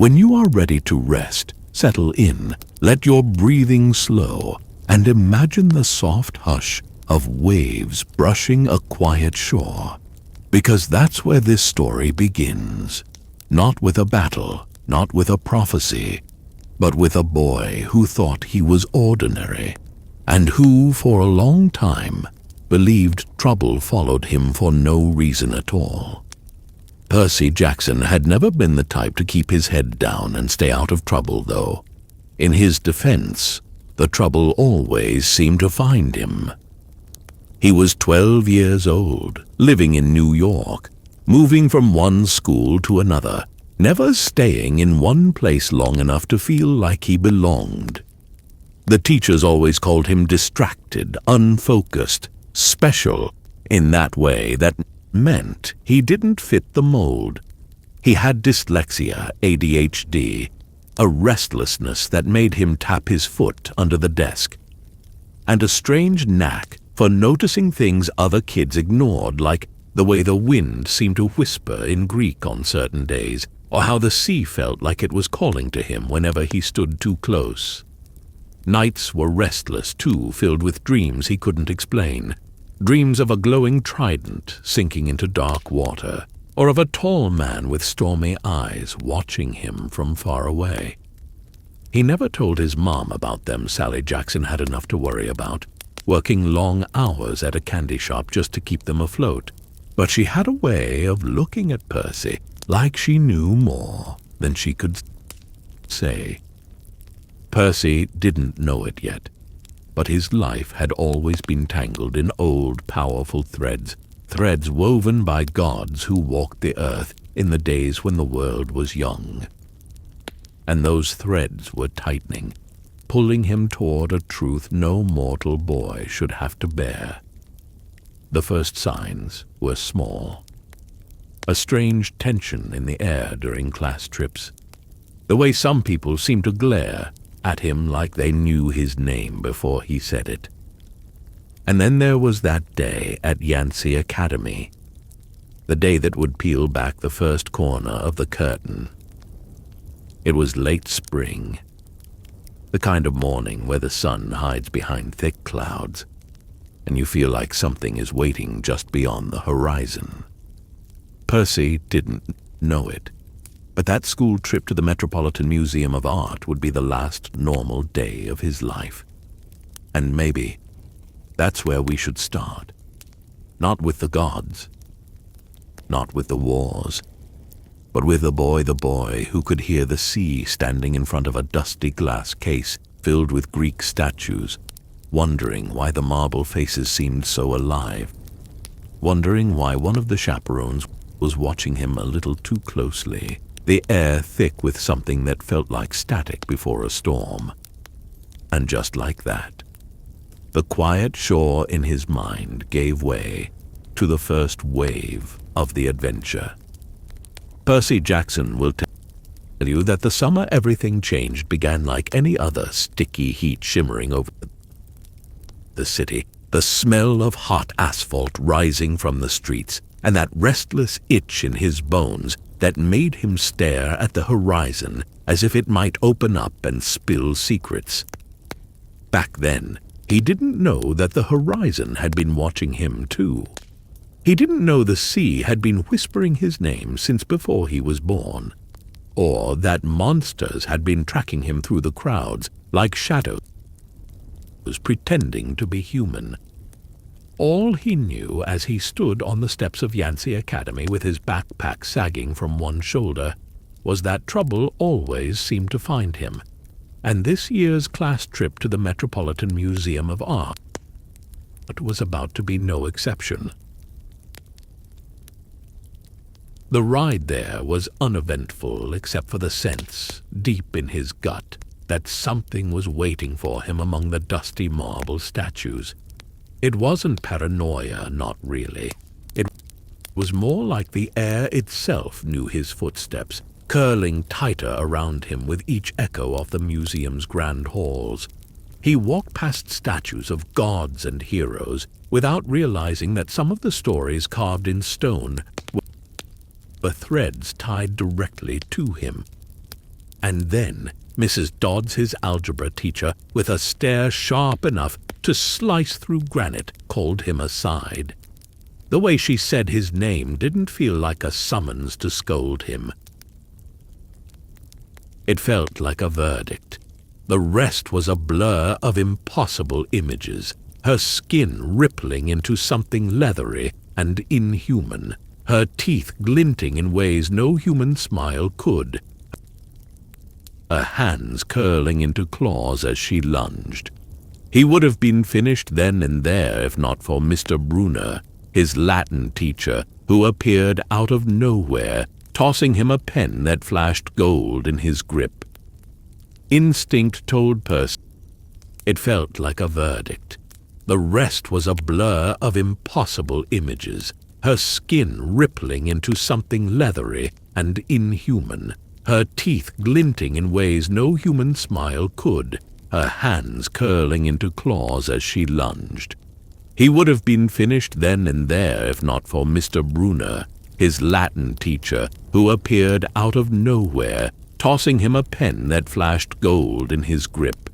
When you are ready to rest, settle in, let your breathing slow, and imagine the soft hush of waves brushing a quiet shore. Because that's where this story begins. Not with a battle, not with a prophecy, but with a boy who thought he was ordinary, and who, for a long time, believed trouble followed him for no reason at all. Percy Jackson had never been the type to keep his head down and stay out of trouble, though. In his defense, the trouble always seemed to find him. He was 12 years old, living in New York, moving from one school to another, never staying in one place long enough to feel like he belonged. The teachers always called him distracted, unfocused, special, in that way that meant he didn't fit the mold. He had dyslexia, ADHD, a restlessness that made him tap his foot under the desk, and a strange knack for noticing things other kids ignored, like the way the wind seemed to whisper in Greek on certain days, or how the sea felt like it was calling to him whenever he stood too close. Nights were restless, too, filled with dreams he couldn't explain. Dreams of a glowing trident sinking into dark water, or of a tall man with stormy eyes watching him from far away. He never told his mom about them. Sally Jackson had enough to worry about, working long hours at a candy shop just to keep them afloat. But she had a way of looking at Percy like she knew more than she could say. Percy didn't know it yet, but his life had always been tangled in old, powerful threads woven by gods who walked the earth in the days when the world was young. And those threads were tightening, pulling him toward a truth no mortal boy should have to bear. The first signs were small. A strange tension in the air during class trips. The way some people seemed to glare at him like they knew his name before he said it. And then there was that day at Yancey Academy, the day that would peel back the first corner of the curtain. It was late spring, the kind of morning where the sun hides behind thick clouds, and you feel like something is waiting just beyond the horizon. Percy didn't know it, but that school trip to the Metropolitan Museum of Art would be the last normal day of his life. And maybe that's where we should start. Not with the gods, not with the wars, but with the boy who could hear the sea standing in front of a dusty glass case filled with Greek statues, wondering why the marble faces seemed so alive, wondering why one of the chaperones was watching him a little too closely, the air thick with something that felt like static before a storm. And just like that, the quiet shore in his mind gave way to the first wave of the adventure. Percy Jackson will tell you that the summer everything changed began like any other sticky heat shimmering over the city, the smell of hot asphalt rising from the streets, and that restless itch in his bones that made him stare at the horizon as if it might open up and spill secrets. Back then, he didn't know that the horizon had been watching him too. He didn't know the sea had been whispering his name since before he was born, or that monsters had been tracking him through the crowds like shadows, pretending to be human. All he knew as he stood on the steps of Yancey Academy with his backpack sagging from one shoulder was that trouble always seemed to find him, and this year's class trip to the Metropolitan Museum of Art was about to be no exception. The ride there was uneventful except for the sense, deep in his gut, that something was waiting for him among the dusty marble statues. It wasn't paranoia, not really. It was more like the air itself knew his footsteps, curling tighter around him with each echo of the museum's grand halls. He walked past statues of gods and heroes without realizing that some of the stories carved in stone were threads tied directly to him. And then Mrs. Dodds, his algebra teacher, with a stare sharp enough to slice through granite, called him aside. The way she said his name didn't feel like a summons to scold him. It felt like a verdict. The rest was a blur of impossible images, her skin rippling into something leathery and inhuman, her teeth glinting in ways no human smile could, her hands curling into claws as she lunged. He would have been finished then and there if not for Mr. Brunner, his Latin teacher, who appeared out of nowhere, tossing him a pen that flashed gold in his grip. Instinct told Percy. It felt like a verdict. The rest was a blur of impossible images, her skin rippling into something leathery and inhuman, her teeth glinting in ways no human smile could, her hands curling into claws as she lunged. He would have been finished then and there if not for Mr. Brunner, his Latin teacher, who appeared out of nowhere, tossing him a pen that flashed gold in his grip.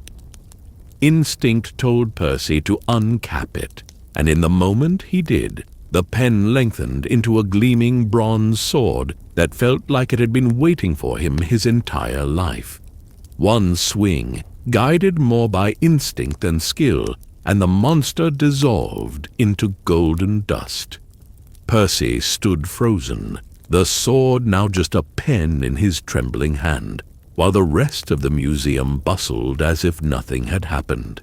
Instinct told Percy to uncap it, and in the moment he did, the pen lengthened into a gleaming bronze sword that felt like it had been waiting for him his entire life. One swing, guided more by instinct than skill, and the monster dissolved into golden dust. Percy stood frozen, the sword now just a pen in his trembling hand, while the rest of the museum bustled as if nothing had happened.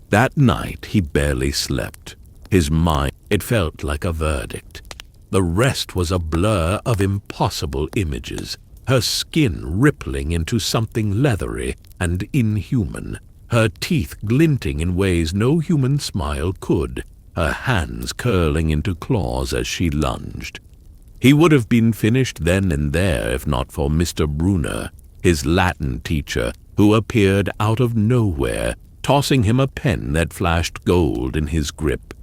That night he barely slept. His mind, it felt like a verdict. The rest was a blur of impossible images, her skin rippling into something leathery and inhuman, her teeth glinting in ways no human smile could, her hands curling into claws as she lunged. He would have been finished then and there if not for Mr. Brunner, his Latin teacher, who appeared out of nowhere, tossing him a pen that flashed gold in his grip.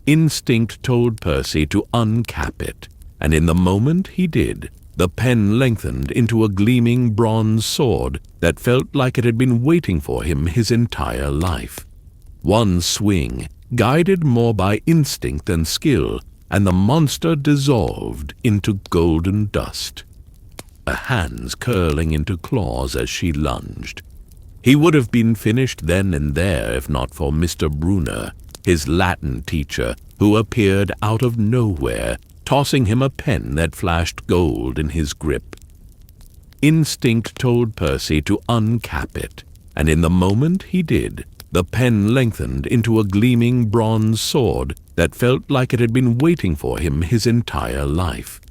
Instinct told Percy to uncap it, and in the moment he did, the pen lengthened into a gleaming bronze sword that felt like it had been waiting for him his entire life. One swing, guided more by instinct than skill, and the monster dissolved into golden dust, her hands curling into claws as she lunged. He would have been finished then and there if not for Mr. Brunner, his Latin teacher, who appeared out of nowhere, tossing him a pen that flashed gold in his grip. Instinct told Percy to uncap it, and in the moment he did, the pen lengthened into a gleaming bronze sword that felt like it had been waiting for him his entire life.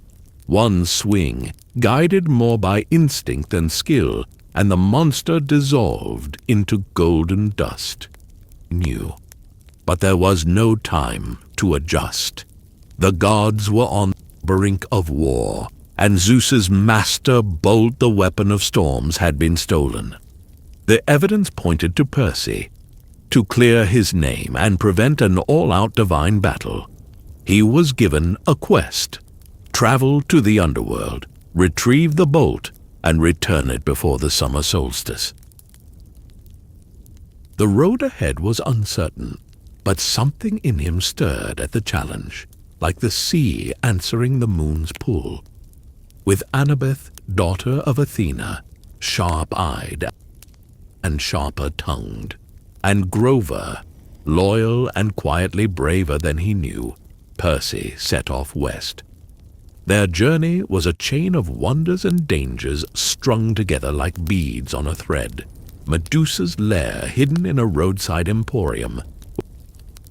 One swing, guided more by instinct than skill, and the monster dissolved into golden dust. New. But there was no time to adjust. The gods were on the brink of war, and Zeus's master bolt, the weapon of storms, had been stolen. The evidence pointed to Percy. To clear his name and prevent an all-out divine battle, he was given a quest: travel to the underworld, retrieve the bolt, and return it before the summer solstice. The road ahead was uncertain, but something in him stirred at the challenge, like the sea answering the moon's pull. With Annabeth, daughter of Athena, sharp-eyed and sharper-tongued, and Grover, loyal and quietly braver than he knew, Percy set off west. Their journey was a chain of wonders and dangers strung together like beads on a thread. Medusa's lair hidden in a roadside emporium,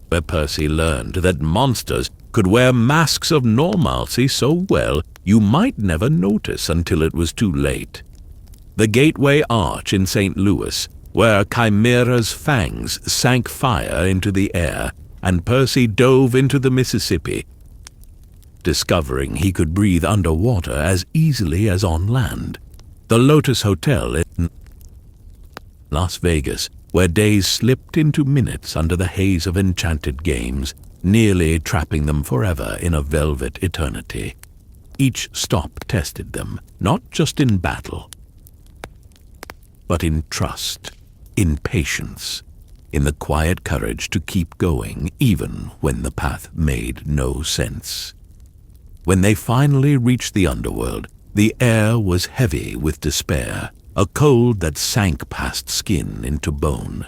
where Percy learned that monsters could wear masks of normalcy so well you might never notice until it was too late. The Gateway Arch in St. Louis, where Chimera's fangs sank fire into the air, and Percy dove into the Mississippi, discovering he could breathe underwater as easily as on land. The Lotus Hotel in Las Vegas, where days slipped into minutes under the haze of enchanted games, nearly trapping them forever in a velvet eternity. Each stop tested them, not just in battle, but in trust, in patience, in the quiet courage to keep going even when the path made no sense. When they finally reached the underworld, the air was heavy with despair, a cold that sank past skin into bone.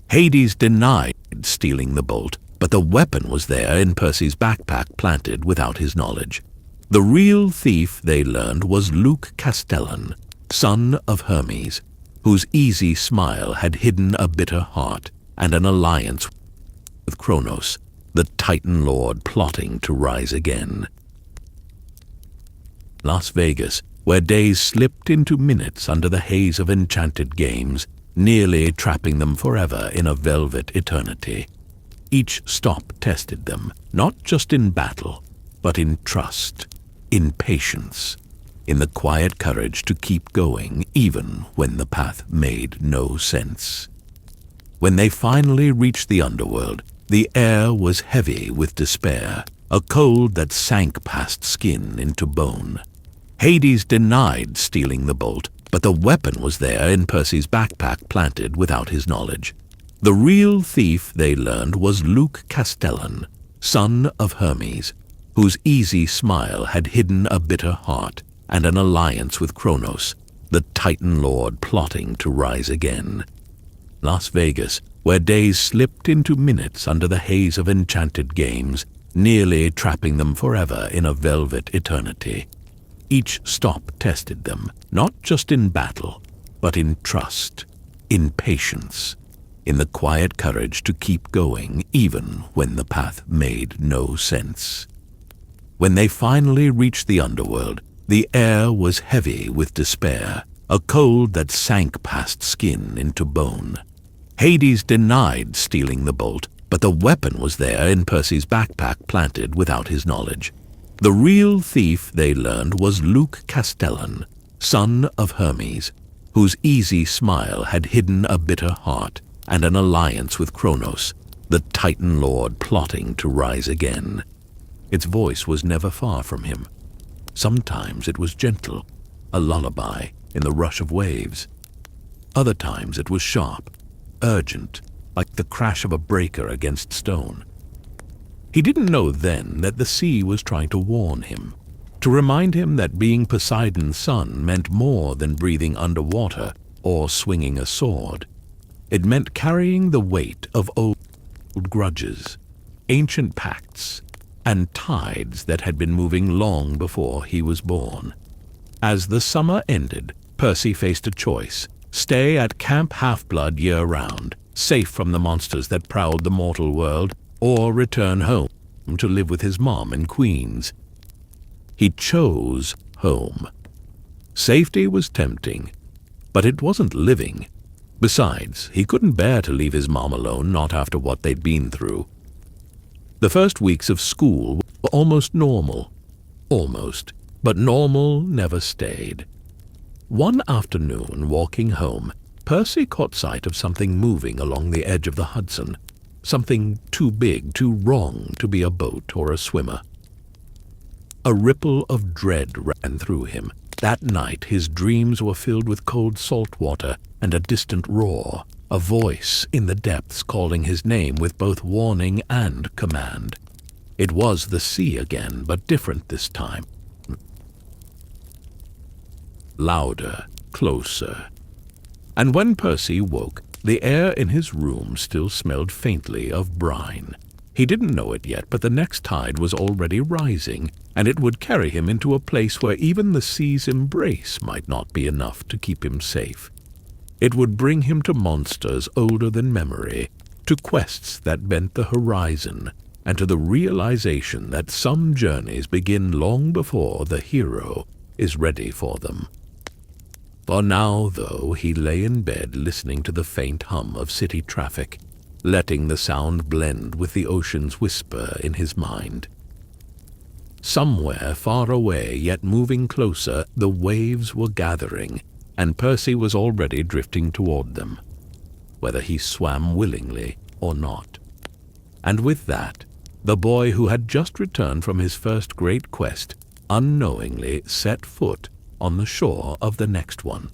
Hades denied stealing the bolt, but the weapon was there in Percy's backpack planted without his knowledge. The real thief, they learned, was Luke Castellan, son of Hermes, whose easy smile had hidden a bitter heart and an alliance with Kronos, the Titan Lord plotting to rise again. Las Vegas, where days slipped into minutes under the haze of enchanted games, nearly trapping them forever in a velvet eternity. Each stop tested them, not just in battle, but in trust, in patience, in the quiet courage to keep going even when the path made no sense. When they finally reached the underworld, the air was heavy with despair, a cold that sank past skin into bone. Hades denied stealing the bolt, but the weapon was there in Percy's backpack planted without his knowledge. The real thief, they learned, was Luke Castellan, son of Hermes, whose easy smile had hidden a bitter heart and an alliance with Kronos, the Titan Lord plotting to rise again. Las Vegas, where days slipped into minutes under the haze of enchanted games, nearly trapping them forever in a velvet eternity. Each stop tested them, not just in battle, but in trust, in patience, in the quiet courage to keep going even when the path made no sense. When they finally reached the underworld, the air was heavy with despair, a cold that sank past skin into bone. Hades denied stealing the bolt, but the weapon was there in Percy's backpack planted without his knowledge. The real thief, they learned, was Luke Castellan, son of Hermes, whose easy smile had hidden a bitter heart and an alliance with Kronos, the Titan Lord plotting to rise again. Its voice was never far from him. Sometimes it was gentle, a lullaby in the rush of waves. Other times it was sharp, urgent, like the crash of a breaker against stone. He didn't know then that the sea was trying to warn him, to remind him that being Poseidon's son meant more than breathing underwater or swinging a sword. It meant carrying the weight of old grudges, ancient pacts, and tides that had been moving long before he was born. As the summer ended, Percy faced a choice: stay at Camp Half-Blood year-round, safe from the monsters that prowled the mortal world, or return home to live with his mom in Queens. He chose home. Safety was tempting, but it wasn't living. Besides, he couldn't bear to leave his mom alone, not after what they'd been through. The first weeks of school were almost normal. Almost, but normal never stayed. One afternoon, walking home, Percy caught sight of something moving along the edge of the Hudson. Something too big, too wrong to be a boat or a swimmer. A ripple of dread ran through him. That night his dreams were filled with cold salt water and a distant roar, a voice in the depths calling his name with both warning and command. It was the sea again, but different this time. Louder, closer. And when Percy woke, the air in his room still smelled faintly of brine. He didn't know it yet, but the next tide was already rising, and it would carry him into a place where even the sea's embrace might not be enough to keep him safe. It would bring him to monsters older than memory, to quests that bent the horizon, and to the realization that some journeys begin long before the hero is ready for them. For now, though, he lay in bed listening to the faint hum of city traffic, letting the sound blend with the ocean's whisper in his mind. Somewhere far away, yet moving closer, the waves were gathering, and Percy was already drifting toward them, whether he swam willingly or not. And with that, the boy who had just returned from his first great quest unknowingly set foot on the shore of the next one.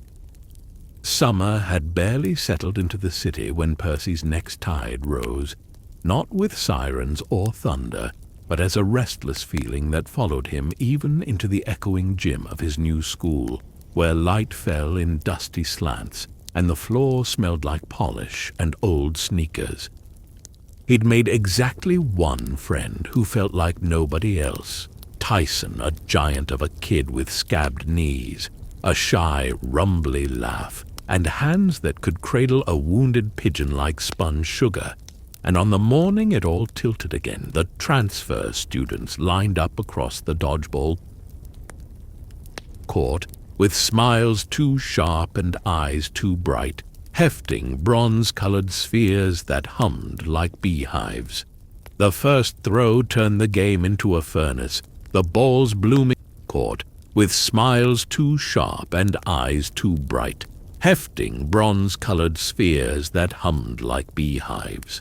Summer had barely settled into the city when Percy's next tide rose, not with sirens or thunder, but as a restless feeling that followed him even into the echoing gym of his new school, where light fell in dusty slants and the floor smelled like polish and old sneakers. He'd made exactly one friend who felt like nobody else. Tyson, a giant of a kid with scabbed knees, a shy, rumbly laugh, and hands that could cradle a wounded pigeon like spun sugar. And on the morning it all tilted again, the transfer students lined up across the dodgeball court with smiles too sharp and eyes too bright, hefting bronze-colored spheres that hummed like beehives. The first throw turned the game into a furnace, the balls blooming court with smiles too sharp and eyes too bright, hefting bronze-colored spheres that hummed like beehives.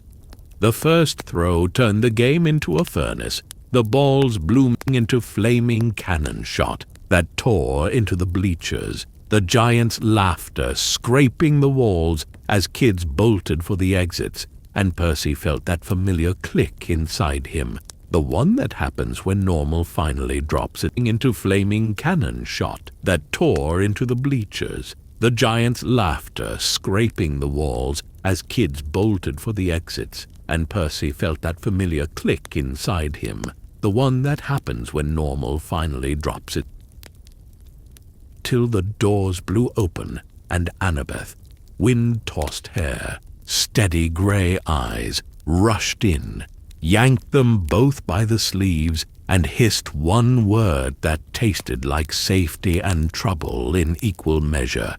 The first throw turned the game into a furnace, the balls blooming into flaming cannon shot that tore into the bleachers, the giants' laughter scraping the walls as kids bolted for the exits, and Percy felt that familiar click inside him, the one that happens when normal finally drops it into flaming cannon shot that tore into the bleachers, the giants' laughter scraping the walls as kids bolted for the exits, and Percy felt that familiar click inside him, the one that happens when normal finally drops it. Till the doors blew open, and Annabeth, wind-tossed hair, steady gray eyes, rushed in, yanked them both by the sleeves, and hissed one word that tasted like safety and trouble in equal measure.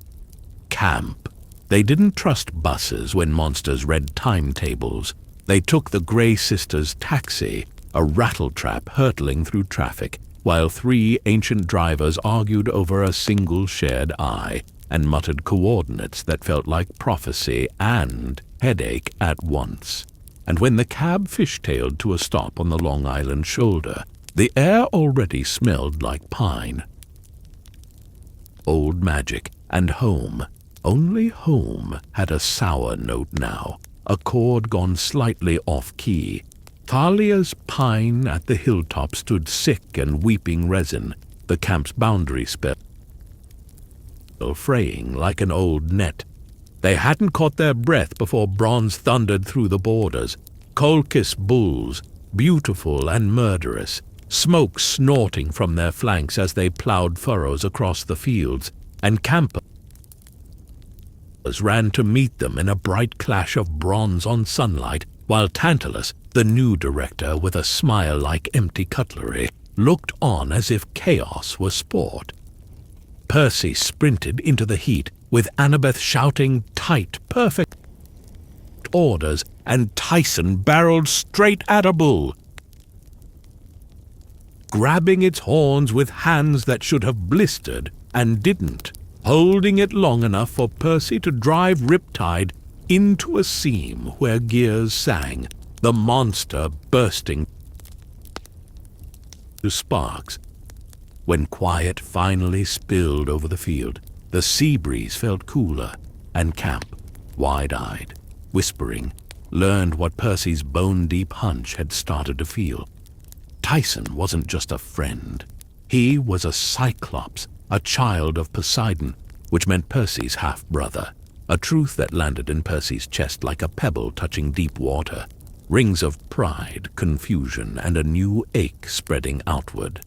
Camp. They didn't trust buses when monsters read timetables. They took the Grey Sisters' taxi, a rattletrap hurtling through traffic, while three ancient drivers argued over a single shared eye and muttered coordinates that felt like prophecy and headache at once. And when the cab fishtailed to a stop on the Long Island shoulder, the air already smelled like pine. Old magic and home. Only home had a sour note now, a chord gone slightly off-key. Thalia's pine at the hilltop stood sick and weeping resin, the camp's boundary spell fraying like an old net. They hadn't caught their breath before bronze thundered through the borders. Colchis bulls, beautiful and murderous, smoke snorting from their flanks as they plowed furrows across the fields, and campers ran to meet them in a bright clash of bronze on sunlight, while Tantalus, the new director with a smile like empty cutlery, looked on as if chaos was sport. Percy sprinted into the heat, with Annabeth shouting tight, perfect orders, and Tyson barreled straight at a bull, grabbing its horns with hands that should have blistered and didn't, holding it long enough for Percy to drive Riptide into a seam where gears sang, the monster bursting to sparks. When quiet finally spilled over the field, the sea breeze felt cooler, and Camp, wide-eyed, whispering, learned what Percy's bone-deep hunch had started to feel. Tyson wasn't just a friend. He was a Cyclops, a child of Poseidon, which meant Percy's half-brother, a truth that landed in Percy's chest like a pebble touching deep water, rings of pride, confusion, and a new ache spreading outward.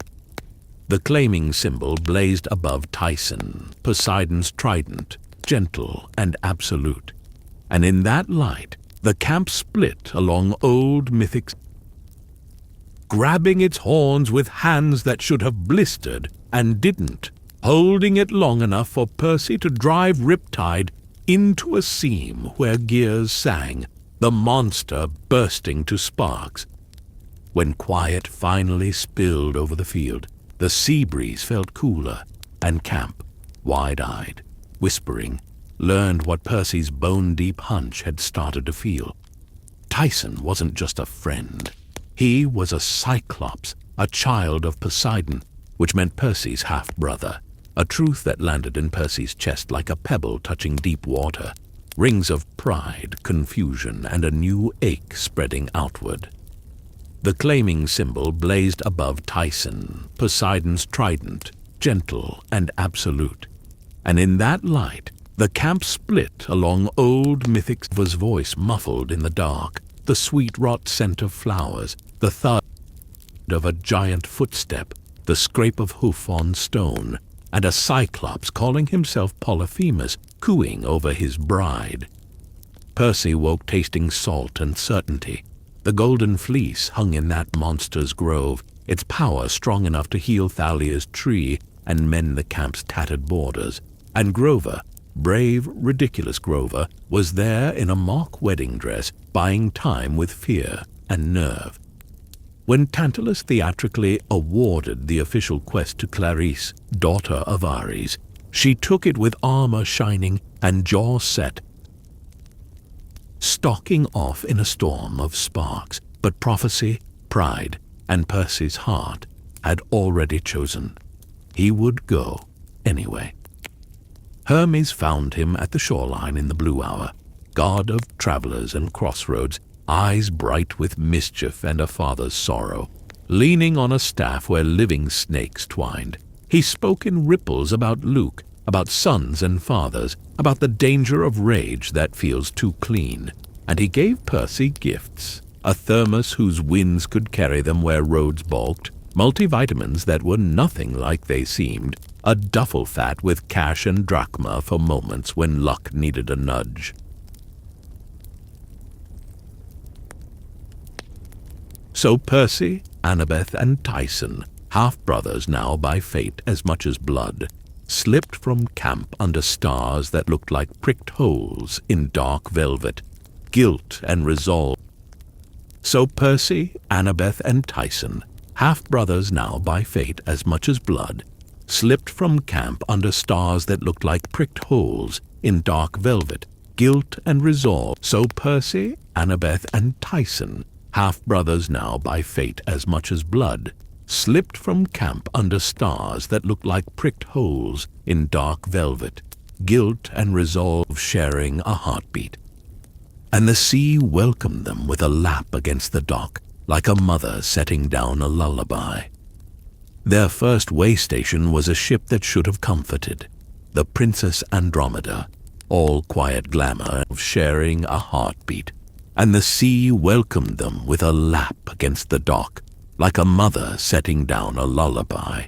The claiming symbol blazed above Tyson, Poseidon's trident, gentle and absolute. And in that light, the camp split along old mythic, grabbing its horns with hands that should have blistered and didn't, holding it long enough for Percy to drive Riptide into a seam where gears sang, the monster bursting to sparks. When quiet finally spilled over the field, the sea breeze felt cooler, and Camp, wide-eyed, whispering, learned what Percy's bone-deep hunch had started to feel. Tyson wasn't just a friend. He was a Cyclops, a child of Poseidon, which meant Percy's half-brother, a truth that landed in Percy's chest like a pebble touching deep water, rings of pride, confusion, and a new ache spreading outward. The claiming symbol blazed above Tyson, Poseidon's trident, gentle and absolute. And in that light, the camp split along old Mythic's voice muffled in the dark, the sweet wrought scent of flowers, the thud of a giant footstep, the scrape of hoof on stone, and a cyclops calling himself Polyphemus, cooing over his bride. Percy woke tasting salt and certainty. The golden fleece hung in that monster's grove, its power strong enough to heal Thalia's tree and mend the camp's tattered borders. And Grover, brave, ridiculous Grover, was there in a mock wedding dress, buying time with fear and nerve. When Tantalus theatrically awarded the official quest to Clarice, daughter of Ares, she took it with armor shining and jaw set, stalking off in a storm of sparks. But prophecy, pride, and Percy's heart had already chosen. He would go anyway. Hermes found him at the shoreline in the blue hour, god of travelers and crossroads, eyes bright with mischief and a father's sorrow. Leaning on a staff where living snakes twined, he spoke in ripples about Luke, about sons and fathers, about the danger of rage that feels too clean. And he gave Percy gifts, a thermos whose winds could carry them where roads balked, multivitamins that were nothing like they seemed, a duffel fat with cash and drachma for moments when luck needed a nudge. So Percy, Annabeth, and Tyson, half-brothers now by fate as much as blood, slipped from camp under stars that looked like pricked holes in dark velvet, guilt and resolve. So Percy, Annabeth, and Tyson, half-brothers now by fate as much as blood, slipped from camp under stars that looked like pricked holes in dark velvet, guilt and resolve. So Percy, Annabeth, and Tyson, half-brothers now by fate as much as blood, slipped from camp under stars that looked like pricked holes in dark velvet, guilt and resolve sharing a heartbeat. And the sea welcomed them with a lap against the dock, like a mother setting down a lullaby. Their first way station was a ship that should have comforted, the Princess Andromeda, all quiet glamour of sharing a heartbeat. And the sea welcomed them with a lap against the dock, like a mother setting down a lullaby.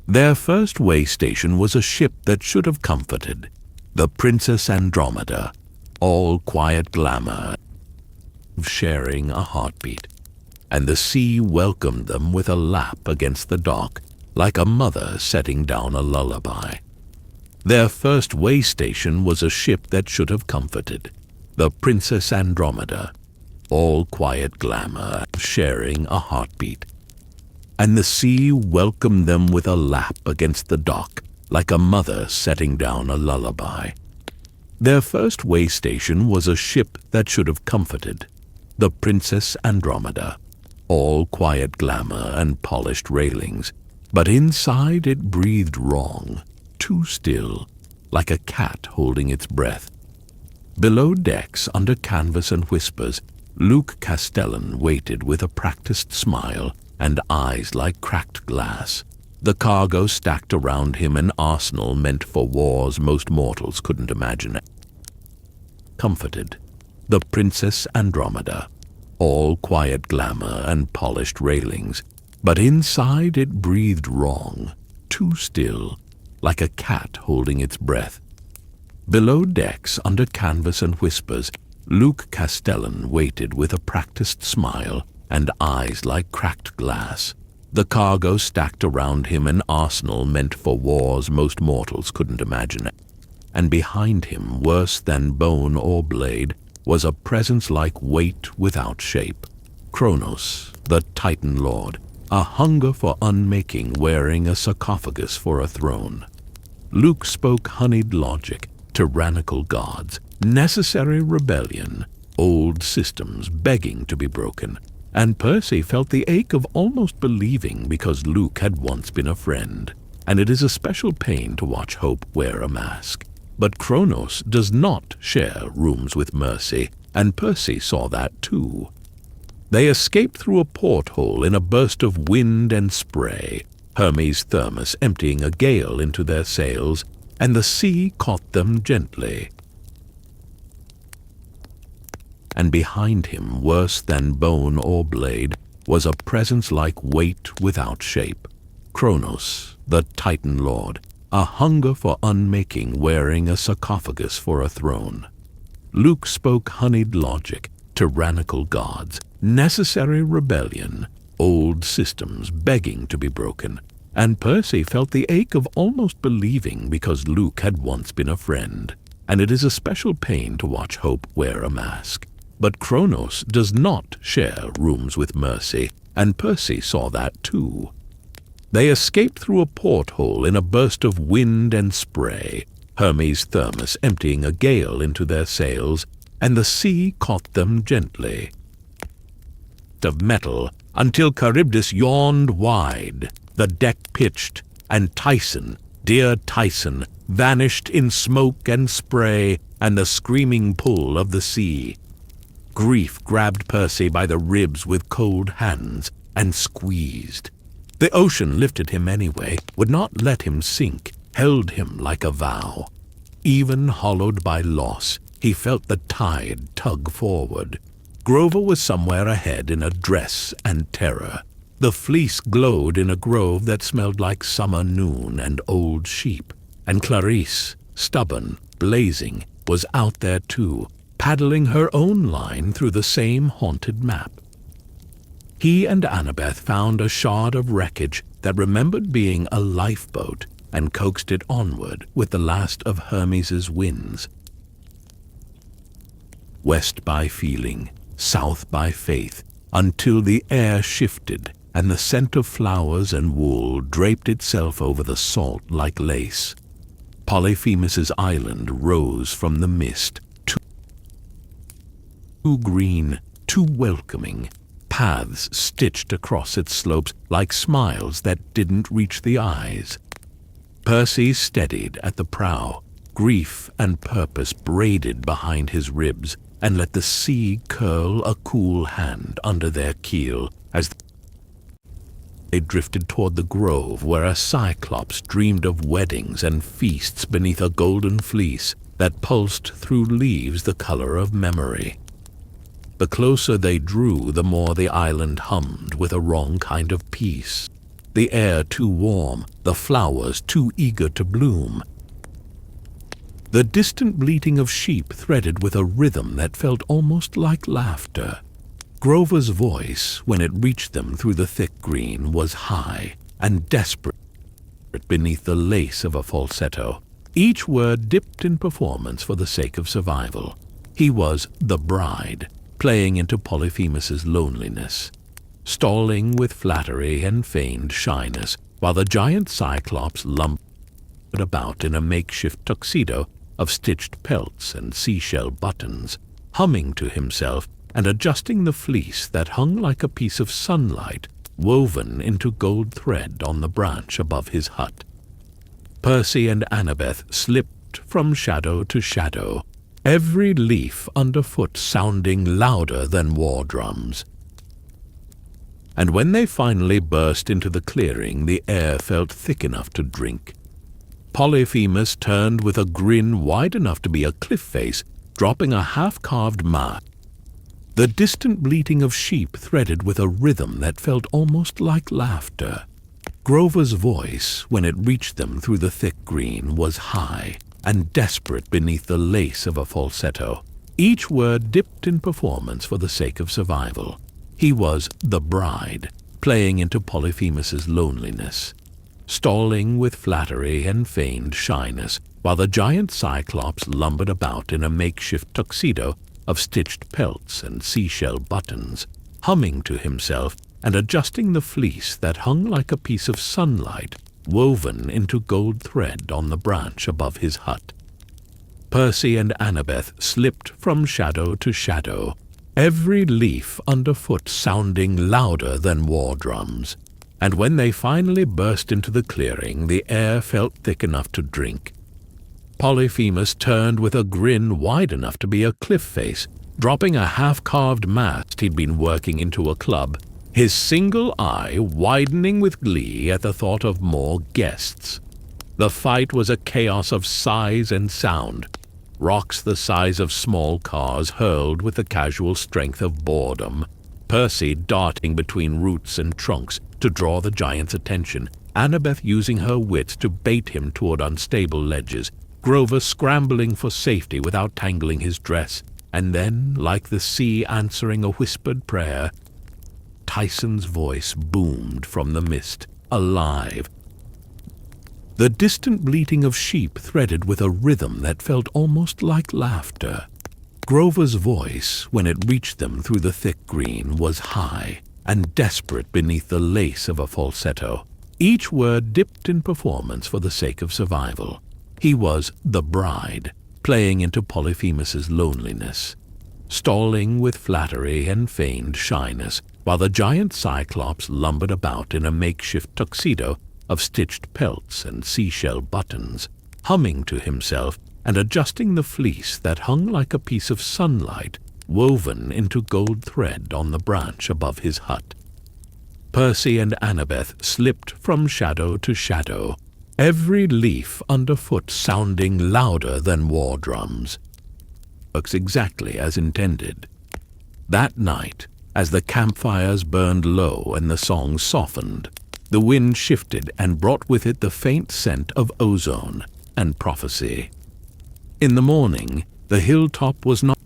Their first way station was a ship that should have comforted, the Princess Andromeda, all quiet glamour of sharing a heartbeat. And the sea welcomed them with a lap against the dock, like a mother setting down a lullaby. Their first way station was a ship that should have comforted, the Princess Andromeda, all quiet glamour, sharing a heartbeat. And the sea welcomed them with a lap against the dock, like a mother setting down a lullaby. Their first way station was a ship that should have comforted, the Princess Andromeda, all quiet glamour and polished railings, but inside it breathed wrong, too still, like a cat holding its breath. Below decks, under canvas and whispers, Luke Castellan waited with a practiced smile and eyes like cracked glass. The cargo stacked around him, an arsenal meant for wars most mortals couldn't imagine. Comforted, the Princess Andromeda, all quiet glamour and polished railings, but inside it breathed wrong, too still, like a cat holding its breath. Below decks, under canvas and whispers, Luke Castellan waited with a practiced smile and eyes like cracked glass. The cargo stacked around him, an arsenal meant for wars most mortals couldn't imagine. And behind him, worse than bone or blade, was a presence like weight without shape. Kronos, the Titan Lord, a hunger for unmaking wearing a sarcophagus for a throne. Luke spoke honeyed logic, tyrannical gods, necessary rebellion, old systems begging to be broken, and Percy felt the ache of almost believing because Luke had once been a friend. and it is a special pain to watch Hope wear a mask. But Kronos does not share rooms with Mercy, and Percy saw that too. They escaped through a porthole in a burst of wind and spray, Hermes' thermos emptying a gale into their sails, and the sea caught them gently. And behind him, worse than bone or blade, was a presence like weight without shape. Kronos, the Titan Lord, a hunger for unmaking wearing a sarcophagus for a throne. Luke spoke honeyed logic, tyrannical gods, necessary rebellion, old systems begging to be broken, and Percy felt the ache of almost believing because Luke had once been a friend, and it is a special pain to watch Hope wear a mask. But Kronos does not share rooms with Mercy, and Percy saw that too. They escaped through a porthole in a burst of wind and spray, Hermes' thermos emptying a gale into their sails, and the sea caught them gently. Of metal, until Charybdis yawned wide, the deck pitched, and Tyson, dear Tyson, vanished in smoke and spray and the screaming pull of the sea. Grief grabbed Percy by the ribs with cold hands and squeezed. The ocean lifted him anyway, would not let him sink, held him like a vow. Even hollowed by loss, he felt the tide tug forward. Grover was somewhere ahead in a dress and terror. The fleece glowed in a grove that smelled like summer noon and old sheep. And Clarisse, stubborn, blazing, was out there too, paddling her own line through the same haunted map. He and Annabeth found a shard of wreckage that remembered being a lifeboat and coaxed it onward with the last of Hermes' winds. West by feeling, south by faith, until the air shifted and the scent of flowers and wool draped itself over the salt like lace. Polyphemus' island rose from the mist, too green, too welcoming, paths stitched across its slopes like smiles that didn't reach the eyes. Percy steadied at the prow, grief and purpose braided behind his ribs, and let the sea curl a cool hand under their keel as they drifted toward the grove where a cyclops dreamed of weddings and feasts beneath a golden fleece that pulsed through leaves the color of memory. The closer they drew, the more the island hummed with a wrong kind of peace. The air too warm, the flowers too eager to bloom. The distant bleating of sheep threaded with a rhythm that felt almost like laughter. Grover's voice, when it reached them through the thick green, was high and desperate beneath the lace of a falsetto. Each word dipped in performance for the sake of survival. He was the bride, playing into Polyphemus' loneliness, stalling with flattery and feigned shyness, while the giant Cyclops lumbered about in a makeshift tuxedo of stitched pelts and seashell buttons, humming to himself and adjusting the fleece that hung like a piece of sunlight woven into gold thread on the branch above his hut. Percy and Annabeth slipped from shadow to shadow, every leaf underfoot sounding louder than war drums. And when they finally burst into the clearing, the air felt thick enough to drink. Polyphemus turned with a grin wide enough to be a cliff face, dropping a half-carved mask. The distant bleating of sheep threaded with a rhythm that felt almost like laughter. Grover's voice, when it reached them through the thick green, was high and desperate beneath the lace of a falsetto. Each word dipped in performance for the sake of survival. He was the bride, playing into Polyphemus' loneliness, stalling with flattery and feigned shyness, while the giant Cyclops lumbered about in a makeshift tuxedo of stitched pelts and seashell buttons, humming to himself and adjusting the fleece that hung like a piece of sunlight woven into gold thread on the branch above his hut. Percy and Annabeth slipped from shadow to shadow, every leaf underfoot sounding louder than war drums. and when they finally burst into the clearing, the air felt thick enough to drink. Polyphemus turned with a grin wide enough to be a cliff face, dropping a half-carved mast he'd been working into a club, his single eye widening with glee at the thought of more guests. The fight was a chaos of size and sound. Rocks the size of small cars hurled with the casual strength of boredom, Percy darting between roots and trunks to draw the giant's attention, Annabeth using her wits to bait him toward unstable ledges, Grover scrambling for safety without tangling his dress, and then, like the sea answering a whispered prayer, Tyson's voice boomed from the mist, alive. The distant bleating of sheep threaded with a rhythm that felt almost like laughter. Grover's voice, when it reached them through the thick green, was high and desperate beneath the lace of a falsetto, each word dipped in performance for the sake of survival. He was the bride, playing into Polyphemus's loneliness, stalling with flattery and feigned shyness, while the giant Cyclops lumbered about in a makeshift tuxedo of stitched pelts and seashell buttons, humming to himself and adjusting the fleece that hung like a piece of sunlight woven into gold thread on the branch above his hut. Percy and Annabeth slipped from shadow to shadow, every leaf underfoot sounding louder than war drums. Works exactly as intended. That night, as the campfires burned low and the song softened, the wind shifted and brought with it the faint scent of ozone and prophecy. In the morning, the hilltop was not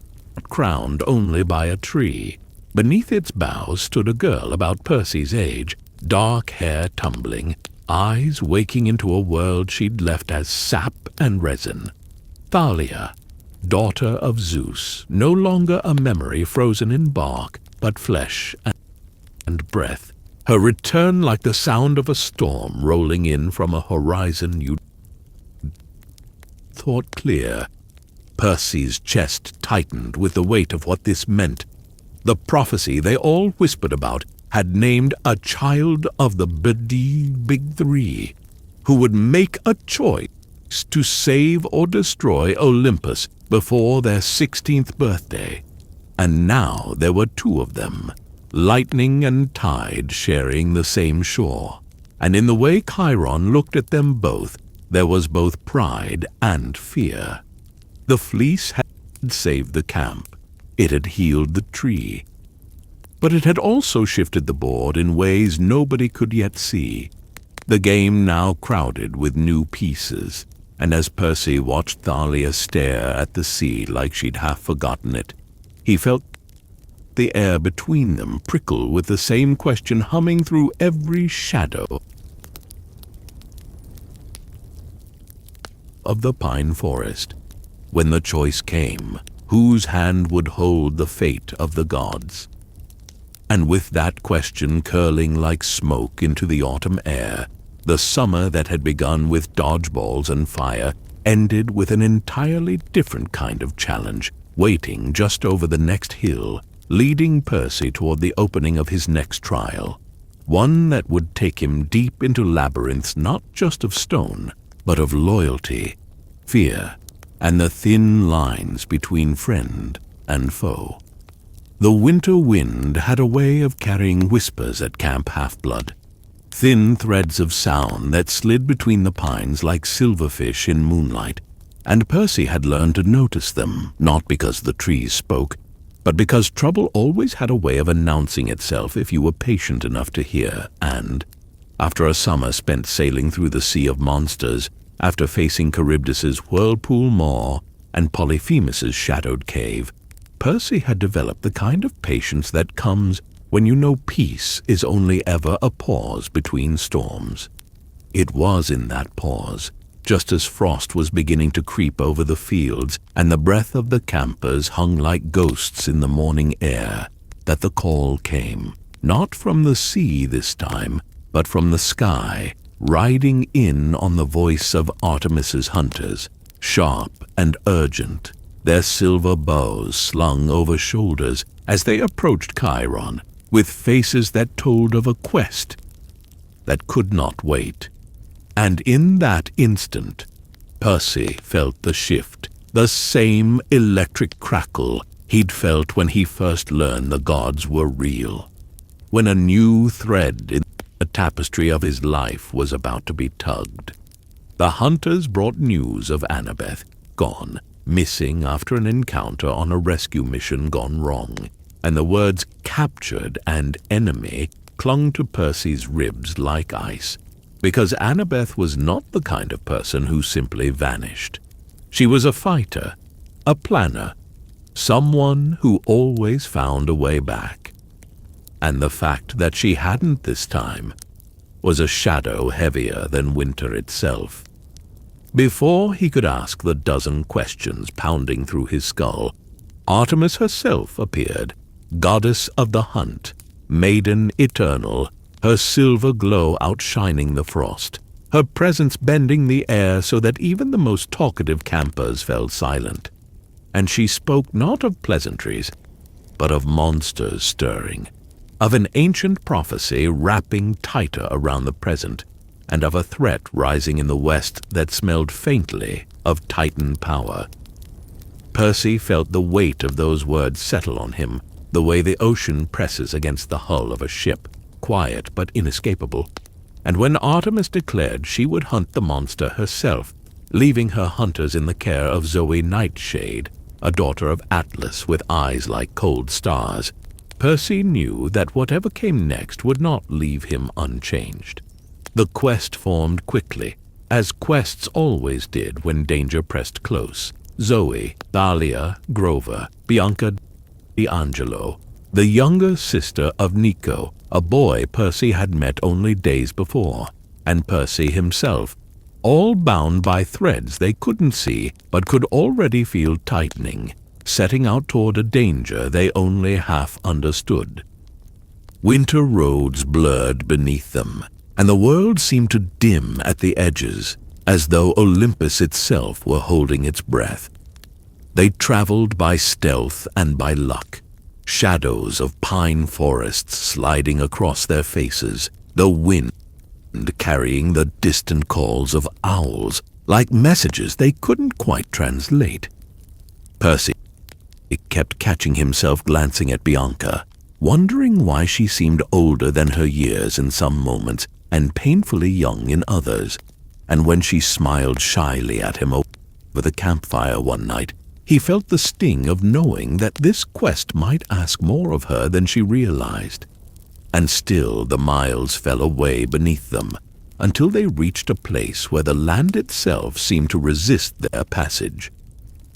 crowned only by a tree. Beneath its boughs stood a girl about Percy's age, dark hair tumbling, eyes waking into a world she'd left as sap and resin. Thalia, daughter of Zeus, no longer a memory frozen in bark, but flesh and breath. Her return like the sound of a storm rolling in from a horizon you thought clear. Percy's chest tightened with the weight of what this meant. The prophecy they all whispered about had named a child of the Big Three, who would make a choice to save or destroy Olympus before their 16th birthday. And now there were two of them, lightning and tide sharing the same shore. And in the way Chiron looked at them both, there was both pride and fear. The fleece had saved the camp. It had healed the tree. But it had also shifted the board in ways nobody could yet see. The game now crowded with new pieces, and as Percy watched Thalia stare at the sea like she'd half forgotten it, he felt the air between them prickle with the same question humming through every shadow of the pine forest. When the choice came, whose hand would hold the fate of the gods? And with that question curling like smoke into the autumn air, the summer that had begun with dodgeballs and fire ended with an entirely different kind of challenge, waiting just over the next hill, leading Percy toward the opening of his next trial, one that would take him deep into labyrinths not just of stone, but of loyalty, fear, and the thin lines between friend and foe. The winter wind had a way of carrying whispers at Camp Half-Blood, thin threads of sound that slid between the pines like silverfish in moonlight, and Percy had learned to notice them, not because the trees spoke, but because trouble always had a way of announcing itself if you were patient enough to hear, and, after a summer spent sailing through the sea of monsters, after facing Charybdis's whirlpool maw and Polyphemus's shadowed cave, Percy had developed the kind of patience that comes when you know peace is only ever a pause between storms. It was in that pause, just as frost was beginning to creep over the fields and the breath of the campers hung like ghosts in the morning air, that the call came, not from the sea this time, but from the sky, riding in on the voice of Artemis's hunters, sharp and urgent, their silver bows slung over shoulders as they approached Chiron, with faces that told of a quest. that could not wait. And in that instant, Percy felt the shift, the same electric crackle he'd felt when he first learned the gods were real, when a new thread in the tapestry of his life was about to be tugged. The hunters brought news of Annabeth, gone, missing after an encounter on a rescue mission gone wrong, and the words captured and enemy clung to Percy's ribs like ice, because Annabeth was not the kind of person who simply vanished. She was a fighter, a planner, someone who always found a way back. And the fact that she hadn't this time was a shadow heavier than winter itself. Before he could ask the dozen questions pounding through his skull, Artemis herself appeared, goddess of the hunt, maiden eternal, her silver glow outshining the frost, her presence bending the air so that even the most talkative campers fell silent. And she spoke not of pleasantries, but of monsters stirring, of an ancient prophecy wrapping tighter around the present, and of a threat rising in the west that smelled faintly of Titan power. Percy felt the weight of those words settle on him, the way the ocean presses against the hull of a ship, quiet but inescapable. And when Artemis declared she would hunt the monster herself, leaving her hunters in the care of Zoe Nightshade, a daughter of Atlas with eyes like cold stars, Percy knew that whatever came next would not leave him unchanged. The quest formed quickly, as quests always did when danger pressed close. Zoe, Thalia, Grover, Bianca D'Angelo, the younger sister of Nico, a boy Percy had met only days before, and Percy himself, all bound by threads they couldn't see but could already feel tightening, setting out toward a danger they only half understood. Winter roads blurred beneath them, and the world seemed to dim at the edges, as though Olympus itself were holding its breath. They traveled by stealth and by luck, shadows of pine forests sliding across their faces, the wind carrying the distant calls of owls, like messages they couldn't quite translate. Percy kept catching himself glancing at Bianca, wondering why she seemed older than her years in some moments and painfully young in others. And when she smiled shyly at him over the campfire one night, he felt the sting of knowing that this quest might ask more of her than she realized. And still the miles fell away beneath them, until they reached a place where the land itself seemed to resist their passage.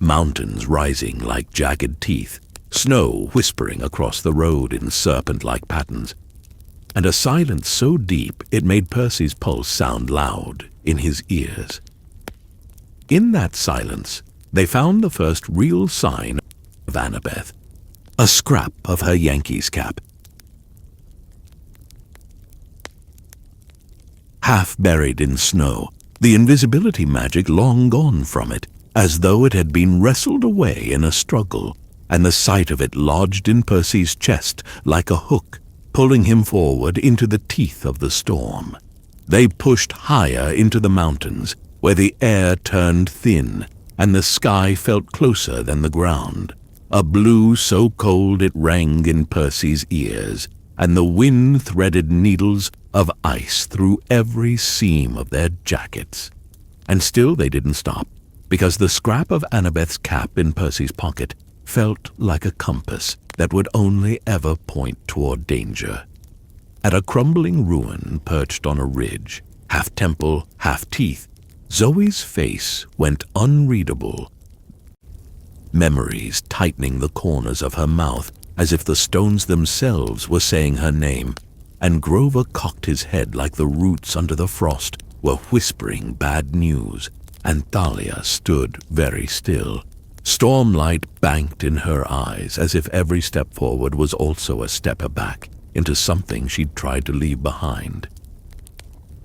Mountains rising like jagged teeth, snow whispering across the road in serpent-like patterns, and a silence so deep it made Percy's pulse sound loud in his ears. In that silence, they found the first real sign of Annabeth, a scrap of her Yankees cap, half buried in snow, the invisibility magic long gone from it, as though it had been wrestled away in a struggle, and the sight of it lodged in Percy's chest like a hook, pulling him forward into the teeth of the storm. They pushed higher into the mountains, where the air turned thin, and the sky felt closer than the ground, a blue so cold it rang in Percy's ears, and the wind threaded needles of ice through every seam of their jackets. And still they didn't stop, because the scrap of Annabeth's cap in Percy's pocket felt like a compass that would only ever point toward danger. At a crumbling ruin perched on a ridge, half temple, half teeth, Zoe's face went unreadable, memories tightening the corners of her mouth as if the stones themselves were saying her name, and Grover cocked his head like the roots under the frost were whispering bad news, and Thalia stood very still. Stormlight banked in her eyes as if every step forward was also a step back into something she'd tried to leave behind.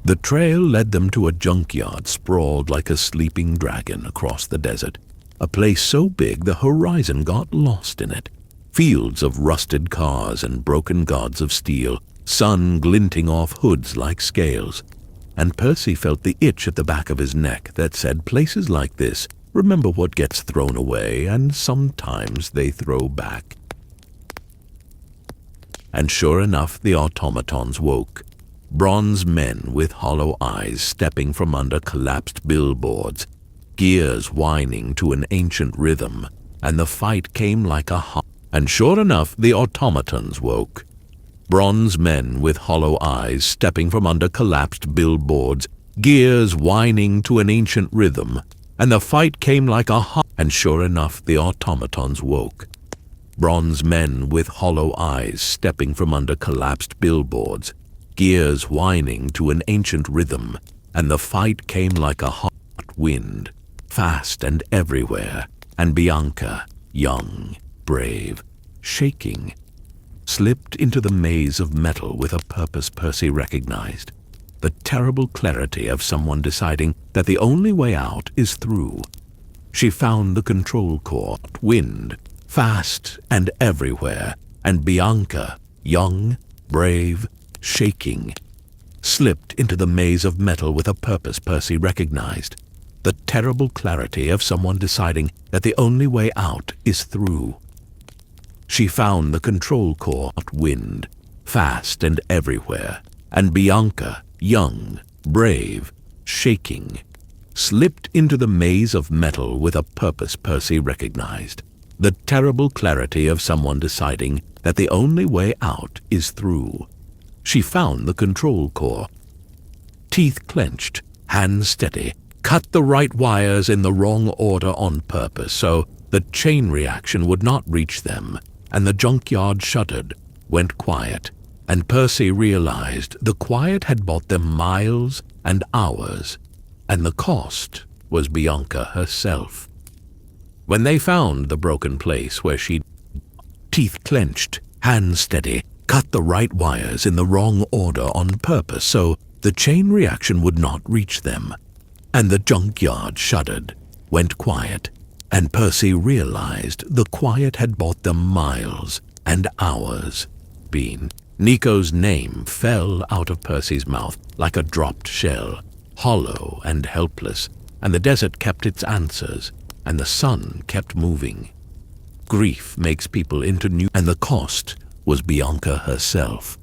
The trail led them to a junkyard sprawled like a sleeping dragon across the desert, a place so big the horizon got lost in it. Fields of rusted cars and broken gods of steel, sun glinting off hoods like scales, and Percy felt the itch at the back of his neck that said places like this remember what gets thrown away, and sometimes they throw back. And sure enough, the automatons woke. Bronze men with hollow eyes stepping from under collapsed billboards, gears whining to an ancient rhythm, and the fight came like a hum. And sure enough, the automatons woke. Bronze men with hollow eyes stepping from under collapsed billboards, gears whining to an ancient rhythm, and the fight came like a hum. And sure enough, the automatons woke. Bronze men with hollow eyes stepping from under collapsed billboards, gears whining to an ancient rhythm, and the fight came like a hot wind, fast and everywhere, and Bianca, young, brave, shaking, slipped into the maze of metal with a purpose Percy recognized, the terrible clarity of someone deciding that the only way out is through. She found the control core, wind, fast and everywhere, and Bianca, young, brave, shaking, slipped into the maze of metal with a purpose Percy recognized, the terrible clarity of someone deciding that the only way out is through. She found the control core, wind, fast and everywhere, and Bianca, young, brave, shaking, slipped into the maze of metal with a purpose Percy recognized, the terrible clarity of someone deciding that the only way out is through. She found the control core. Teeth clenched, hands steady, cut the right wires in the wrong order on purpose so the chain reaction would not reach them, and the junkyard shuddered, went quiet, and Percy realized the quiet had bought them miles and hours, and the cost was Bianca herself. When they found the broken place where she'd teeth clenched, hands steady, cut the right wires in the wrong order on purpose so the chain reaction would not reach them, and the junkyard shuddered, went quiet, and Percy realized the quiet had bought them miles and hours. Nico's name fell out of Percy's mouth like a dropped shell, hollow and helpless, and the desert kept its answers, and the sun kept moving. Grief makes people into new, and the cost was Bianca herself.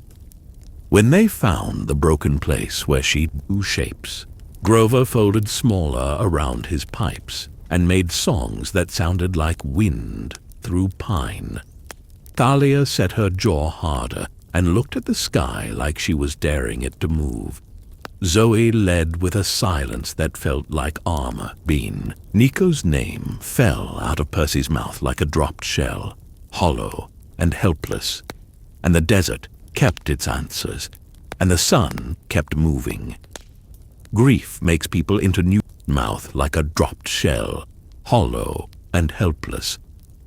When they found the broken place where she drew shapes, Grover folded smaller around his pipes and made songs that sounded like wind through pine. Thalia set her jaw harder and looked at the sky like she was daring it to move. Zoe led with a silence that felt like armor. Nico's name fell out of Percy's mouth like a dropped shell, hollow and helpless, and the desert kept its answers, and the sun kept moving. Grief makes people into new mouth like a dropped shell, hollow and helpless,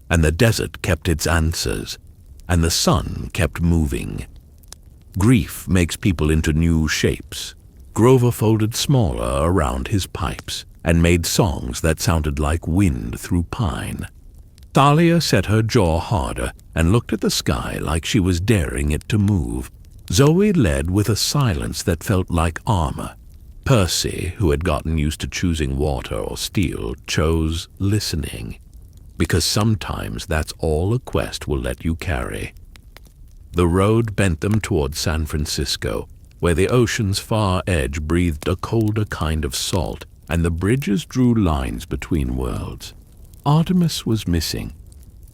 and the desert kept its answers, and the sun kept moving. Grief makes people into new shapes. Grover folded smaller around his pipes and made songs that sounded like wind through pine. Thalia set her jaw harder and looked at the sky like she was daring it to move. Zoe led with a silence that felt like armor. Percy, who had gotten used to choosing water or steel, chose listening, because sometimes that's all a quest will let you carry. The road bent them toward San Francisco, where the ocean's far edge breathed a colder kind of salt, and the bridges drew lines between worlds. Artemis was missing,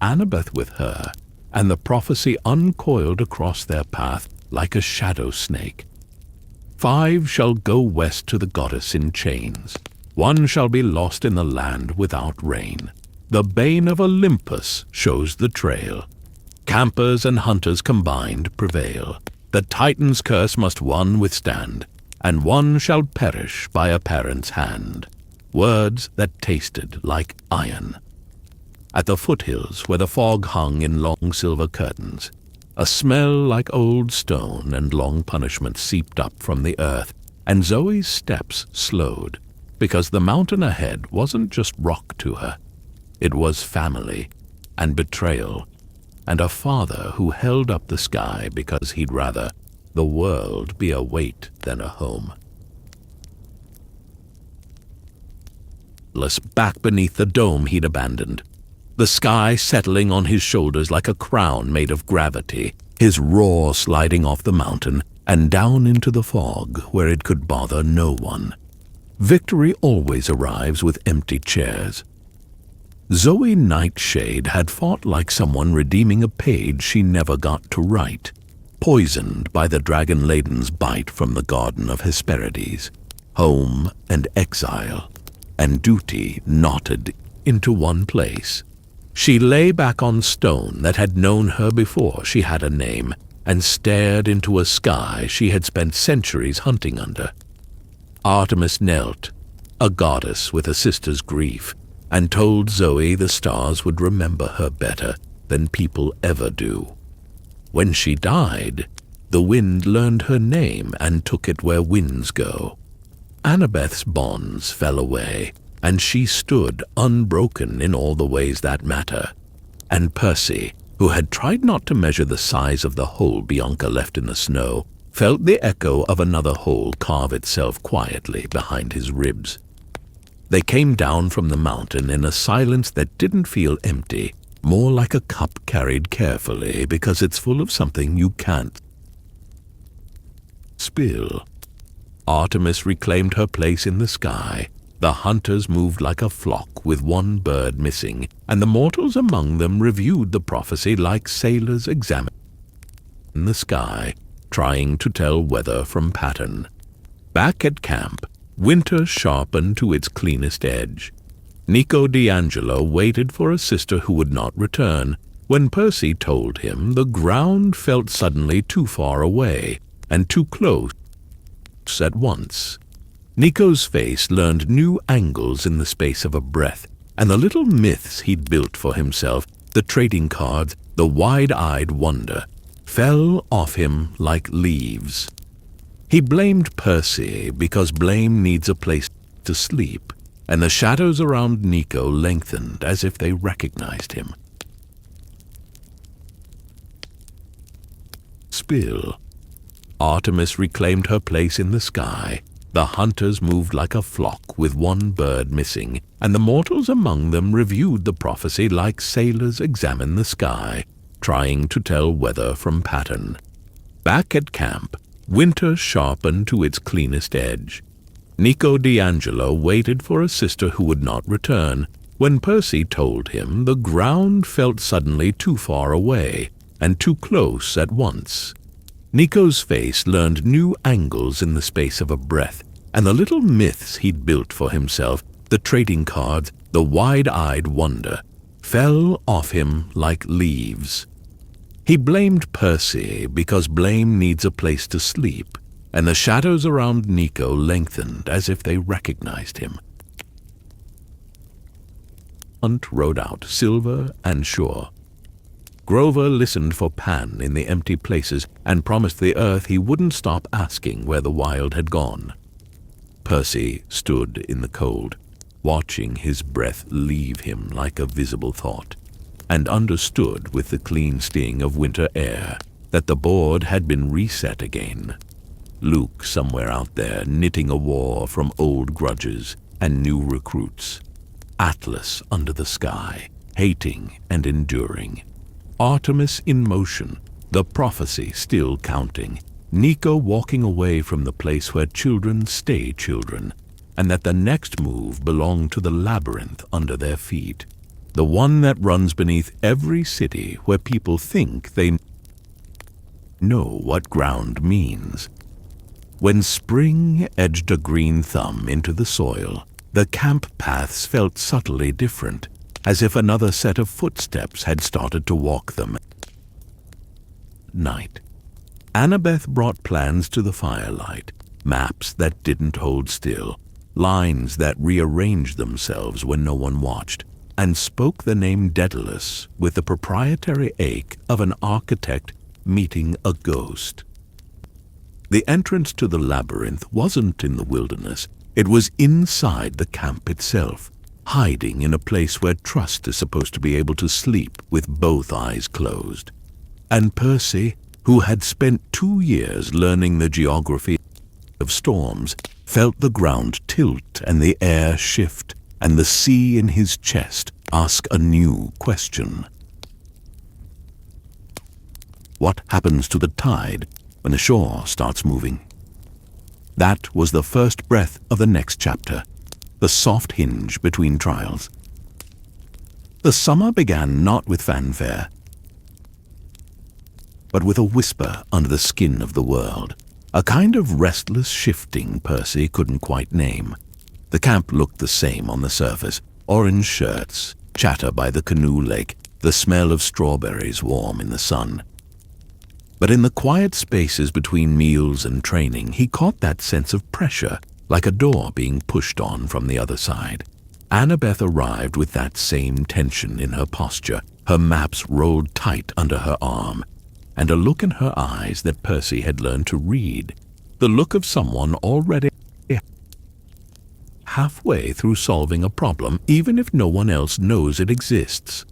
Annabeth with her, and the prophecy uncoiled across their path like a shadow snake. 5 shall go west to the goddess in chains. 1 shall be lost in the land without rain. The bane of Olympus shows the trail. Campers and hunters combined prevail. The Titan's curse must one withstand, and 1 shall perish by a parent's hand. Words that tasted like iron. At the foothills where the fog hung in long silver curtains, a smell like old stone and long punishment seeped up from the earth, and Zoe's steps slowed, because the mountain ahead wasn't just rock to her. It was family and betrayal, and a father who held up the sky because he'd rather the world be a weight than a home. Back beneath the dome he'd abandoned, the sky settling on his shoulders like a crown made of gravity, his roar sliding off the mountain and down into the fog where it could bother no one. Victory always arrives with empty chairs. Zoe Nightshade had fought like someone redeeming a page she never got to write, poisoned by the dragon Layden's bite from the Garden of Hesperides, home and exile, and duty knotted into one place. She lay back on stone that had known her before she had a name, and stared into a sky she had spent centuries hunting under. Artemis knelt, a goddess with a sister's grief, and told Zoe the stars would remember her better than people ever do. When she died, the wind learned her name and took it where winds go. Annabeth's bonds fell away, and she stood unbroken in all the ways that matter. And Percy, who had tried not to measure the size of the hole Bianca left in the snow, felt the echo of another hole carve itself quietly behind his ribs. They came down from the mountain in a silence that didn't feel empty, more like a cup carried carefully because it's full of something you can't spill. Artemis reclaimed her place in the sky. The hunters moved like a flock with one bird missing, and the mortals among them reviewed the prophecy like sailors examine the sky, trying to tell weather from pattern. Back at camp, winter sharpened to its cleanest edge. Nico D'Angelo waited for a sister who would not return. When Percy told him, the ground felt suddenly too far away and too close at once. Nico's face learned new angles in the space of a breath, and the little myths he'd built for himself, the trading cards, the wide-eyed wonder, fell off him like leaves. He blamed Percy because blame needs a place to sleep, and the shadows around Nico lengthened as if they recognized him. Spill. Artemis reclaimed her place in the sky. The hunters moved like a flock with one bird missing, and the mortals among them reviewed the prophecy like sailors examine the sky, trying to tell weather from pattern. Back at camp, winter sharpened to its cleanest edge. Nico D'Angelo waited for a sister who would not return. When Percy told him, the ground felt suddenly too far away and too close at once. Nico's face learned new angles in the space of a breath, and the little myths he'd built for himself, the trading cards, the wide-eyed wonder, fell off him like leaves. He blamed Percy because blame needs a place to sleep, and the shadows around Nico lengthened as if they recognized him. Hunt rode out, silver and sure. Grover listened for Pan in the empty places and promised the earth he wouldn't stop asking where the wild had gone. Percy stood in the cold, watching his breath leave him like a visible thought, and understood with the clean sting of winter air that the board had been reset again. Luke somewhere out there knitting a war from old grudges and new recruits. Atlas under the sky, hating and enduring. Artemis in motion, the prophecy still counting. Nico walking away from the place where children stay children, and that the next move belonged to the labyrinth under their feet. The one that runs beneath every city where people think they know what ground means. When spring edged a green thumb into the soil, the camp paths felt subtly different, as if another set of footsteps had started to walk them. Night. Annabeth brought plans to the firelight, maps that didn't hold still, lines that rearranged themselves when no one watched, and spoke the name Daedalus with the proprietary ache of an architect meeting a ghost. The entrance to the labyrinth wasn't in the wilderness, it was inside the camp itself, hiding in a place where trust is supposed to be able to sleep with both eyes closed. And Percy, who had spent 2 years learning the geography of storms, felt the ground tilt and the air shift, and the sea in his chest ask a new question. What happens to the tide when the shore starts moving? That was the first breath of the next chapter, the soft hinge between trials. The summer began not with fanfare, but with a whisper under the skin of the world, a kind of restless shifting Percy couldn't quite name. The camp looked the same on the surface: orange shirts, chatter by the canoe lake, the smell of strawberries warm in the sun. But in the quiet spaces between meals and training, he caught that sense of pressure, like a door being pushed on from the other side. Annabeth arrived with that same tension in her posture, her maps rolled tight under her arm, and a look in her eyes that Percy had learned to read, the look of someone already halfway through solving a problem, even if no one else knows it exists.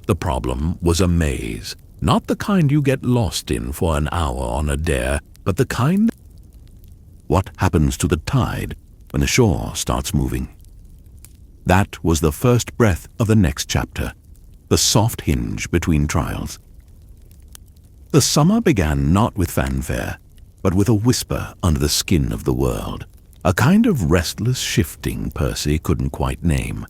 The problem was a maze, not the kind you get lost in for an hour on a dare, but the kind. What happens to the tide when the shore starts moving? That was the first breath of the next chapter, the soft hinge between trials. The summer began not with fanfare, but with a whisper under the skin of the world, a kind of restless shifting Percy couldn't quite name.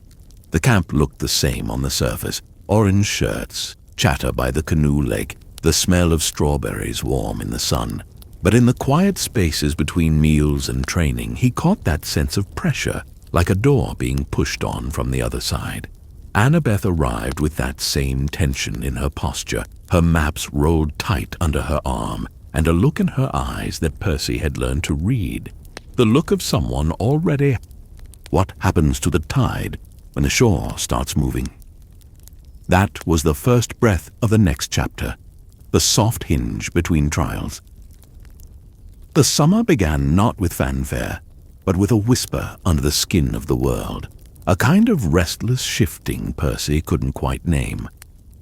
The camp looked the same on the surface: orange shirts, chatter by the canoe lake, the smell of strawberries warm in the sun. But in the quiet spaces between meals and training, he caught that sense of pressure, like a door being pushed on from the other side. Annabeth arrived with that same tension in her posture, her maps rolled tight under her arm, and a look in her eyes that Percy had learned to read, the look of someone already. What happens to the tide when the shore starts moving? That was the first breath of the next chapter, the soft hinge between trials. The summer began not with fanfare, but with a whisper under the skin of the world, a kind of restless shifting Percy couldn't quite name.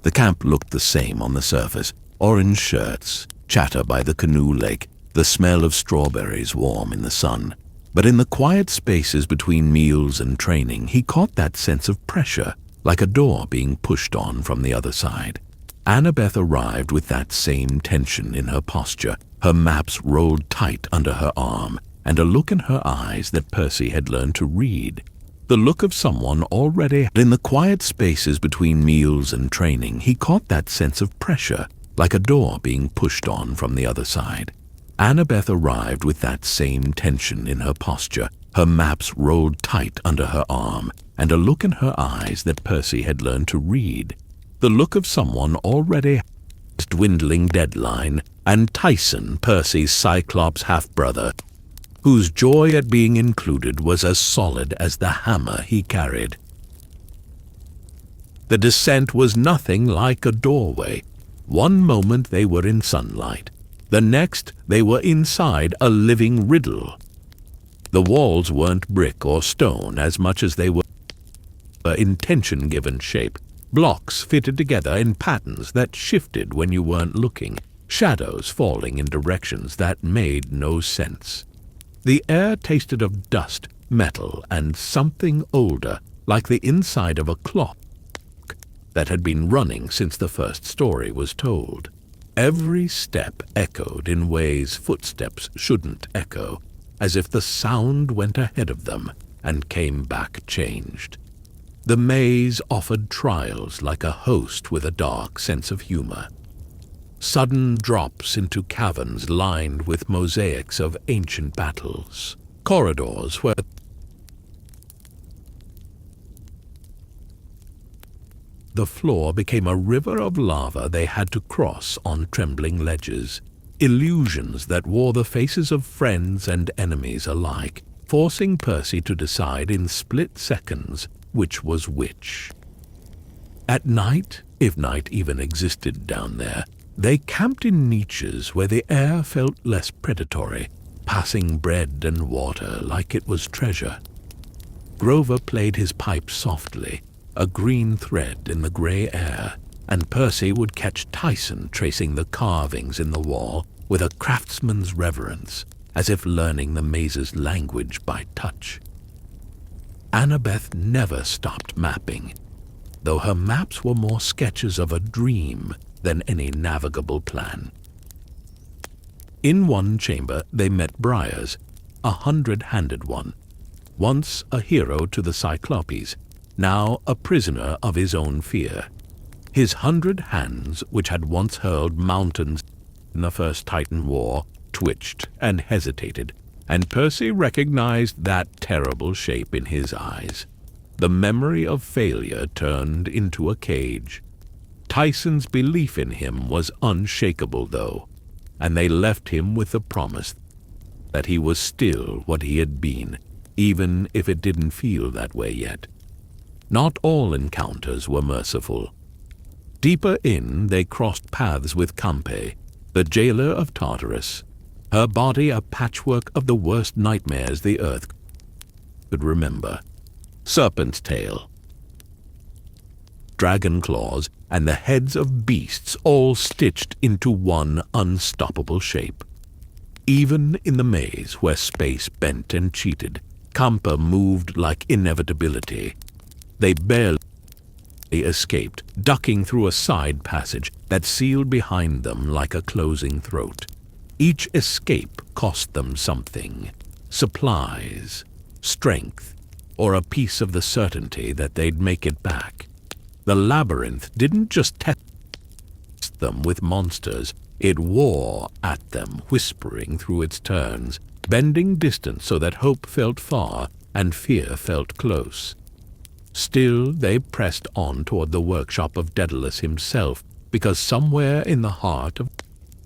The camp looked the same on the surface: orange shirts, chatter by the canoe lake, the smell of strawberries warm in the sun. But in the quiet spaces between meals and training, he caught that sense of pressure, like a door being pushed on from the other side. Annabeth arrived with that same tension in her posture, her maps rolled tight under her arm, and a look in her eyes that Percy had learned to read, the look of someone already. In the quiet spaces between meals and training, he caught that sense of pressure, like a door being pushed on from the other side. Annabeth arrived with that same tension in her posture, her maps rolled tight under her arm, and a look in her eyes that Percy had learned to read, the look of someone already. Dwindling deadline, and Tyson, Percy's Cyclops half-brother, whose joy at being included was as solid as the hammer he carried. The descent was nothing like a doorway. One moment they were in sunlight, the next they were inside a living riddle. The walls weren't brick or stone as much as they were intention-given shape, blocks fitted together in patterns that shifted when you weren't looking, shadows falling in directions that made no sense. The air tasted of dust, metal, and something older, like the inside of a clock that had been running since the first story was told. Every step echoed in ways footsteps shouldn't echo, as if the sound went ahead of them and came back changed. The maze offered trials like a host with a dark sense of humor. Sudden drops into caverns lined with mosaics of ancient battles, corridors where the floor became a river of lava they had to cross on trembling ledges, illusions that wore the faces of friends and enemies alike, forcing Percy to decide in split seconds which was which. At night, if night even existed down there, they camped in niches where the air felt less predatory, passing bread and water like it was treasure. Grover played his pipe softly, a green thread in the gray air, and Percy would catch Tyson tracing the carvings in the wall with a craftsman's reverence, as if learning the maze's language by touch. Annabeth never stopped mapping, though her maps were more sketches of a dream than any navigable plan. In one chamber they met Briars, a 100-handed one, once a hero to the Cyclopes, now a prisoner of his own fear. His 100 hands, which had once hurled mountains in the First Titan War, twitched and hesitated, and Percy recognized that terrible shape in his eyes. The memory of failure turned into a cage. Tyson's belief in him was unshakable, though, and they left him with the promise that he was still what he had been, even if it didn't feel that way yet. Not all encounters were merciful. Deeper in, they crossed paths with Campe, the jailer of Tartarus, her body a patchwork of the worst nightmares the earth could remember. Serpent's tail, dragon claws, and the heads of beasts all stitched into one unstoppable shape. Even in the maze where space bent and cheated, Campe moved like inevitability. They barely escaped, ducking through a side passage that sealed behind them like a closing throat. Each escape cost them something: supplies, strength, or a piece of the certainty that they'd make it back. The labyrinth didn't just test them with monsters, it wore at them, whispering through its turns, bending distance so that hope felt far and fear felt close. Still, they pressed on toward the workshop of Daedalus himself, because somewhere in the heart of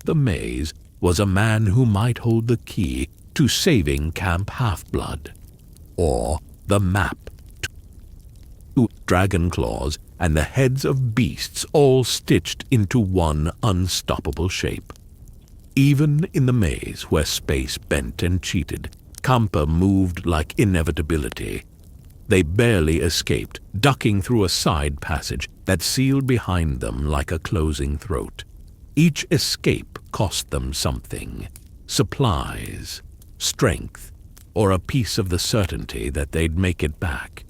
the maze was a man who might hold the key to saving Camp Half-Blood, or the map to dragon claws and the heads of beasts all stitched into one unstoppable shape. Even in the maze where space bent and cheated, Campe moved like inevitability. They barely escaped, ducking through a side passage that sealed behind them like a closing throat. Each escape cost them something: supplies, strength, or a piece of the certainty that they'd make it back.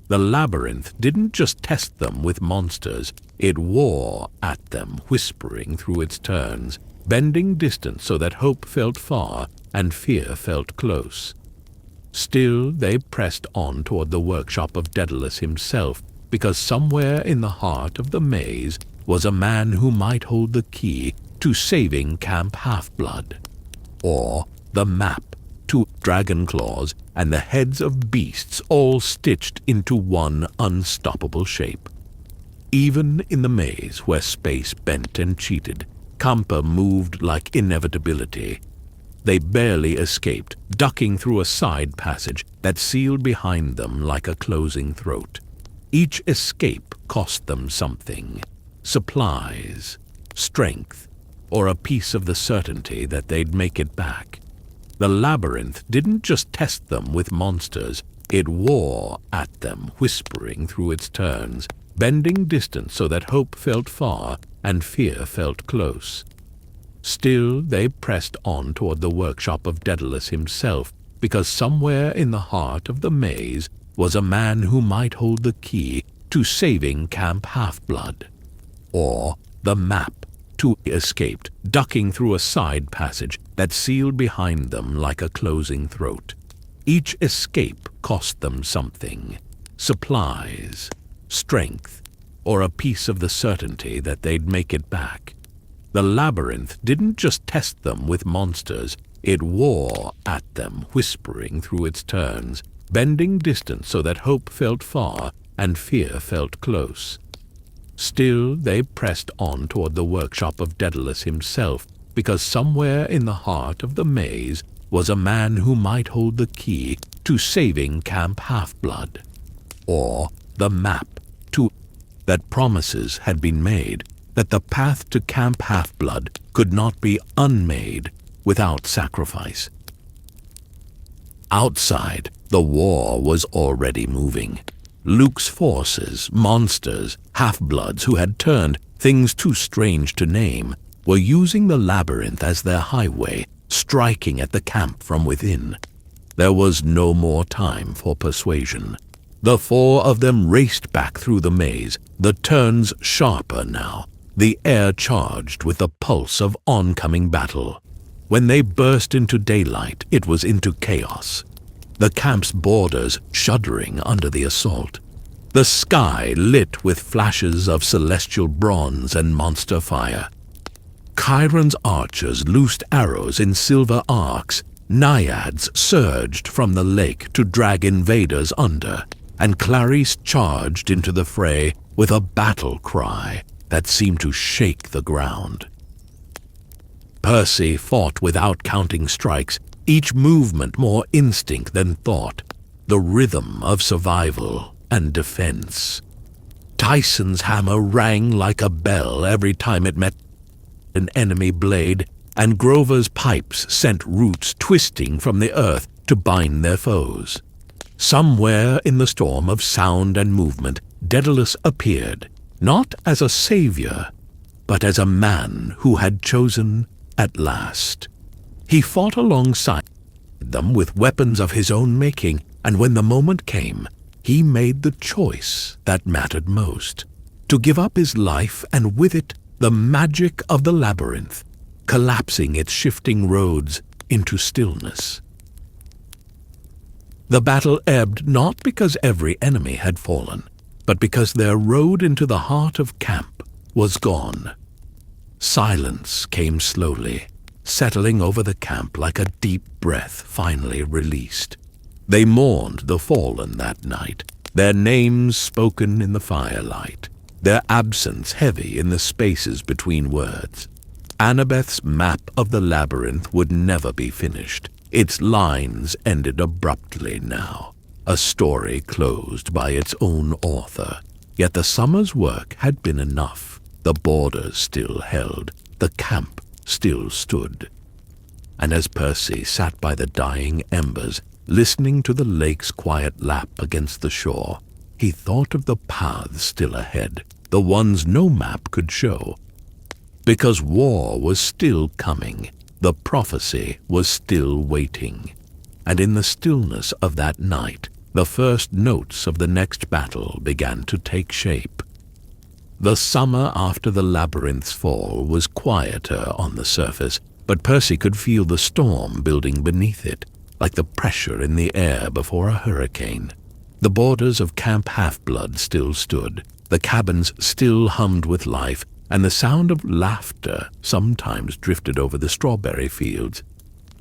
The labyrinth didn't just test them with monsters, it wore at them, whispering through its turns, bending distance so that hope felt far and fear felt close. Still, they pressed on toward the workshop of Daedalus himself, because somewhere in the heart of the maze was a man who might hold the key to saving Camp Half-Blood, or the map to dragon claws and the heads of beasts all stitched into one unstoppable shape. Even in the maze where space bent and cheated, Campe moved like inevitability. They barely escaped, ducking through a side passage that sealed behind them like a closing throat. Each escape cost them something: supplies, strength, or a piece of the certainty that they'd make it back. The labyrinth didn't just test them with monsters, it wore at them, whispering through its turns, bending distance so that hope felt far and fear felt close. Still, they pressed on toward the workshop of Daedalus himself, because somewhere in the heart of the maze was a man who might hold the key to saving Camp Half-Blood, or the map to escaped, ducking through a side passage that sealed behind them like a closing throat. Each escape cost them something: supplies, strength, or a piece of the certainty that they'd make it back. The labyrinth didn't just test them with monsters, it wore at them, whispering through its turns, bending distance so that hope felt far and fear felt close. Still, they pressed on toward the workshop of Daedalus himself, because somewhere in the heart of the maze was a man who might hold the key to saving Camp Half-Blood, or the map to that promises had been made that the path to Camp Half-Blood could not be unmade without sacrifice. Outside, the war was already moving. Luke's forces, monsters, half-bloods who had turned things too strange to name, were using the labyrinth as their highway, striking at the camp from within. There was no more time for persuasion. The four of them raced back through the maze, the turns sharper now, the air charged with the pulse of oncoming battle. When they burst into daylight, it was into chaos, the camp's borders shuddering under the assault. The sky lit with flashes of celestial bronze and monster fire. Chiron's archers loosed arrows in silver arcs. Naiads surged from the lake to drag invaders under, and Clarice charged into the fray with a battle cry that seemed to shake the ground. Percy fought without counting strikes, each movement more instinct than thought, the rhythm of survival and defense. Tyson's hammer rang like a bell every time it met an enemy blade, and Grover's pipes sent roots twisting from the earth to bind their foes. Somewhere in the storm of sound and movement, Daedalus appeared, not as a savior, but as a man who had chosen at last. He fought alongside them with weapons of his own making, and when the moment came, he made the choice that mattered most, to give up his life and with it the magic of the labyrinth, collapsing its shifting roads into stillness. The battle ebbed not because every enemy had fallen, but because their road into the heart of camp was gone. Silence came slowly, settling over the camp like a deep breath finally released. They mourned the fallen that night, their names spoken in the firelight, their absence heavy in the spaces between words. Annabeth's map of the labyrinth would never be finished. Its lines ended abruptly now, a story closed by its own author. Yet the summer's work had been enough. The borders still held, the camp still stood. And as Percy sat by the dying embers, listening to the lake's quiet lap against the shore, he thought of the paths still ahead, the ones no map could show. Because war was still coming, the prophecy was still waiting. And in the stillness of that night, the first notes of the next battle began to take shape. The summer after the labyrinth's fall was quieter on the surface, but Percy could feel the storm building beneath it, like the pressure in the air before a hurricane. The borders of Camp Half-Blood still stood, the cabins still hummed with life, and the sound of laughter sometimes drifted over the strawberry fields.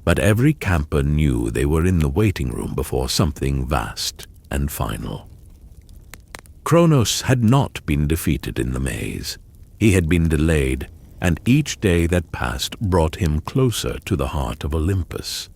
But every camper knew they were in the waiting room before something vast and final. Kronos had not been defeated in the maze. He had been delayed, and each day that passed brought him closer to the heart of Olympus.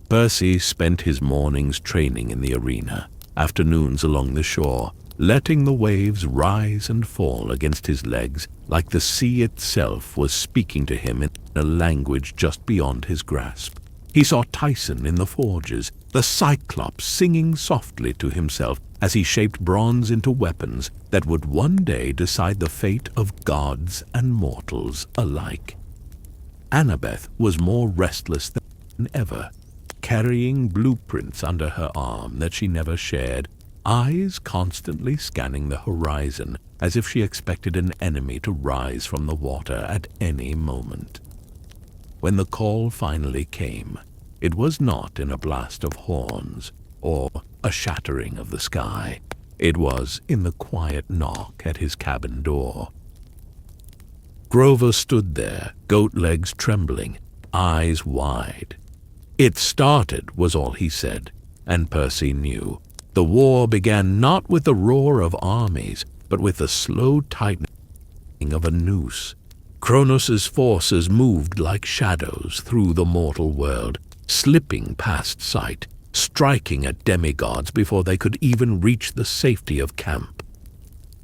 Percy spent his mornings training in the arena, afternoons along the shore, letting the waves rise and fall against his legs like the sea itself was speaking to him in a language just beyond his grasp. He saw Tyson in the forges, the Cyclops singing softly to himself as he shaped bronze into weapons that would one day decide the fate of gods and mortals alike. Annabeth was more restless than ever, carrying blueprints under her arm that she never shared, eyes constantly scanning the horizon as if she expected an enemy to rise from the water at any moment. When the call finally came, it was not in a blast of horns or a shattering of the sky. It was in the quiet knock at his cabin door. Grover stood there, goat legs trembling, eyes wide. "It started," was all he said, and Percy knew. The war began not with the roar of armies, but with the slow tightening of a noose. Kronos' forces moved like shadows through the mortal world, slipping past sight, striking at demigods before they could even reach the safety of camp.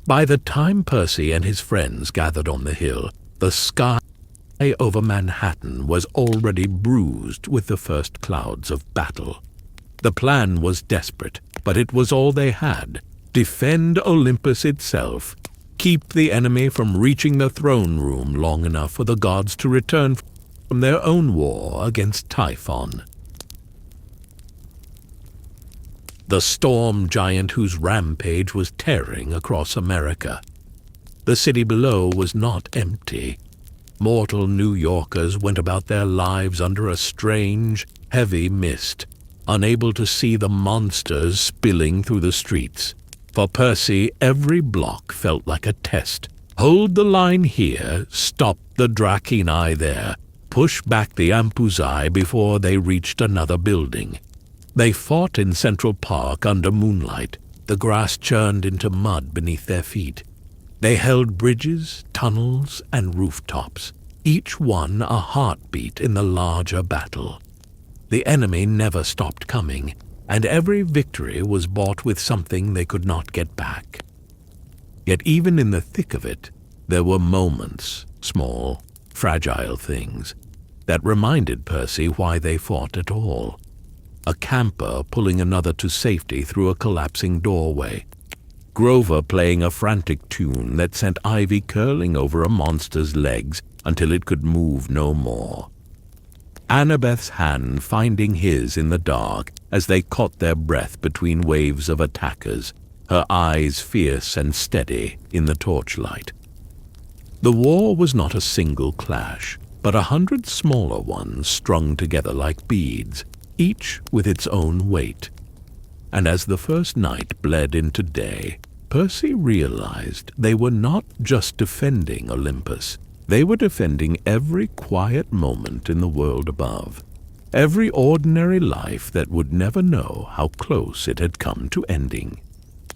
By the time Percy and his friends gathered on the hill, the sky over Manhattan was already bruised with the first clouds of battle. The plan was desperate, but it was all they had. Defend Olympus itself. Keep the enemy from reaching the throne room long enough for the gods to return from their own war against Typhon. The storm giant whose rampage was tearing across America. The city below was not empty. Mortal New Yorkers went about their lives under a strange, heavy mist, unable to see the monsters spilling through the streets. For Percy, every block felt like a test. Hold the line here, stop the Draceni there, push back the Ampuzai before they reached another building. They fought in Central Park under moonlight. The grass churned into mud beneath their feet. They held bridges, tunnels, and rooftops, each one a heartbeat in the larger battle. The enemy never stopped coming, and every victory was bought with something they could not get back. Yet even in the thick of it, there were moments, small, fragile things, that reminded Percy why they fought at all. A camper pulling another to safety through a collapsing doorway. Grover playing a frantic tune that sent ivy curling over a monster's legs until it could move no more. Annabeth's hand finding his in the dark as they caught their breath between waves of attackers, her eyes fierce and steady in the torchlight. The war was not a single clash, but 100 smaller ones strung together like beads, each with its own weight. And as the first night bled into day, Percy realized they were not just defending Olympus. They were defending every quiet moment in the world above, every ordinary life that would never know how close it had come to ending.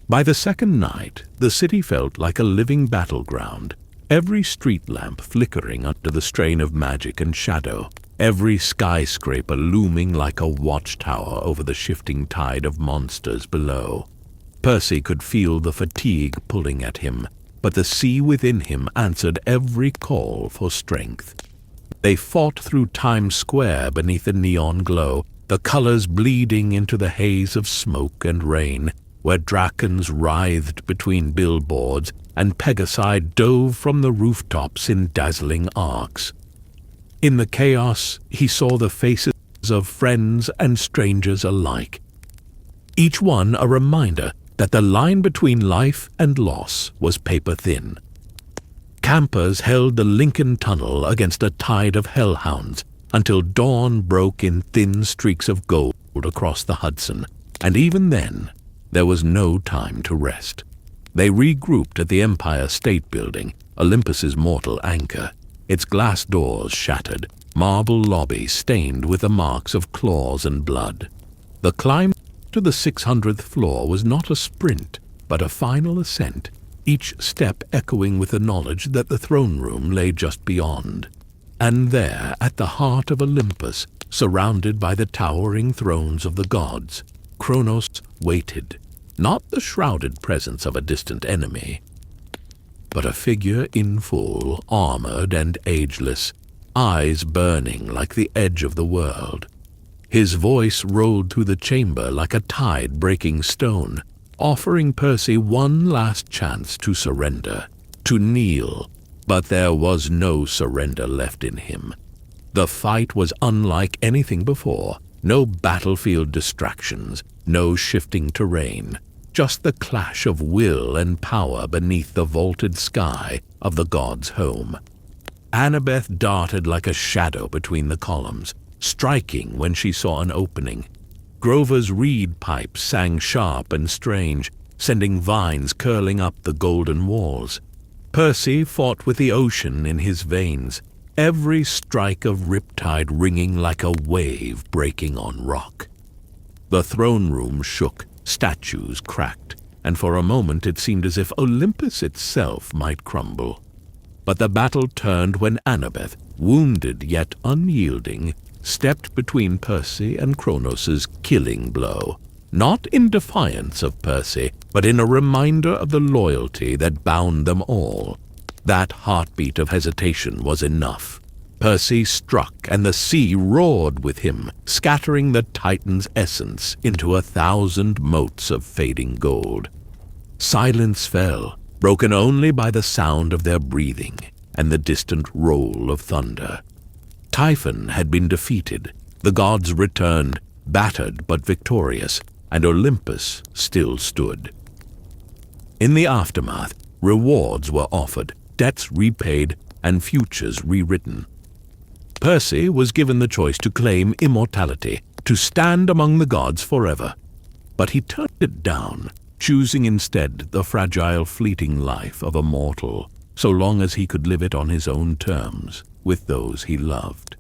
By the second night, the city felt like a living battleground, every street lamp flickering under the strain of magic and shadow, every skyscraper looming like a watchtower over the shifting tide of monsters below. Percy could feel the fatigue pulling at him, but the sea within him answered every call for strength. They fought through Times Square beneath the neon glow, the colors bleeding into the haze of smoke and rain, where dragons writhed between billboards and Pegasi dove from the rooftops in dazzling arcs. In the chaos, he saw the faces of friends and strangers alike, each one a reminder that the line between life and loss was paper-thin. Campers held the Lincoln Tunnel against a tide of hellhounds until dawn broke in thin streaks of gold across the Hudson, and even then, there was no time to rest. They regrouped at the Empire State Building, Olympus's mortal anchor, its glass doors shattered, marble lobby stained with the marks of claws and blood. The climb to the 600th floor was not a sprint, but a final ascent, each step echoing with the knowledge that the throne room lay just beyond. And there, at the heart of Olympus, surrounded by the towering thrones of the gods, Kronos waited, not the shrouded presence of a distant enemy, but a figure in full, armored and ageless, eyes burning like the edge of the world. His voice rolled through the chamber like a tide-breaking stone, offering Percy one last chance to surrender, to kneel, but there was no surrender left in him. The fight was unlike anything before, no battlefield distractions, no shifting terrain, just the clash of will and power beneath the vaulted sky of the god's home. Annabeth darted like a shadow between the columns, striking when she saw an opening. Grover's reed pipes sang sharp and strange, sending vines curling up the golden walls. Percy fought with the ocean in his veins, every strike of riptide ringing like a wave breaking on rock. The throne room shook, statues cracked, and for a moment it seemed as if Olympus itself might crumble. But the battle turned when Annabeth, wounded yet unyielding, stepped between Percy and Kronos' killing blow, not in defiance of Percy, but in a reminder of the loyalty that bound them all. That heartbeat of hesitation was enough. Percy struck, and the sea roared with him, scattering the Titan's essence into 1,000 motes of fading gold. Silence fell, broken only by the sound of their breathing and the distant roll of thunder. Typhon had been defeated, the gods returned, battered but victorious, and Olympus still stood. In the aftermath, rewards were offered, debts repaid, and futures rewritten. Percy was given the choice to claim immortality, to stand among the gods forever. But he turned it down, choosing instead the fragile, fleeting life of a mortal, so long as he could live it on his own terms, with those he loved.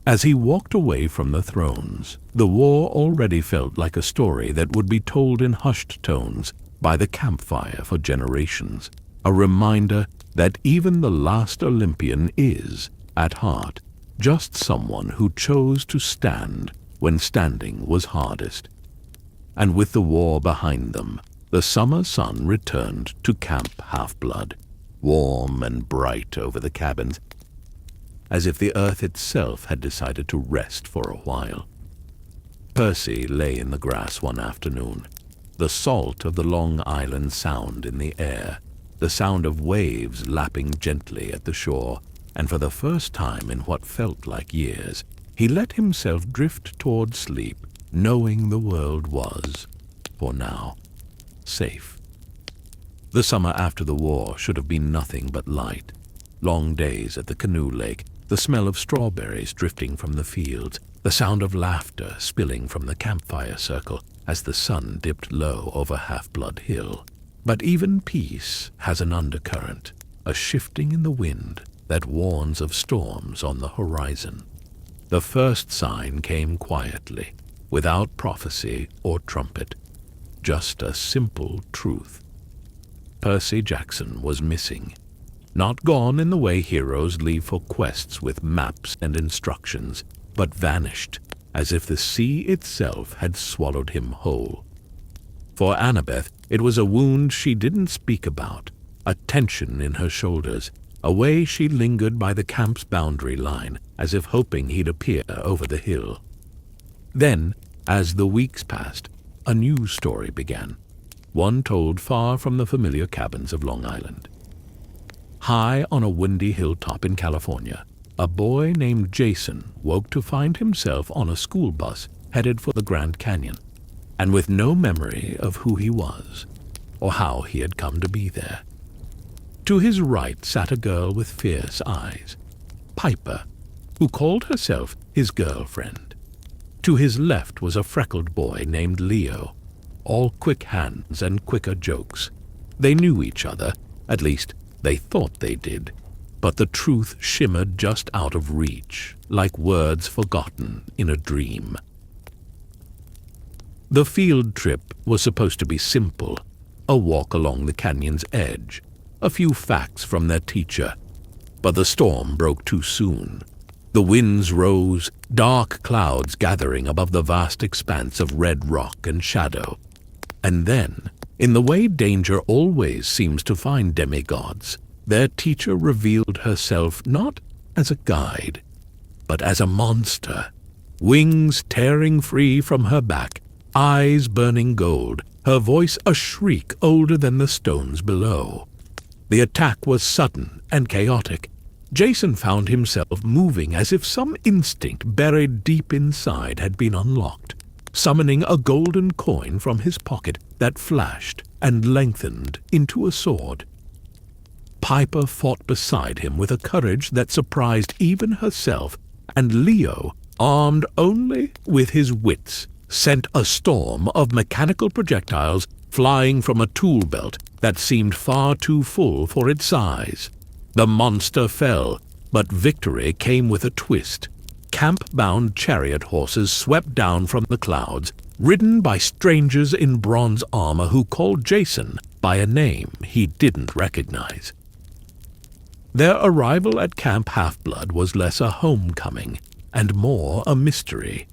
As he walked away from the thrones, the war already felt like a story that would be told in hushed tones by the campfire for generations, a reminder that even the last Olympian is, at heart, just someone who chose to stand when standing was hardest. And with the war behind them, the summer sun returned to Camp Half-Blood, warm and bright over the cabins, as if the earth itself had decided to rest for a while. Percy lay in the grass one afternoon, the salt of the Long Island Sound in the air, the sound of waves lapping gently at the shore, and for the first time in what felt like years, he let himself drift toward sleep, knowing the world was, for now, safe. The summer after the war should have been nothing but light. Long days at the canoe lake, the smell of strawberries drifting from the fields, the sound of laughter spilling from the campfire circle as the sun dipped low over Half-Blood Hill. But even peace has an undercurrent, a shifting in the wind that warns of storms on the horizon. The first sign came quietly, without prophecy or trumpet, just a simple truth. Percy Jackson was missing, not gone in the way heroes leave for quests with maps and instructions, but vanished, as if the sea itself had swallowed him whole. For Annabeth, it was a wound she didn't speak about, a tension in her shoulders, a way she lingered by the camp's boundary line, as if hoping he'd appear over the hill. Then, as the weeks passed, a new story began, one told far from the familiar cabins of Long Island. High on a windy hilltop in California, a boy named Jason woke to find himself on a school bus headed for the Grand Canyon, and with no memory of who he was or how he had come to be there. To his right sat a girl with fierce eyes, Piper, who called herself his girlfriend. To his left was a freckled boy named Leo, all quick hands and quicker jokes. They knew each other, at least they thought they did, but the truth shimmered just out of reach, like words forgotten in a dream. The field trip was supposed to be simple, a walk along the canyon's edge, a few facts from their teacher. But the storm broke too soon. The winds rose, dark clouds gathering above the vast expanse of red rock and shadow. And then, in the way danger always seems to find demigods, their teacher revealed herself not as a guide, but as a monster, wings tearing free from her back, eyes burning gold, her voice a shriek older than the stones below. The attack was sudden and chaotic. Jason found himself moving as if some instinct buried deep inside had been unlocked, summoning a golden coin from his pocket that flashed and lengthened into a sword. Piper fought beside him with a courage that surprised even herself, and Leo, armed only with his wits, sent a storm of mechanical projectiles flying from a tool belt that seemed far too full for its size. The monster fell, but victory came with a twist. Camp-bound chariot horses swept down from the clouds, ridden by strangers in bronze armor who called Jason by a name he didn't recognize. Their arrival at Camp Half-Blood was less a homecoming and more a mystery.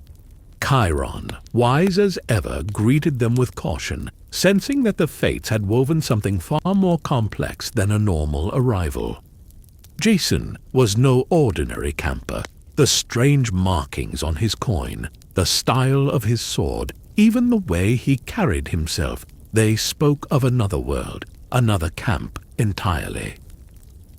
Chiron, wise as ever, greeted them with caution, sensing that the fates had woven something far more complex than a normal arrival. Jason was no ordinary camper. The strange markings on his coin, the style of his sword, even the way he carried himself, they spoke of another world, another camp entirely.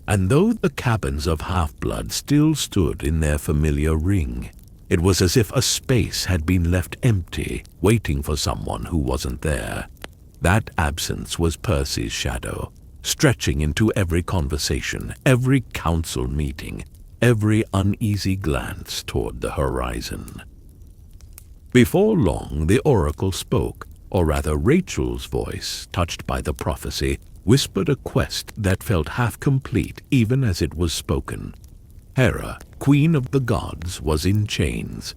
And though the cabins of Half-Blood still stood in their familiar ring, it was as if a space had been left empty, waiting for someone who wasn't there. That absence was Percy's shadow, stretching into every conversation, every council meeting, every uneasy glance toward the horizon. Before long, the oracle spoke, or rather Rachel's voice, touched by the prophecy, whispered a quest that felt half complete even as it was spoken. Hera, queen of the gods, was in chains.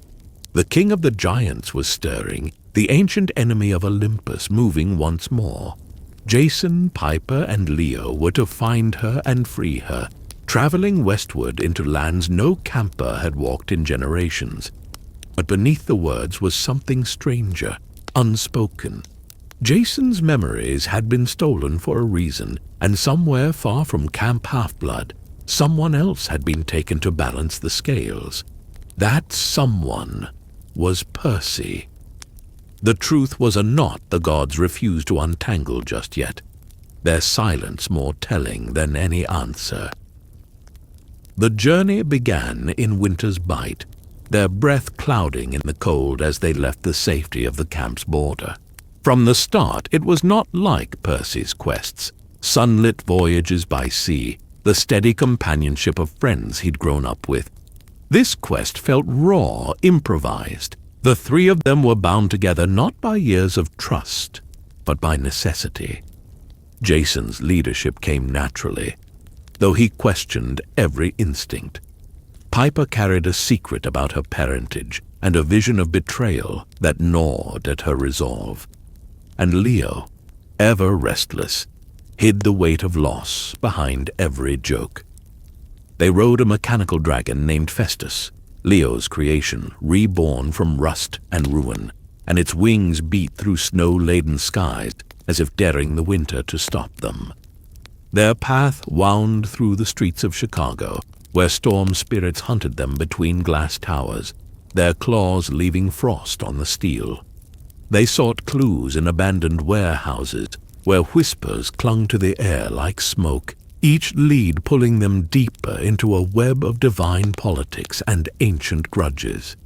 The king of the giants was stirring, the ancient enemy of Olympus moving once more. Jason, Piper, and Leo were to find her and free her, traveling westward into lands no camper had walked in generations. But beneath the words was something stranger, unspoken. Jason's memories had been stolen for a reason, and somewhere far from Camp Half-Blood, someone else had been taken to balance the scales. That someone was Percy. The truth was a knot the gods refused to untangle just yet, their silence more telling than any answer. The journey began in winter's bite, their breath clouding in the cold as they left the safety of the camp's border. From the start, it was not like Percy's quests, sunlit voyages by sea, the steady companionship of friends he'd grown up with. This quest felt raw, improvised. The three of them were bound together not by years of trust, but by necessity. Jason's leadership came naturally, though he questioned every instinct. Piper carried a secret about her parentage and a vision of betrayal that gnawed at her resolve. And Leo, ever restless, hid the weight of loss behind every joke. They rode a mechanical dragon named Festus, Leo's creation, reborn from rust and ruin, and its wings beat through snow-laden skies as if daring the winter to stop them. Their path wound through the streets of Chicago, where storm spirits hunted them between glass towers, their claws leaving frost on the steel. They sought clues in abandoned warehouses, where whispers clung to the air like smoke, each lead pulling them deeper into a web of divine politics and ancient grudges.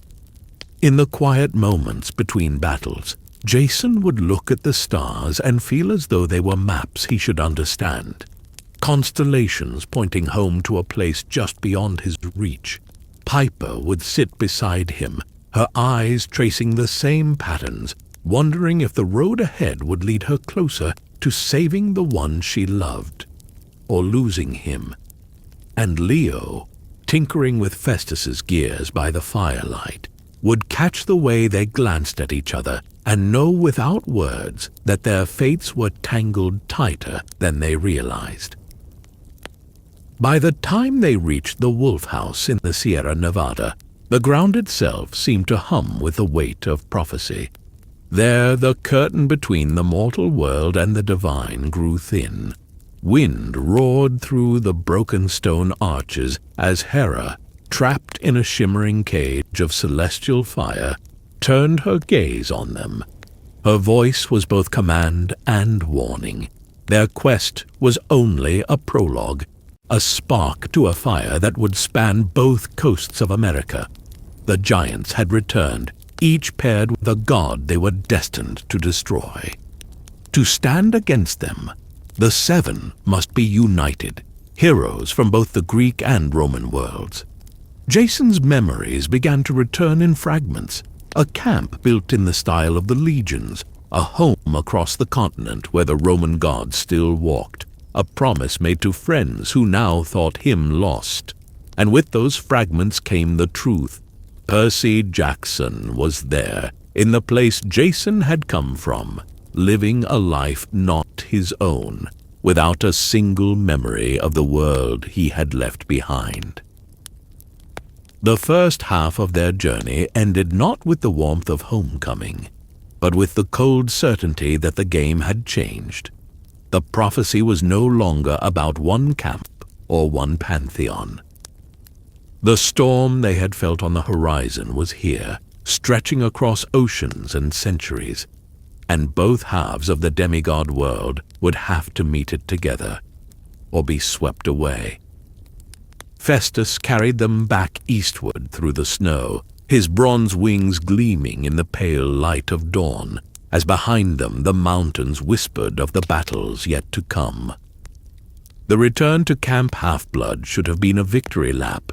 In the quiet moments between battles, Jason would look at the stars and feel as though they were maps he should understand. Constellations pointing home to a place just beyond his reach. Piper would sit beside him, her eyes tracing the same patterns, wondering if the road ahead would lead her closer to saving the one she loved, or losing him. And Leo, tinkering with Festus's gears by the firelight, would catch the way they glanced at each other and know without words that their fates were tangled tighter than they realized. By the time they reached the Wolf House in the Sierra Nevada, the ground itself seemed to hum with the weight of prophecy. There the curtain between the mortal world and the divine grew thin. Wind roared through the broken stone arches as Hera, trapped in a shimmering cage of celestial fire, turned her gaze on them. Her voice was both command and warning. Their quest was only a prologue, a spark to a fire that would span both coasts of America. The giants had returned, each paired with a god they were destined to destroy. To stand against them, the seven must be united, heroes from both the Greek and Roman worlds. Jason's memories began to return in fragments, a camp built in the style of the legions, a home across the continent where the Roman gods still walked, a promise made to friends who now thought him lost. And with those fragments came the truth. Percy Jackson was there, in the place Jason had come from, living a life not his own, without a single memory of the world he had left behind. The first half of their journey ended not with the warmth of homecoming, but with the cold certainty that the game had changed. The prophecy was no longer about one camp or one pantheon. The storm they had felt on the horizon was here, stretching across oceans and centuries, and both halves of the demigod world would have to meet it together, or be swept away. Festus carried them back eastward through the snow, his bronze wings gleaming in the pale light of dawn, as behind them the mountains whispered of the battles yet to come. The return to Camp Half-Blood should have been a victory lap.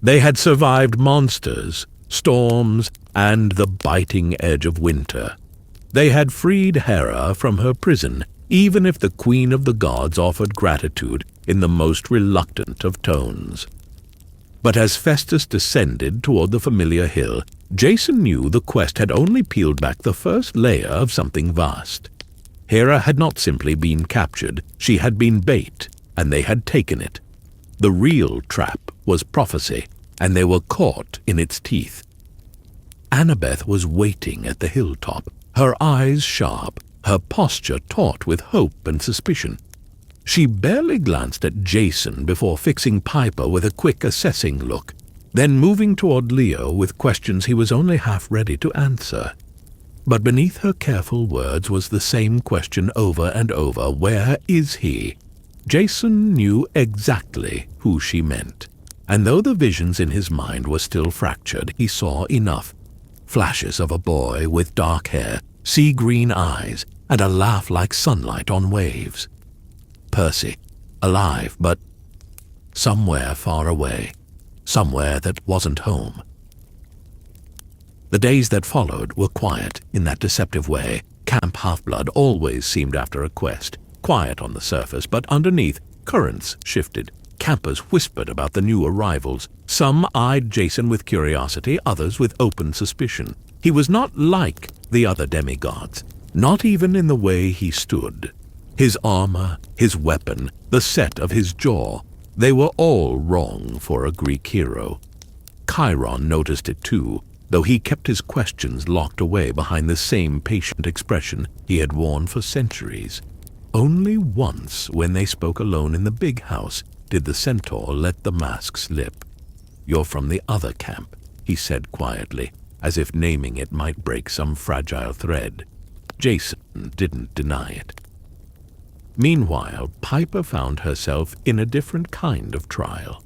They had survived monsters, storms, and the biting edge of winter. They had freed Hera from her prison, even if the Queen of the Gods offered gratitude in the most reluctant of tones. But as Festus descended toward the familiar hill, Jason knew the quest had only peeled back the first layer of something vast. Hera had not simply been captured, she had been bait, and they had taken it. The real trap was prophecy, and they were caught in its teeth. Annabeth was waiting at the hilltop, her eyes sharp, her posture taut with hope and suspicion. She barely glanced at Jason before fixing Piper with a quick assessing look, then moving toward Leo with questions he was only half ready to answer. But beneath her careful words was the same question over and over: where is he? Jason knew exactly who she meant, and though the visions in his mind were still fractured, he saw enough. Flashes of a boy with dark hair, sea-green eyes, and a laugh like sunlight on waves. Percy, alive, but somewhere far away, somewhere that wasn't home. The days that followed were quiet in that deceptive way. Camp Half-Blood always seemed after a quest, quiet on the surface, but underneath, currents shifted. Campers whispered about the new arrivals. Some eyed Jason with curiosity, others with open suspicion. He was not like the other demigods, not even in the way he stood. His armor, his weapon, the set of his jaw, they were all wrong for a Greek hero. Chiron noticed it too, though he kept his questions locked away behind the same patient expression he had worn for centuries. Only once, when they spoke alone in the big house, did the centaur let the mask slip. "You're from the other camp," he said quietly, as if naming it might break some fragile thread. Jason didn't deny it. Meanwhile, Piper found herself in a different kind of trial.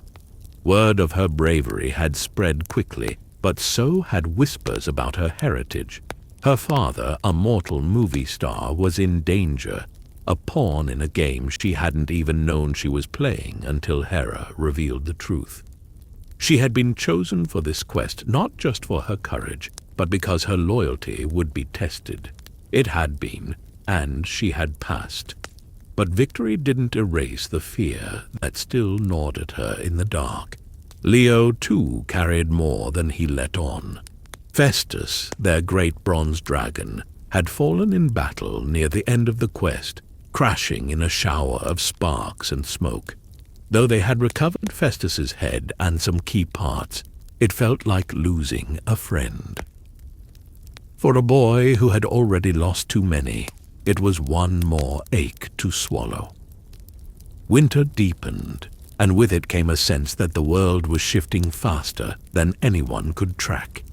Word of her bravery had spread quickly, but so had whispers about her heritage. Her father, a mortal movie star, was in danger, a pawn in a game she hadn't even known she was playing until Hera revealed the truth. She had been chosen for this quest not just for her courage, but because her loyalty would be tested. It had been, and she had passed. But victory didn't erase the fear that still gnawed at her in the dark. Leo, too, carried more than he let on. Festus, their great bronze dragon, had fallen in battle near the end of the quest, crashing in a shower of sparks and smoke. Though they had recovered Festus's head and some key parts, it felt like losing a friend. For a boy who had already lost too many, it was one more ache to swallow. Winter deepened, and with it came a sense that the world was shifting faster than anyone could track.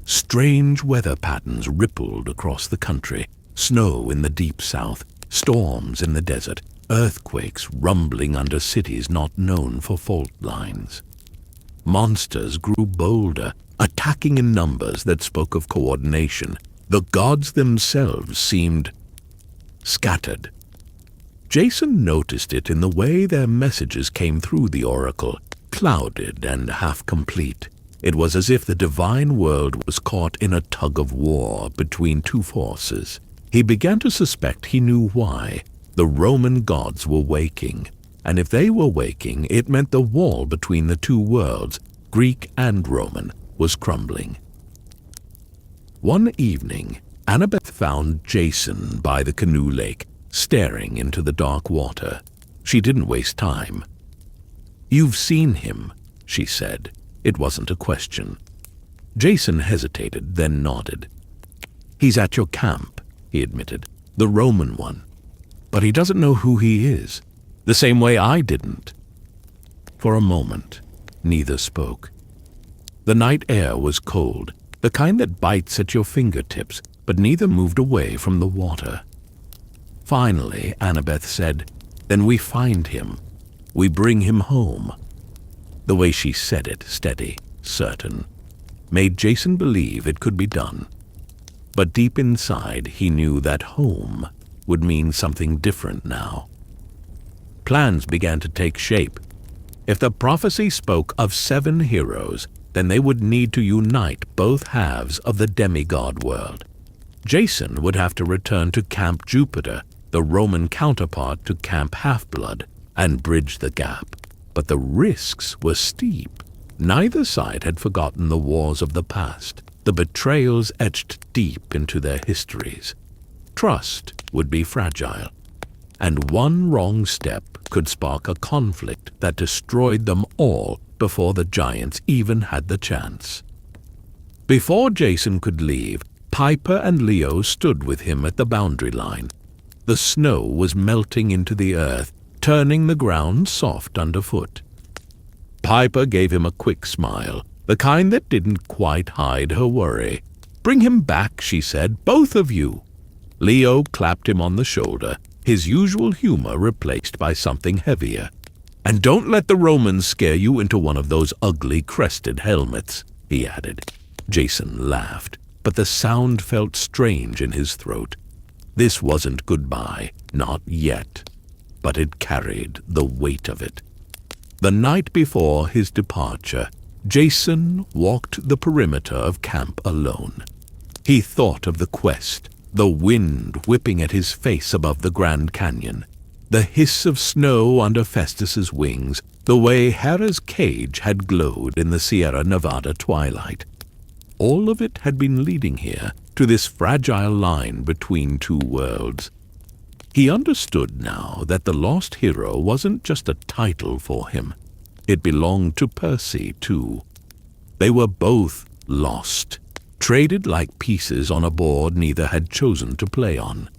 Strange weather patterns rippled across the country: snow in the deep south, storms in the desert, earthquakes rumbling under cities not known for fault lines. Monsters grew bolder, attacking in numbers that spoke of coordination. The gods themselves seemed scattered. Jason noticed it in the way their messages came through the oracle, clouded and half-complete. It was as if the divine world was caught in a tug-of-war between two forces. He began to suspect he knew why. The Roman gods were waking, and if they were waking, it meant the wall between the two worlds, Greek and Roman, was crumbling. One evening, Annabeth found Jason by the canoe lake, staring into the dark water. She didn't waste time. "You've seen him," she said. It wasn't a question. Jason hesitated, then nodded. "He's at your camp," he admitted. "The Roman one. But he doesn't know who he is. The same way I didn't. For a moment, neither spoke. The night air was cold, the kind that bites at your fingertips, but neither moved away from the water. Finally, Annabeth said, "Then we find him. We bring him home." The way she said it, steady, certain, made Jason believe it could be done. But deep inside, he knew that home would mean something different now. Plans began to take shape. If the prophecy spoke of 7 heroes, then they would need to unite both halves of the demigod world. Jason would have to return to Camp Jupiter, the Roman counterpart to Camp Half-Blood, and bridge the gap. But the risks were steep. Neither side had forgotten the wars of the past, the betrayals etched deep into their histories. Trust would be fragile, and one wrong step could spark a conflict that destroyed them all before the giants even had the chance. Before Jason could leave, Piper and Leo stood with him at the boundary line. The snow was melting into the earth, turning the ground soft underfoot. Piper gave him a quick smile, the kind that didn't quite hide her worry. "Bring him back," she said, "both of you." Leo clapped him on the shoulder, his usual humor replaced by something heavier. "And don't let the Romans scare you into one of those ugly crested helmets," he added. Jason laughed, but the sound felt strange in his throat. This wasn't goodbye, not yet, but it carried the weight of it. The night before his departure, Jason walked the perimeter of camp alone. He thought of the quest, the wind whipping at his face above the Grand Canyon, the hiss of snow under Festus's wings, the way Hera's cage had glowed in the Sierra Nevada twilight. All of it had been leading here, to this fragile line between two worlds. He understood now that the lost hero wasn't just a title for him. It belonged to Percy, too. They were both lost, traded like pieces on a board neither had chosen to play on.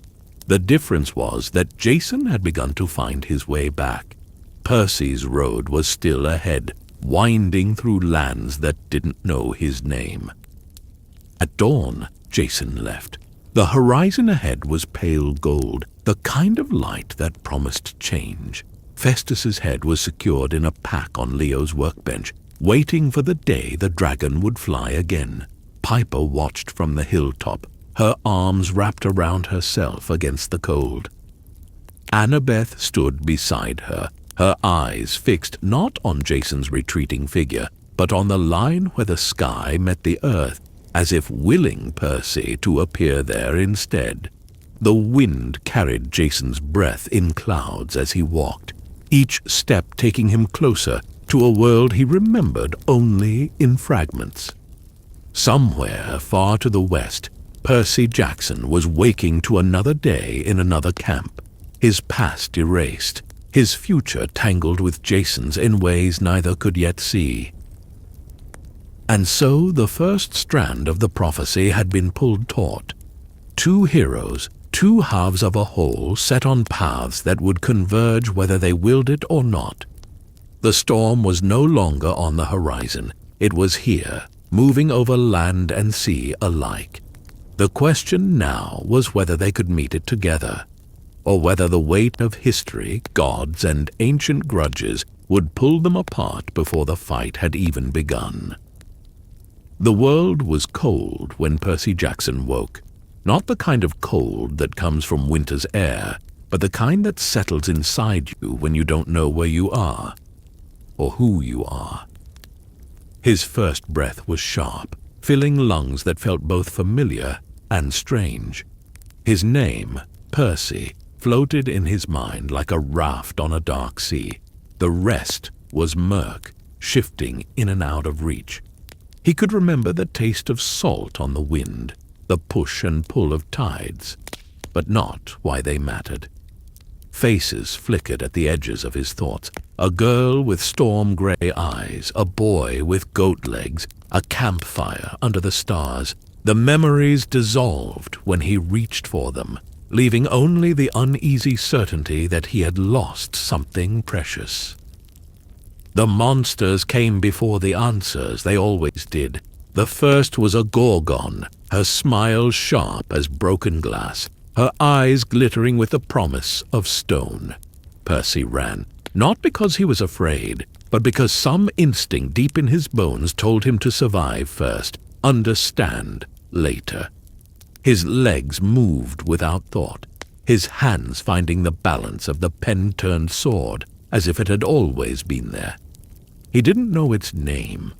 The difference was that Jason had begun to find his way back. Percy's road was still ahead, winding through lands that didn't know his name. At dawn, Jason left. The horizon ahead was pale gold, the kind of light that promised change. Festus's head was secured in a pack on Leo's workbench, waiting for the day the dragon would fly again. Piper watched from the hilltop, her arms wrapped around herself against the cold. Annabeth stood beside her, her eyes fixed not on Jason's retreating figure, but on the line where the sky met the earth, as if willing Percy to appear there instead. The wind carried Jason's breath in clouds as he walked, each step taking him closer to a world he remembered only in fragments. Somewhere far to the west, Percy Jackson was waking to another day in another camp, his past erased, his future tangled with Jason's in ways neither could yet see. And so the first strand of the prophecy had been pulled taut. 2 heroes, 2 halves of a whole set on paths that would converge whether they willed it or not. The storm was no longer on the horizon. It was here, moving over land and sea alike. The question now was whether they could meet it together, or whether the weight of history, gods, and ancient grudges would pull them apart before the fight had even begun. The world was cold when Percy Jackson woke. Not the kind of cold that comes from winter's air, but the kind that settles inside you when you don't know where you are, or who you are. His first breath was sharp, filling lungs that felt both familiar and strange. His name, Percy, floated in his mind like a raft on a dark sea. The rest was murk, shifting in and out of reach. He could remember the taste of salt on the wind, the push and pull of tides, but not why they mattered. Faces flickered at the edges of his thoughts. A girl with storm-gray eyes, a boy with goat legs, a campfire under the stars. The memories dissolved when he reached for them, leaving only the uneasy certainty that he had lost something precious. The monsters came before the answers, they always did. The first was a gorgon, her smile sharp as broken glass, her eyes glittering with the promise of stone. Percy ran, not because he was afraid, but because some instinct deep in his bones told him to survive first, understand later. His legs moved without thought, his hands finding the balance of the pen-turned sword as if it had always been there. He didn't know its name,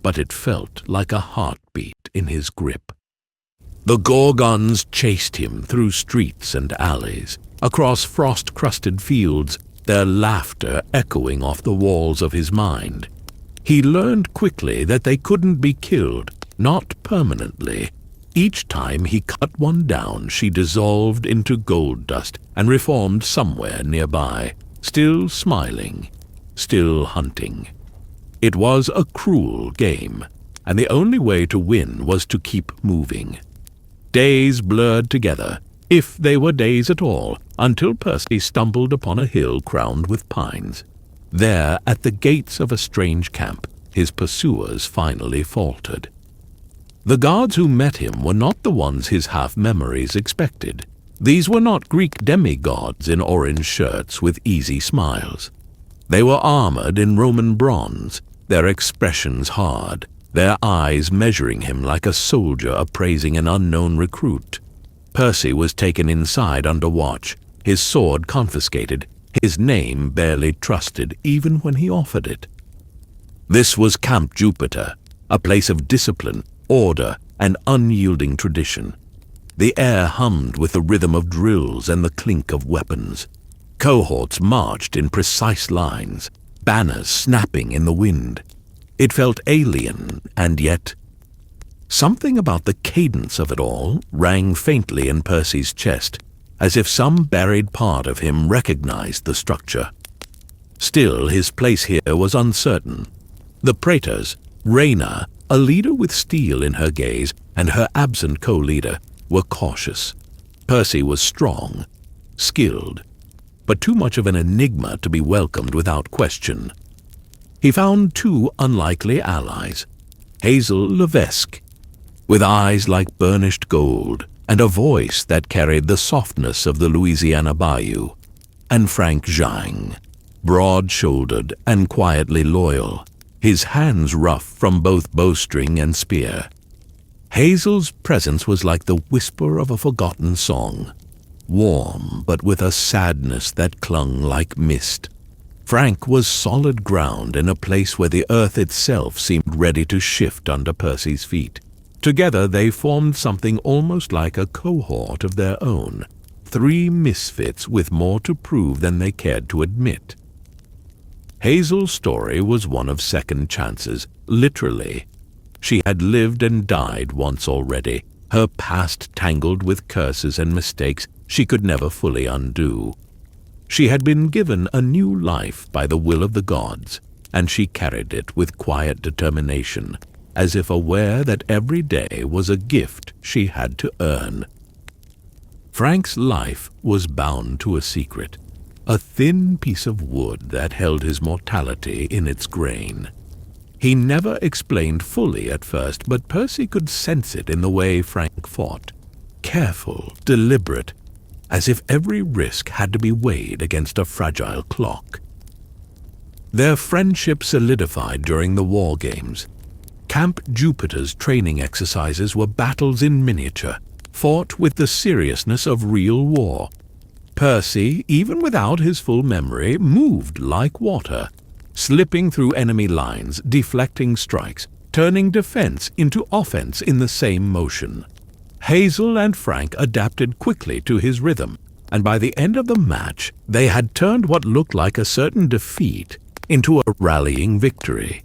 but it felt like a heartbeat in his grip. The gorgons chased him through streets and alleys, across frost-crusted fields, their laughter echoing off the walls of his mind. He learned quickly that they couldn't be killed, not permanently. Each time he cut one down, she dissolved into gold dust and reformed somewhere nearby, still smiling, still hunting. It was a cruel game, and the only way to win was to keep moving. Days blurred together, if they were days at all, until Percy stumbled upon a hill crowned with pines. There, at the gates of a strange camp, his pursuers finally faltered. The guards who met him were not the ones his half-memories expected. These were not Greek demigods in orange shirts with easy smiles. They were armored in Roman bronze, their expressions hard, their eyes measuring him like a soldier appraising an unknown recruit. Percy was taken inside under watch, his sword confiscated, his name barely trusted even when he offered it. This was Camp Jupiter, a place of discipline, order, and unyielding tradition. The air hummed with the rhythm of drills and the clink of weapons. Cohorts marched in precise lines, banners snapping in the wind. It felt alien, and yet something about the cadence of it all rang faintly in Percy's chest, as if some buried part of him recognized the structure. Still, his place here was uncertain. The praetors, Reyna, a leader with steel in her gaze, and her absent co-leader, were cautious. Percy was strong, skilled, but too much of an enigma to be welcomed without question. He found two unlikely allies, Hazel Levesque, with eyes like burnished gold and a voice that carried the softness of the Louisiana bayou, and Frank Zhang, broad-shouldered and quietly loyal, his hands rough from both bowstring and spear. Hazel's presence was like the whisper of a forgotten song, warm but with a sadness that clung like mist. Frank was solid ground in a place where the earth itself seemed ready to shift under Percy's feet. Together they formed something almost like a cohort of their own, three misfits with more to prove than they cared to admit. Hazel's story was one of second chances, literally. She had lived and died once already, her past tangled with curses and mistakes she could never fully undo. She had been given a new life by the will of the gods, and she carried it with quiet determination, as if aware that every day was a gift she had to earn. Frank's life was bound to a secret, a thin piece of wood that held his mortality in its grain. He never explained fully at first, but Percy could sense it in the way Frank fought. Careful, deliberate, as if every risk had to be weighed against a fragile clock. Their friendship solidified during the war games. Camp Jupiter's training exercises were battles in miniature, fought with the seriousness of real war. Percy, even without his full memory, moved like water, slipping through enemy lines, deflecting strikes, turning defense into offense in the same motion. Hazel and Frank adapted quickly to his rhythm, and by the end of the match, they had turned what looked like a certain defeat into a rallying victory.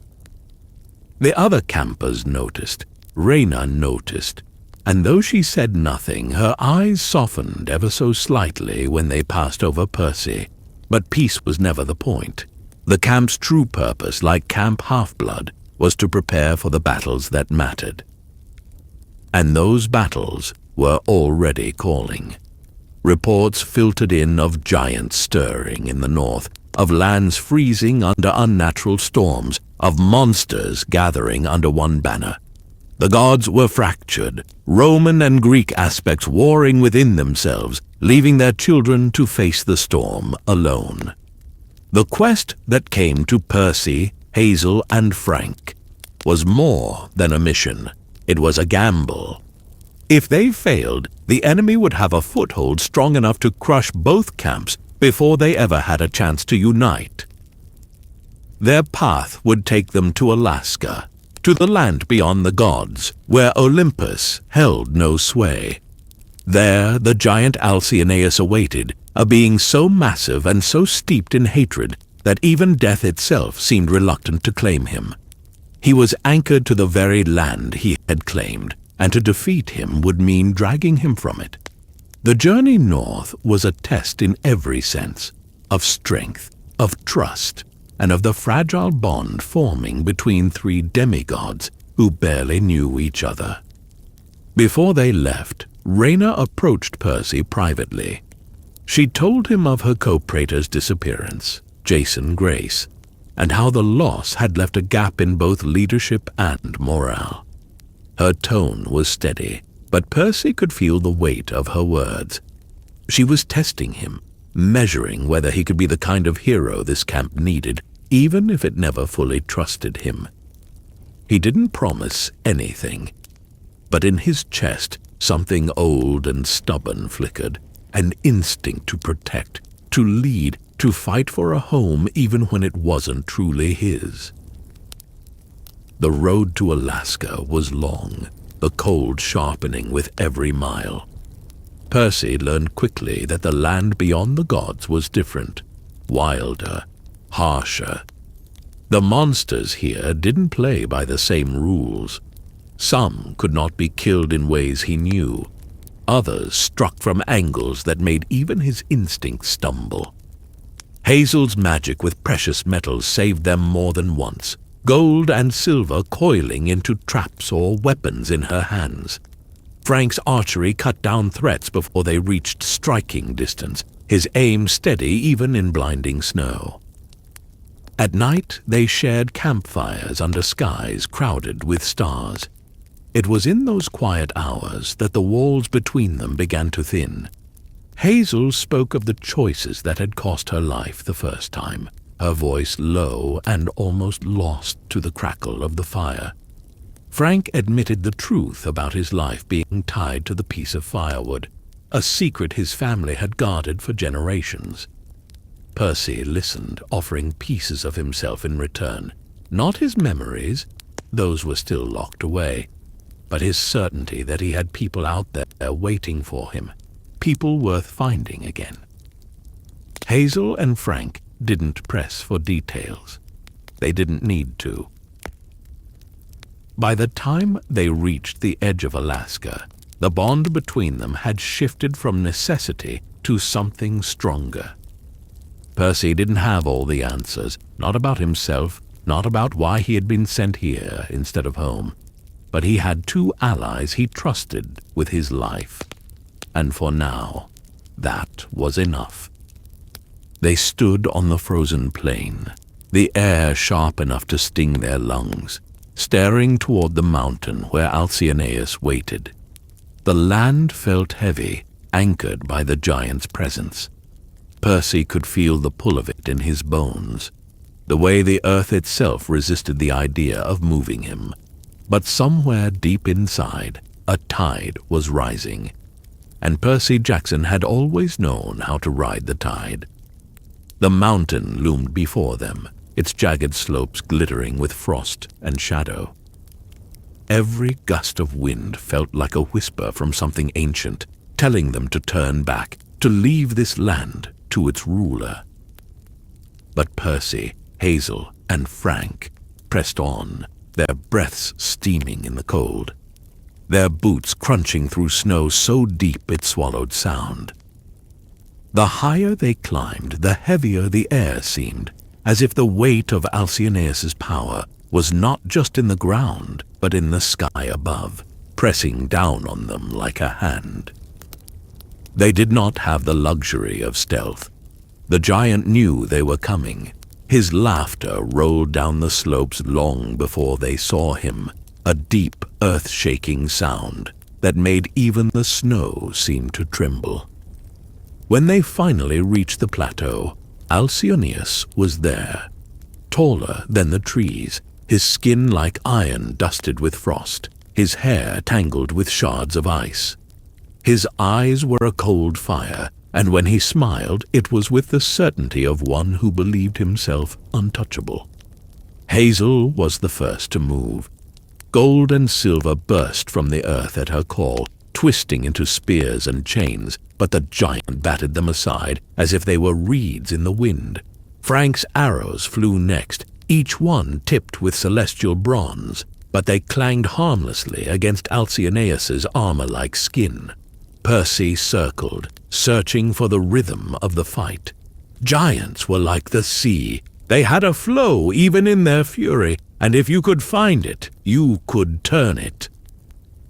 The other campers noticed, Reyna noticed, and though she said nothing, her eyes softened ever so slightly when they passed over Percy. But peace was never the point. The camp's true purpose, like Camp Half-Blood, was to prepare for the battles that mattered. And those battles were already calling. Reports filtered in of giants stirring in the north, of lands freezing under unnatural storms, of monsters gathering under one banner. The gods were fractured, Roman and Greek aspects warring within themselves, leaving their children to face the storm alone. The quest that came to Percy, Hazel, and Frank was more than a mission. It was a gamble. If they failed, the enemy would have a foothold strong enough to crush both camps before they ever had a chance to unite. Their path would take them to Alaska, to the land beyond the gods, where Olympus held no sway. There the giant Alcyoneus awaited, a being so massive and so steeped in hatred that even death itself seemed reluctant to claim him. He was anchored to the very land he had claimed, and to defeat him would mean dragging him from it. The journey north was a test in every sense, of strength, of trust, and of the fragile bond forming between three demigods who barely knew each other. Before they left, Rayna approached Percy privately. She told him of her co-praetor's disappearance, Jason Grace, and how the loss had left a gap in both leadership and morale. Her tone was steady, but Percy could feel the weight of her words. She was testing him, measuring whether he could be the kind of hero this camp needed, even if it never fully trusted him. He didn't promise anything, but in his chest something old and stubborn flickered, an instinct to protect, to lead, to fight for a home even when it wasn't truly his. The road to Alaska was long, the cold sharpening with every mile. Percy learned quickly that the land beyond the gods was different, wilder, harsher. The monsters here didn't play by the same rules. Some could not be killed in ways he knew. Others struck from angles that made even his instincts stumble. Hazel's magic with precious metals saved them more than once, gold and silver coiling into traps or weapons in her hands. Frank's archery cut down threats before they reached striking distance, his aim steady even in blinding snow. At night they shared campfires under skies crowded with stars. It was in those quiet hours that the walls between them began to thin. Hazel spoke of the choices that had cost her life the first time, her voice low and almost lost to the crackle of the fire. Frank admitted the truth about his life being tied to the piece of firewood, a secret his family had guarded for generations. Percy listened, offering pieces of himself in return. Not his memories, those were still locked away, but his certainty that he had people out there waiting for him, people worth finding again. Hazel and Frank didn't press for details. They didn't need to. By the time they reached the edge of Alaska, the bond between them had shifted from necessity to something stronger. Percy didn't have all the answers, not about himself, not about why he had been sent here instead of home, but he had two allies he trusted with his life. And for now, that was enough. They stood on the frozen plain, the air sharp enough to sting their lungs, staring toward the mountain where Alcyoneus waited. The land felt heavy, anchored by the giant's presence. Percy could feel the pull of it in his bones, the way the earth itself resisted the idea of moving him. But somewhere deep inside, a tide was rising, and Percy Jackson had always known how to ride the tide. The mountain loomed before them, its jagged slopes glittering with frost and shadow. Every gust of wind felt like a whisper from something ancient, telling them to turn back, to leave this land to its ruler. But Percy, Hazel, and Frank pressed on, their breaths steaming in the cold, their boots crunching through snow so deep it swallowed sound. The higher they climbed, the heavier the air seemed, as if the weight of Alcyoneus's power was not just in the ground, but in the sky above, pressing down on them like a hand. They did not have the luxury of stealth. The giant knew they were coming. His laughter rolled down the slopes long before they saw him, a deep, earth-shaking sound that made even the snow seem to tremble. When they finally reached the plateau, Alcyoneus was there, taller than the trees, his skin like iron dusted with frost, his hair tangled with shards of ice. His eyes were a cold fire, and when he smiled, it was with the certainty of one who believed himself untouchable. Hazel was the first to move. Gold and silver burst from the earth at her call, twisting into spears and chains, but the giant batted them aside as if they were reeds in the wind. Frank's arrows flew next, each one tipped with celestial bronze, but they clanged harmlessly against Alcyoneus's armor-like skin. Percy circled, searching for the rhythm of the fight. Giants were like the sea. They had a flow even in their fury, and if you could find it, you could turn it.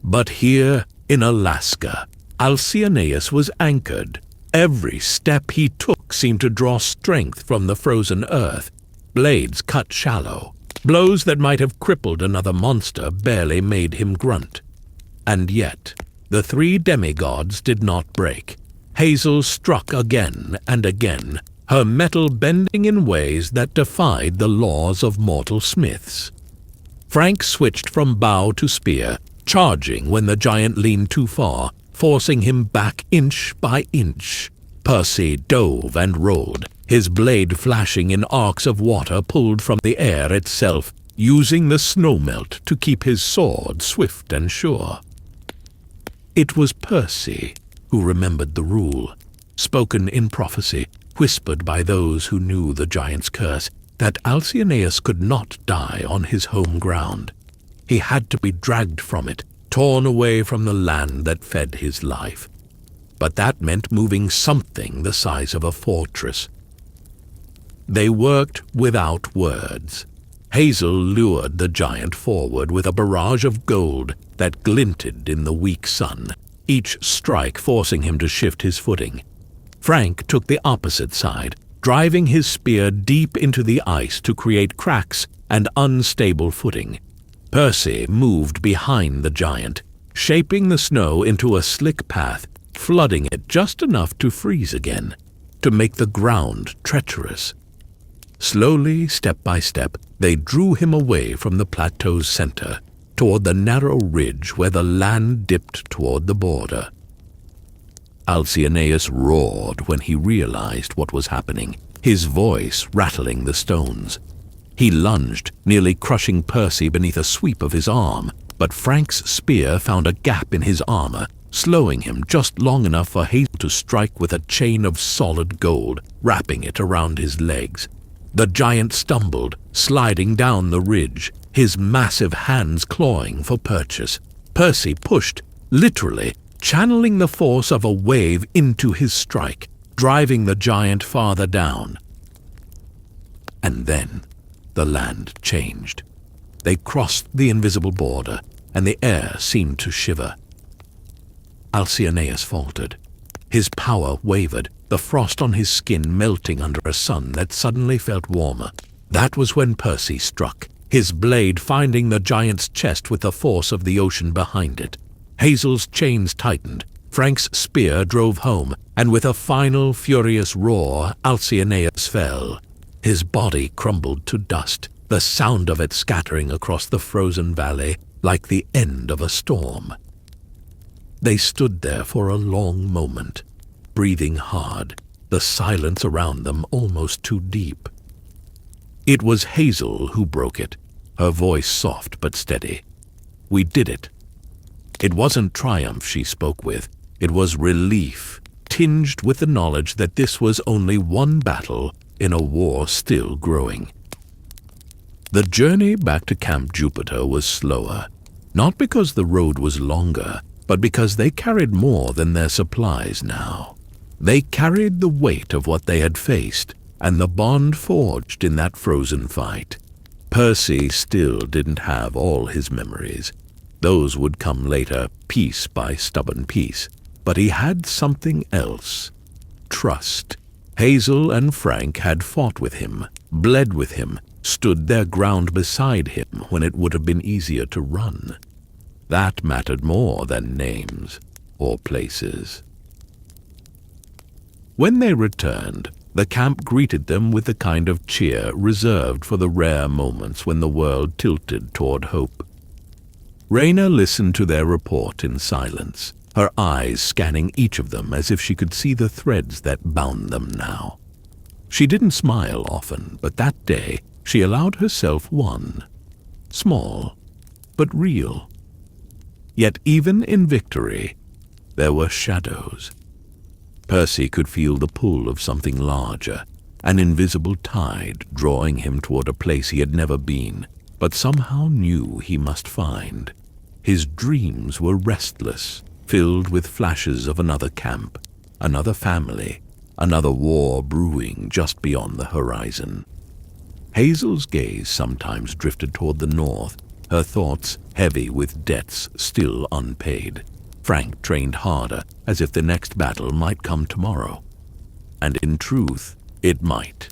But here, in Alaska, Alcyoneus was anchored. Every step he took seemed to draw strength from the frozen earth. Blades cut shallow. Blows that might have crippled another monster barely made him grunt. And yet, the three demigods did not break. Hazel struck again and again, her metal bending in ways that defied the laws of mortal smiths. Frank switched from bow to spear, charging when the giant leaned too far, forcing him back inch by inch. Percy dove and rolled, his blade flashing in arcs of water pulled from the air itself, using the snowmelt to keep his sword swift and sure. It was Percy who remembered the rule, spoken in prophecy, whispered by those who knew the giant's curse, that Alcyoneus could not die on his home ground. He had to be dragged from it, torn away from the land that fed his life. But that meant moving something the size of a fortress. They worked without words. Hazel lured the giant forward with a barrage of gold that glinted in the weak sun, each strike forcing him to shift his footing. Frank took the opposite side, driving his spear deep into the ice to create cracks and unstable footing. Percy moved behind the giant, shaping the snow into a slick path, flooding it just enough to freeze again, to make the ground treacherous. Slowly, step by step, they drew him away from the plateau's center, toward the narrow ridge where the land dipped toward the border. Alcyoneus roared when he realized what was happening, his voice rattling the stones. He lunged, nearly crushing Percy beneath a sweep of his arm, but Frank's spear found a gap in his armor, slowing him just long enough for Hazel to strike with a chain of solid gold, wrapping it around his legs. The giant stumbled, sliding down the ridge, his massive hands clawing for purchase. Percy pushed, literally, channeling the force of a wave into his strike, driving the giant farther down. And then the land changed. They crossed the invisible border, and the air seemed to shiver. Alcyoneus faltered. His power wavered, the frost on his skin melting under a sun that suddenly felt warmer. That was when Percy struck, his blade finding the giant's chest with the force of the ocean behind it. Hazel's chains tightened, Frank's spear drove home, and with a final furious roar, Alcyoneus fell. His body crumbled to dust, the sound of it scattering across the frozen valley like the end of a storm. They stood there for a long moment, breathing hard, the silence around them almost too deep. It was Hazel who broke it, her voice soft but steady. "We did it." It wasn't triumph she spoke with, it was relief, tinged with the knowledge that this was only one battle in a war still growing. The journey back to Camp Jupiter was slower, not because the road was longer, but because they carried more than their supplies now. They carried the weight of what they had faced, and the bond forged in that frozen fight. Percy still didn't have all his memories. Those would come later, piece by stubborn piece. But he had something else. Trust. Hazel and Frank had fought with him, bled with him, stood their ground beside him when it would have been easier to run. That mattered more than names or places. When they returned, the camp greeted them with the kind of cheer reserved for the rare moments when the world tilted toward hope. Raina listened to their report in silence, her eyes scanning each of them as if she could see the threads that bound them now. She didn't smile often, but that day she allowed herself one. Small, but real. Yet even in victory, there were shadows. Percy could feel the pull of something larger, an invisible tide drawing him toward a place he had never been, but somehow knew he must find. His dreams were restless, filled with flashes of another camp, another family, another war brewing just beyond the horizon. Hazel's gaze sometimes drifted toward the north, her thoughts heavy with debts still unpaid. Frank trained harder, as if the next battle might come tomorrow. And in truth, it might.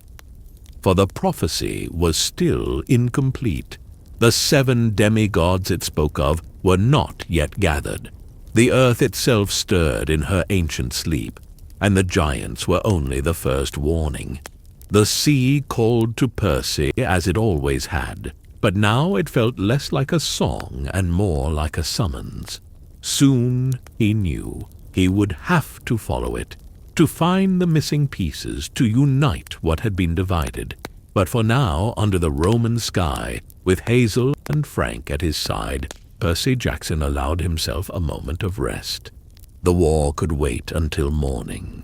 For the prophecy was still incomplete. The 7 demigods it spoke of were not yet gathered. The earth itself stirred in her ancient sleep, and the giants were only the first warning. The sea called to Percy as it always had, but now it felt less like a song and more like a summons. Soon, he knew, he would have to follow it, to find the missing pieces, to unite what had been divided. But for now, under the Roman sky, with Hazel and Frank at his side, Percy Jackson allowed himself a moment of rest. The war could wait until morning.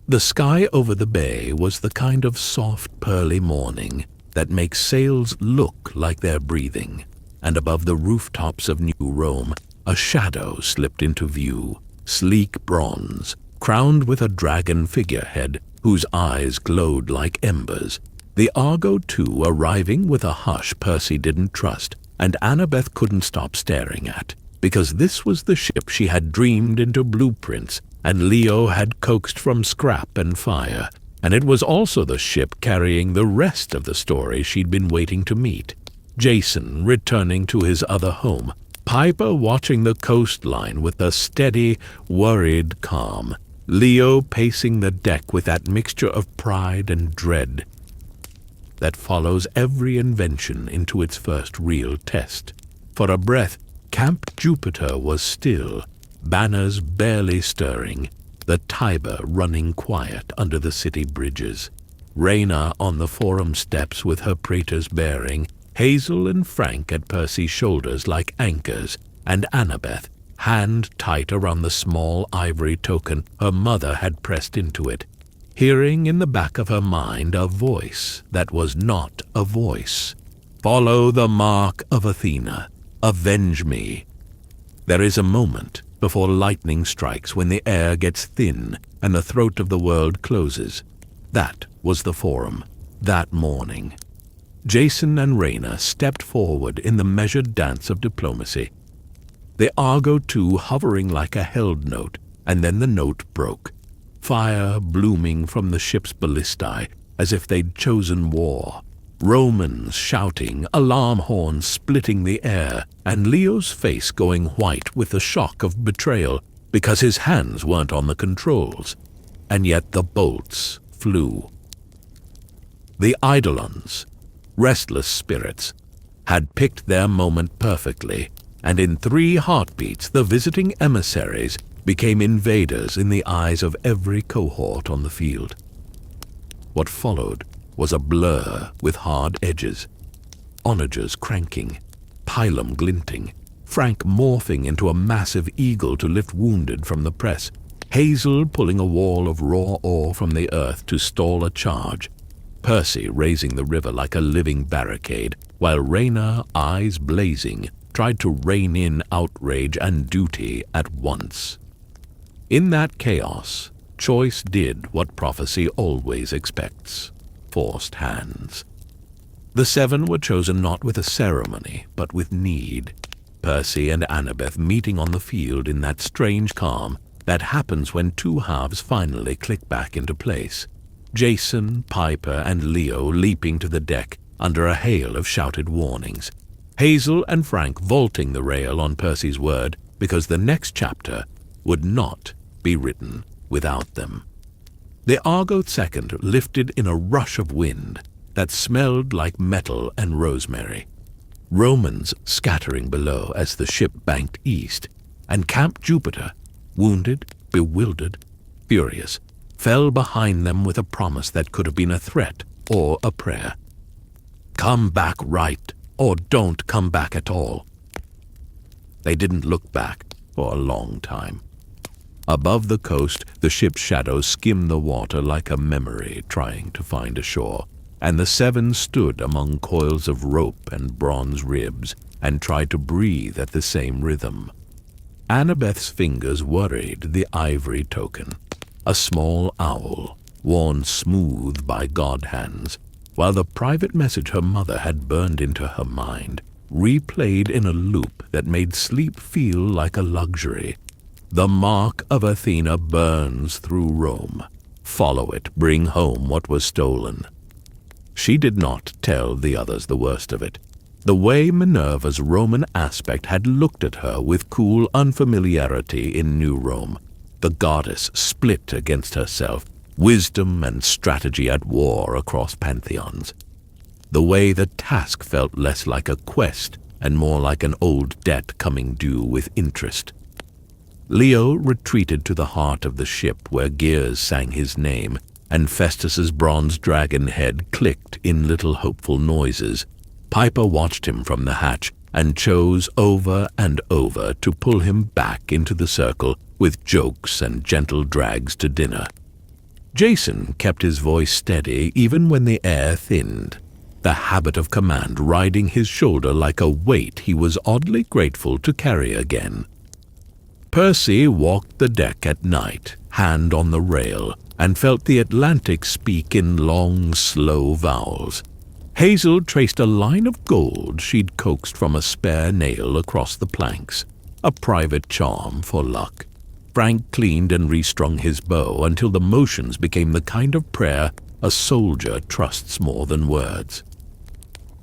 The sky over the bay was the kind of soft, pearly morning that makes sails look like they're breathing, and above the rooftops of New Rome, a shadow slipped into view, sleek bronze, crowned with a dragon figurehead whose eyes glowed like embers. The Argo II arriving with a hush Percy didn't trust, and Annabeth couldn't stop staring at, because this was the ship she had dreamed into blueprints, and Leo had coaxed from scrap and fire, and it was also the ship carrying the rest of the story she'd been waiting to meet. Jason returning to his other home, Piper watching the coastline with a steady, worried calm, Leo pacing the deck with that mixture of pride and dread that follows every invention into its first real test. For a breath, Camp Jupiter was still, banners barely stirring, the Tiber running quiet under the city bridges. Raina on the forum steps with her praetors bearing, Hazel and Frank at Percy's shoulders like anchors, and Annabeth, hand tight around the small ivory token her mother had pressed into it, hearing in the back of her mind a voice that was not a voice. Follow the mark of Athena. Avenge me. There is a moment before lightning strikes when the air gets thin and the throat of the world closes. That was the forum, that morning. Jason and Raina stepped forward in the measured dance of diplomacy. The Argo II hovering like a held note, and then the note broke. Fire blooming from the ship's ballistae as if they'd chosen war. Romans shouting, alarm horns splitting the air, and Leo's face going white with the shock of betrayal because his hands weren't on the controls. And yet the bolts flew. The Eidolons, restless spirits, had picked their moment perfectly, and in 3 heartbeats the visiting emissaries became invaders in the eyes of every cohort on the field. What followed was a blur with hard edges, onagers cranking, pilum glinting, Frank morphing into a massive eagle to lift wounded from the press, Hazel pulling a wall of raw ore from the earth to stall a charge, Percy raising the river like a living barricade, while Raina, eyes blazing, tried to rein in outrage and duty at once. In that chaos, choice did what prophecy always expects. Forced hands. The 7 were chosen not with a ceremony, but with need. Percy and Annabeth meeting on the field in that strange calm that happens when two halves finally click back into place. Jason, Piper, and Leo leaping to the deck under a hail of shouted warnings. Hazel and Frank vaulting the rail on Percy's word because the next chapter would not be written without them. The Argo II lifted in a rush of wind that smelled like metal and rosemary. Romans scattering below as the ship banked east, and Camp Jupiter, wounded, bewildered, furious, fell behind them with a promise that could have been a threat or a prayer. Come back right, or don't come back at all. They didn't look back for a long time. Above the coast, the ship's shadow skimmed the water like a memory trying to find a shore, and the seven stood among coils of rope and bronze ribs and tried to breathe at the same rhythm. Annabeth's fingers worried the ivory token, a small owl, worn smooth by god hands, while the private message her mother had burned into her mind replayed in a loop that made sleep feel like a luxury. The mark of Athena burns through Rome. Follow it, bring home what was stolen. She did not tell the others the worst of it. The way Minerva's Roman aspect had looked at her with cool unfamiliarity in New Rome, the goddess split against herself, wisdom and strategy at war across pantheons. The way the task felt less like a quest and more like an old debt coming due with interest. Leo retreated to the heart of the ship where gears sang his name, and Festus's bronze dragon head clicked in little hopeful noises. Piper watched him from the hatch and chose over and over to pull him back into the circle with jokes and gentle drags to dinner. Jason kept his voice steady even when the air thinned, the habit of command riding his shoulder like a weight he was oddly grateful to carry again. Percy walked the deck at night, hand on the rail, and felt the Atlantic speak in long, slow vowels. Hazel traced a line of gold she'd coaxed from a spare nail across the planks, a private charm for luck. Frank cleaned and restrung his bow until the motions became the kind of prayer a soldier trusts more than words.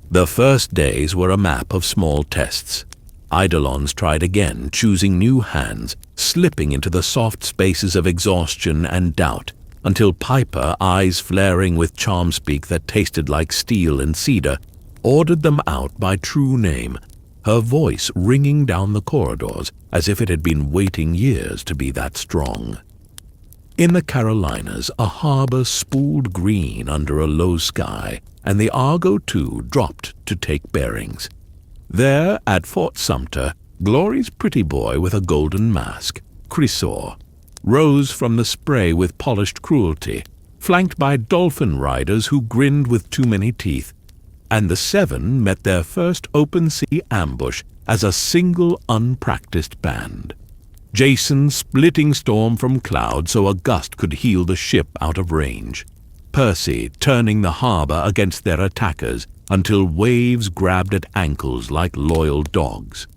The first days were a map of small tests. Eidolons tried again, choosing new hands, slipping into the soft spaces of exhaustion and doubt, until Piper, eyes flaring with charm speak that tasted like steel and cedar, ordered them out by true name, her voice ringing down the corridors as if it had been waiting years to be that strong. In the Carolinas, a harbor spooled green under a low sky, and the Argo II dropped to take bearings. There, at Fort Sumter, Glory's pretty boy with a golden mask, Chrysor, rose from the spray with polished cruelty, flanked by dolphin riders who grinned with too many teeth, and the seven met their first open-sea ambush as a single unpracticed band. Jason splitting storm from cloud so a gust could heal the ship out of range. Percy turning the harbor against their attackers until waves grabbed at ankles like loyal dogs.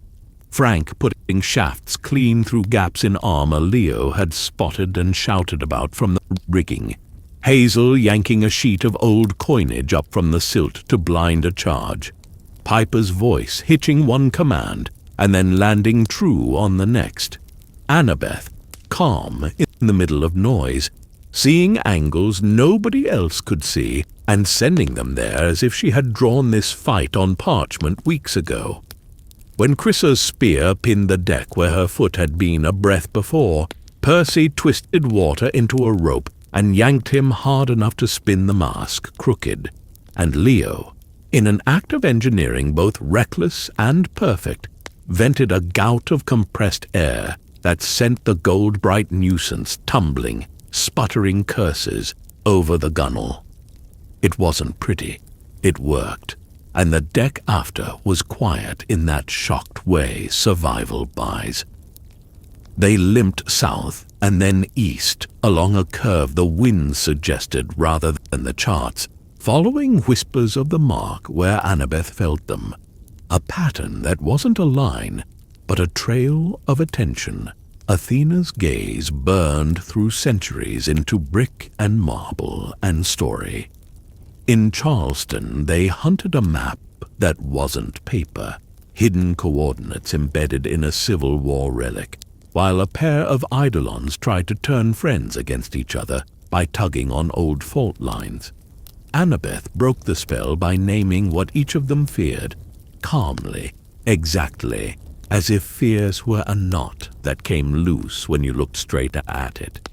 Frank putting shafts clean through gaps in armor Leo had spotted and shouted about from the rigging. Hazel yanking a sheet of old coinage up from the silt to blind a charge. Piper's voice hitching one command and then landing true on the next. Annabeth, calm in the middle of noise, seeing angles nobody else could see and sending them there as if she had drawn this fight on parchment weeks ago. When Chrysa's spear pinned the deck where her foot had been a breath before, Percy twisted water into a rope and yanked him hard enough to spin the mask crooked. And Leo, in an act of engineering both reckless and perfect, vented a gout of compressed air that sent the gold-bright nuisance tumbling, sputtering curses over the gunwale. It wasn't pretty. It worked. And the deck after was quiet in that shocked way survival buys. They limped south and then east along a curve the wind suggested rather than the charts, following whispers of the mark where Annabeth felt them, a pattern that wasn't a line, but a trail of attention, Athena's gaze burned through centuries into brick and marble and story. In Charleston, they hunted a map that wasn't paper, hidden coordinates embedded in a Civil War relic, while a pair of eidolons tried to turn friends against each other by tugging on old fault lines. Annabeth broke the spell by naming what each of them feared, calmly, exactly, as if fears were a knot that came loose when you looked straight at it.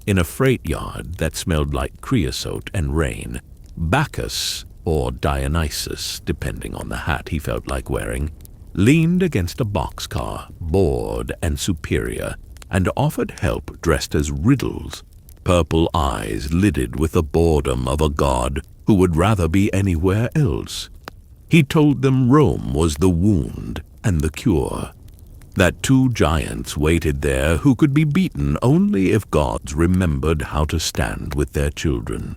In a freight yard that smelled like creosote and rain, Bacchus, or Dionysus, depending on the hat he felt like wearing, leaned against a boxcar, bored and superior, and offered help dressed as riddles, purple eyes lidded with the boredom of a god who would rather be anywhere else. He told them Rome was the wound and the cure, that two giants waited there who could be beaten only if gods remembered how to stand with their children,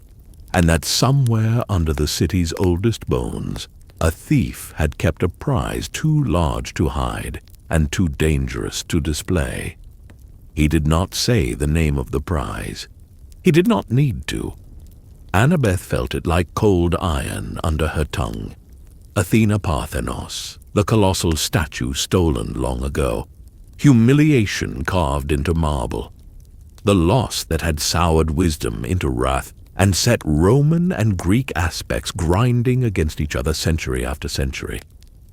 and that somewhere under the city's oldest bones, a thief had kept a prize too large to hide and too dangerous to display. He did not say the name of the prize. He did not need to. Annabeth felt it like cold iron under her tongue. Athena Parthenos, the colossal statue stolen long ago, humiliation carved into marble, the loss that had soured wisdom into wrath and set Roman and Greek aspects grinding against each other century after century.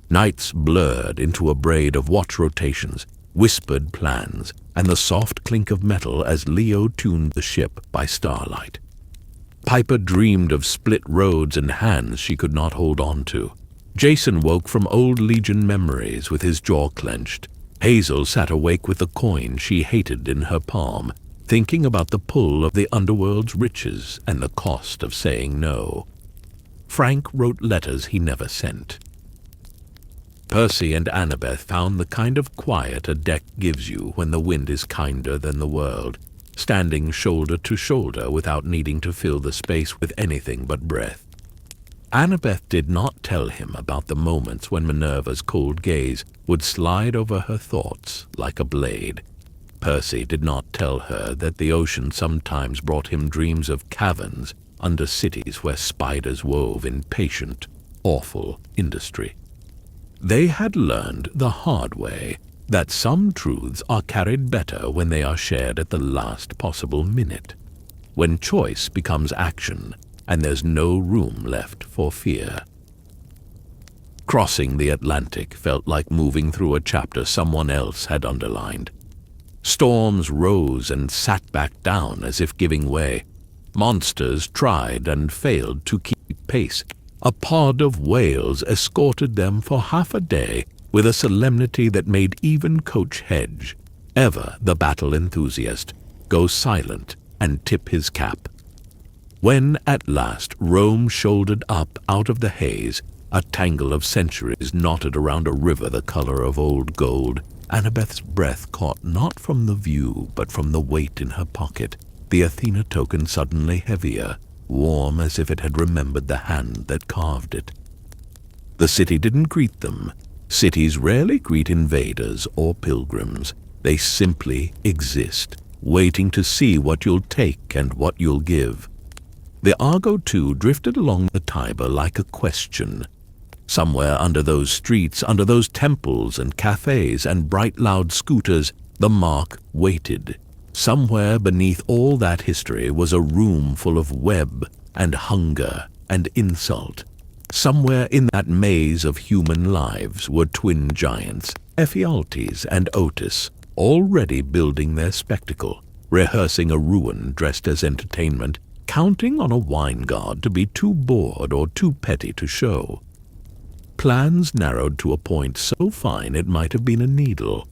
Nights blurred into a braid of watch rotations, whispered plans, and the soft clink of metal as Leo tuned the ship by starlight. Piper dreamed of split roads and hands she could not hold on to. Jason woke from old Legion memories with his jaw clenched. Hazel sat awake with the coin she hated in her palm, thinking about the pull of the underworld's riches and the cost of saying no. Frank wrote letters he never sent. Percy and Annabeth found the kind of quiet a deck gives you when the wind is kinder than the world, standing shoulder to shoulder without needing to fill the space with anything but breath. Annabeth did not tell him about the moments when Minerva's cold gaze would slide over her thoughts like a blade. Percy did not tell her that the ocean sometimes brought him dreams of caverns under cities where spiders wove in patient, awful industry. They had learned the hard way that some truths are carried better when they are shared at the last possible minute, when choice becomes action and there's no room left for fear. Crossing the Atlantic felt like moving through a chapter someone else had underlined. Storms rose and sat back down as if giving way. Monsters tried and failed to keep pace. A pod of whales escorted them for half a day with a solemnity that made even Coach Hedge, ever the battle enthusiast, go silent and tip his cap. When at last Rome shouldered up out of the haze, a tangle of centuries knotted around a river the color of old gold, Annabeth's breath caught not from the view but from the weight in her pocket, the Athena token suddenly heavier, warm as if it had remembered the hand that carved it. The city didn't greet them. Cities rarely greet invaders or pilgrims. They simply exist, waiting to see what you'll take and what you'll give. The Argo, too, drifted along the Tiber like a question. Somewhere under those streets, under those temples and cafes and bright loud scooters, the mark waited. Somewhere beneath all that history was a room full of web and hunger and insult. Somewhere in that maze of human lives were twin giants, Ephialtes and Otis, already building their spectacle, rehearsing a ruin dressed as entertainment, counting on a wine god to be too bored or too petty to show. Plans narrowed to a point so fine it might have been a needle.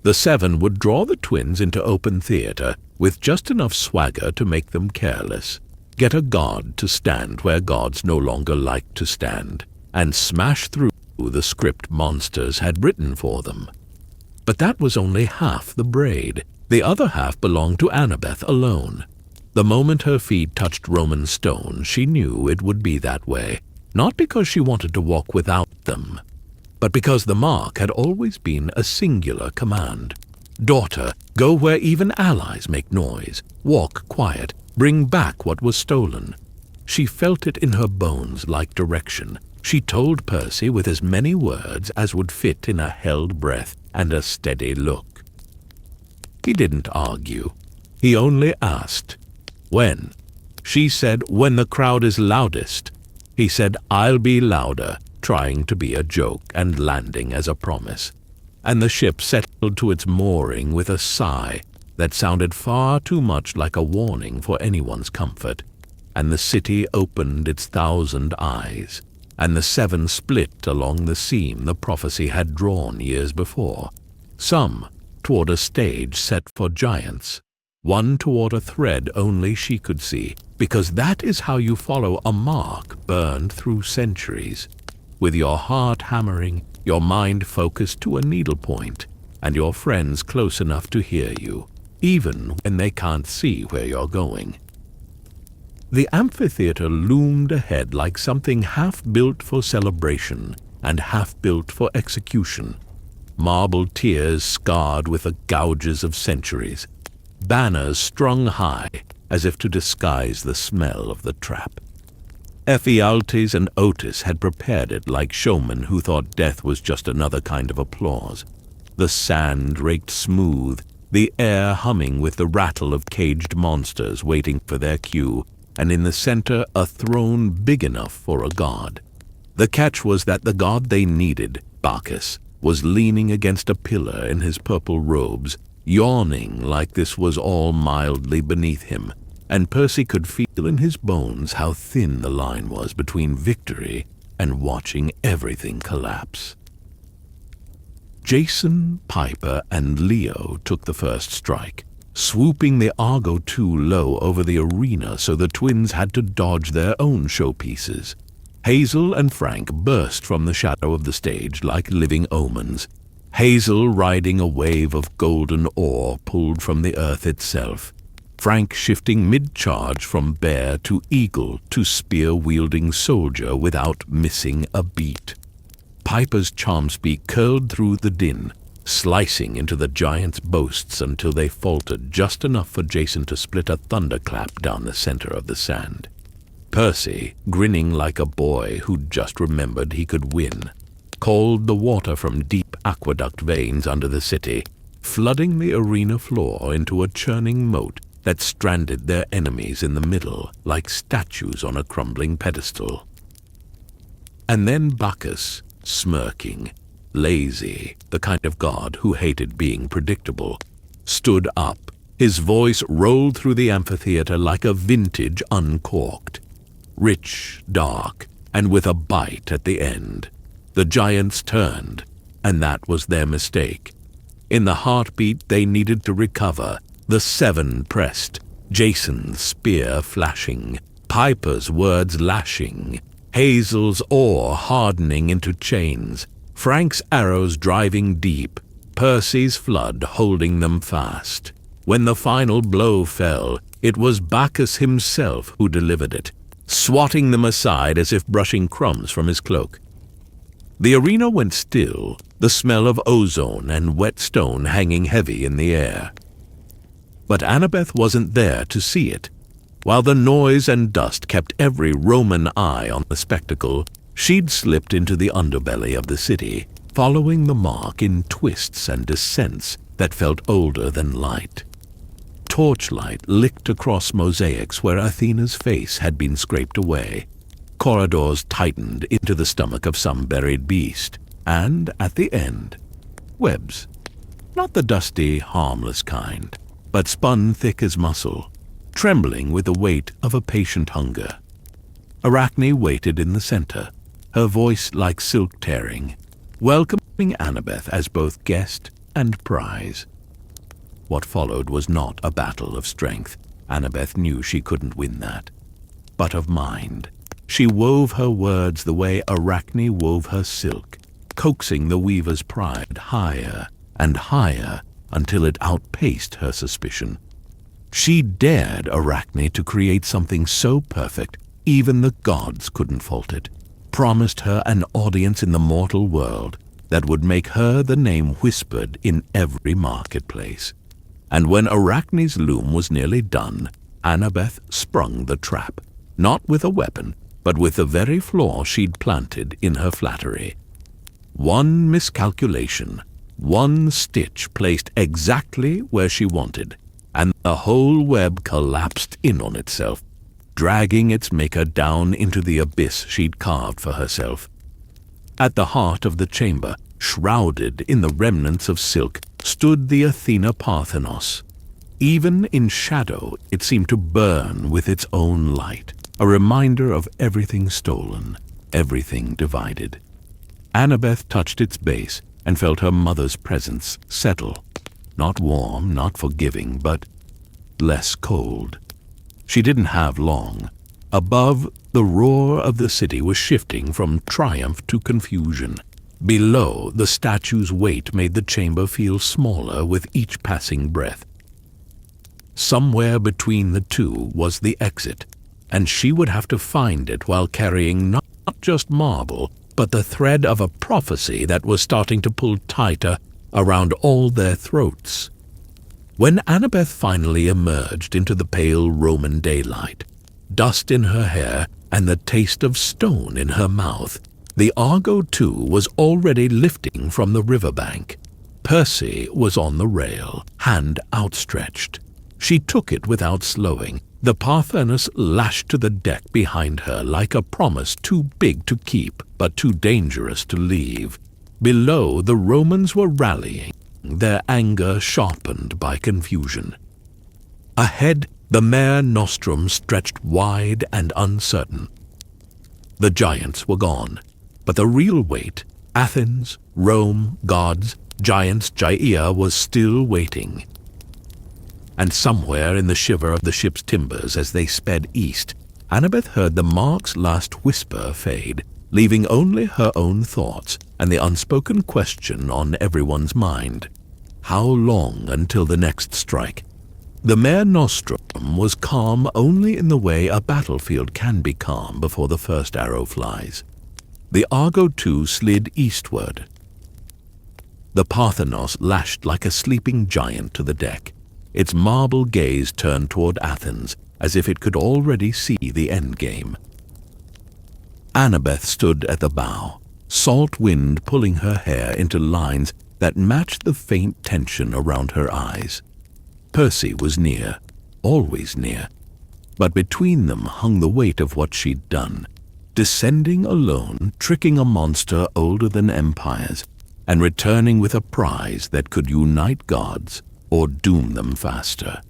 The seven would draw the twins into open theater with just enough swagger to make them careless, get a god to stand where gods no longer liked to stand, and smash through the script monsters had written for them. But that was only half the braid. The other half belonged to Annabeth alone. The moment her feet touched Roman stone, she knew it would be that way, not because she wanted to walk without them, but because the mark had always been a singular command. Daughter, go where even allies make noise. Walk quiet, bring back what was stolen. She felt it in her bones like direction. She told Percy with as many words as would fit in a held breath and a steady look. He didn't argue. He only asked, "When?" She said, "When the crowd is loudest." He said, "I'll be louder," trying to be a joke and landing as a promise. And the ship settled to its mooring with a sigh that sounded far too much like a warning for anyone's comfort. And the city opened its 1,000 eyes, and the 7 split along the seam the prophecy had drawn years before, some toward a stage set for giants, one toward a thread only she could see, because that is how you follow a mark burned through centuries, with your heart hammering, your mind focused to a needlepoint, and your friends close enough to hear you, even when they can't see where you're going. The amphitheater loomed ahead like something half-built for celebration and half-built for execution. Marble tiers scarred with the gouges of centuries, banners strung high as if to disguise the smell of the trap. Ephialtes and Otis had prepared it like showmen who thought death was just another kind of applause. The sand raked smooth, the air humming with the rattle of caged monsters waiting for their cue, and in the center a throne big enough for a god. The catch was that the god they needed, Bacchus, was leaning against a pillar in his purple robes, yawning like this was all mildly beneath him, and Percy could feel in his bones how thin the line was between victory and watching everything collapse. Jason, Piper, and Leo took the first strike, swooping the Argo too low over the arena so the twins had to dodge their own showpieces. Hazel and Frank burst from the shadow of the stage like living omens, Hazel riding a wave of golden ore pulled from the earth itself, Frank shifting mid-charge from bear to eagle to spear-wielding soldier without missing a beat. Piper's charmspeak curled through the din, slicing into the giant's boasts until they faltered just enough for Jason to split a thunderclap down the center of the sand. Percy, grinning like a boy who'd just remembered he could win, called the water from deep aqueduct veins under the city, flooding the arena floor into a churning moat that stranded their enemies in the middle like statues on a crumbling pedestal. And then Bacchus, smirking, lazy, the kind of god who hated being predictable, stood up. His voice rolled through the amphitheater like a vintage uncorked, rich, dark, and with a bite at the end. The giants turned, and that was their mistake. In the heartbeat they needed to recover, the 7 pressed, Jason's spear flashing, Piper's words lashing, Hazel's oar hardening into chains, Frank's arrows driving deep, Percy's flood holding them fast. When the final blow fell, it was Bacchus himself who delivered it, swatting them aside as if brushing crumbs from his cloak. The arena went still, the smell of ozone and wet stone hanging heavy in the air. But Annabeth wasn't there to see it. While the noise and dust kept every Roman eye on the spectacle, she'd slipped into the underbelly of the city, following the mark in twists and descents that felt older than light. Torchlight licked across mosaics where Athena's face had been scraped away. Corridors tightened into the stomach of some buried beast, and at the end, webs. Not the dusty, harmless kind, but spun thick as muscle, trembling with the weight of a patient hunger. Arachne waited in the center, her voice like silk tearing, welcoming Annabeth as both guest and prize. What followed was not a battle of strength. Annabeth knew she couldn't win that, but of mind. She wove her words the way Arachne wove her silk, coaxing the weaver's pride higher and higher until it outpaced her suspicion. She dared Arachne to create something so perfect even the gods couldn't fault it, promised her an audience in the mortal world, that would make her the name whispered in every marketplace. And when Arachne's loom was nearly done, Annabeth sprung the trap, not with a weapon, but with the very flaw she'd planted in her flattery. One miscalculation, one stitch placed exactly where she wanted, and the whole web collapsed in on itself, dragging its maker down into the abyss she'd carved for herself. At the heart of the chamber, shrouded in the remnants of silk, stood the Athena Parthenos. Even in shadow, it seemed to burn with its own light, a reminder of everything stolen, everything divided. Annabeth touched its base and felt her mother's presence settle, not warm, not forgiving, but less cold. She didn't have long. Above, the roar of the city was shifting from triumph to confusion. Below, the statue's weight made the chamber feel smaller with each passing breath. Somewhere between the two was the exit, and she would have to find it while carrying not just marble, but the thread of a prophecy that was starting to pull tighter around all their throats. When Annabeth finally emerged into the pale Roman daylight, dust in her hair and the taste of stone in her mouth, the Argo too was already lifting from the riverbank. Percy was on the rail, hand outstretched. She took it without slowing. The Parthenos lashed to the deck behind her like a promise too big to keep, but too dangerous to leave. Below, the Romans were rallying, their anger sharpened by confusion. Ahead, the mare Nostrum stretched wide and uncertain. The giants were gone, but the real weight, Athens, Rome, gods, giants, Gyea, was still waiting. And somewhere in the shiver of the ship's timbers as they sped east, Annabeth heard the Mark's last whisper fade, leaving only her own thoughts and the unspoken question on everyone's mind. How long until the next strike? The mare Nostrum was calm only in the way a battlefield can be calm before the first arrow flies. The Argo too slid eastward. The Parthenos lashed like a sleeping giant to the deck. Its marble gaze turned toward Athens, as if it could already see the endgame. Annabeth stood at the bow, salt wind pulling her hair into lines that matched the faint tension around her eyes. Percy was near, always near, but between them hung the weight of what she'd done, descending alone, tricking a monster older than empires, and returning with a prize that could unite gods or doom them faster.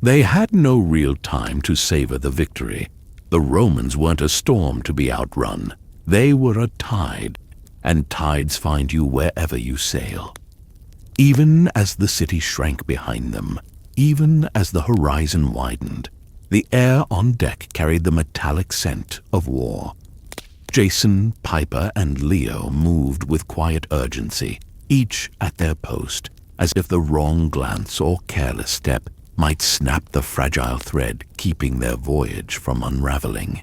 They had no real time to savor the victory. The Romans weren't a storm to be outrun. They were a tide, and tides find you wherever you sail. Even as the city shrank behind them, even as the horizon widened, the air on deck carried the metallic scent of war. Jason, Piper, and Leo moved with quiet urgency, each at their post, as if the wrong glance or careless step might snap the fragile thread keeping their voyage from unraveling.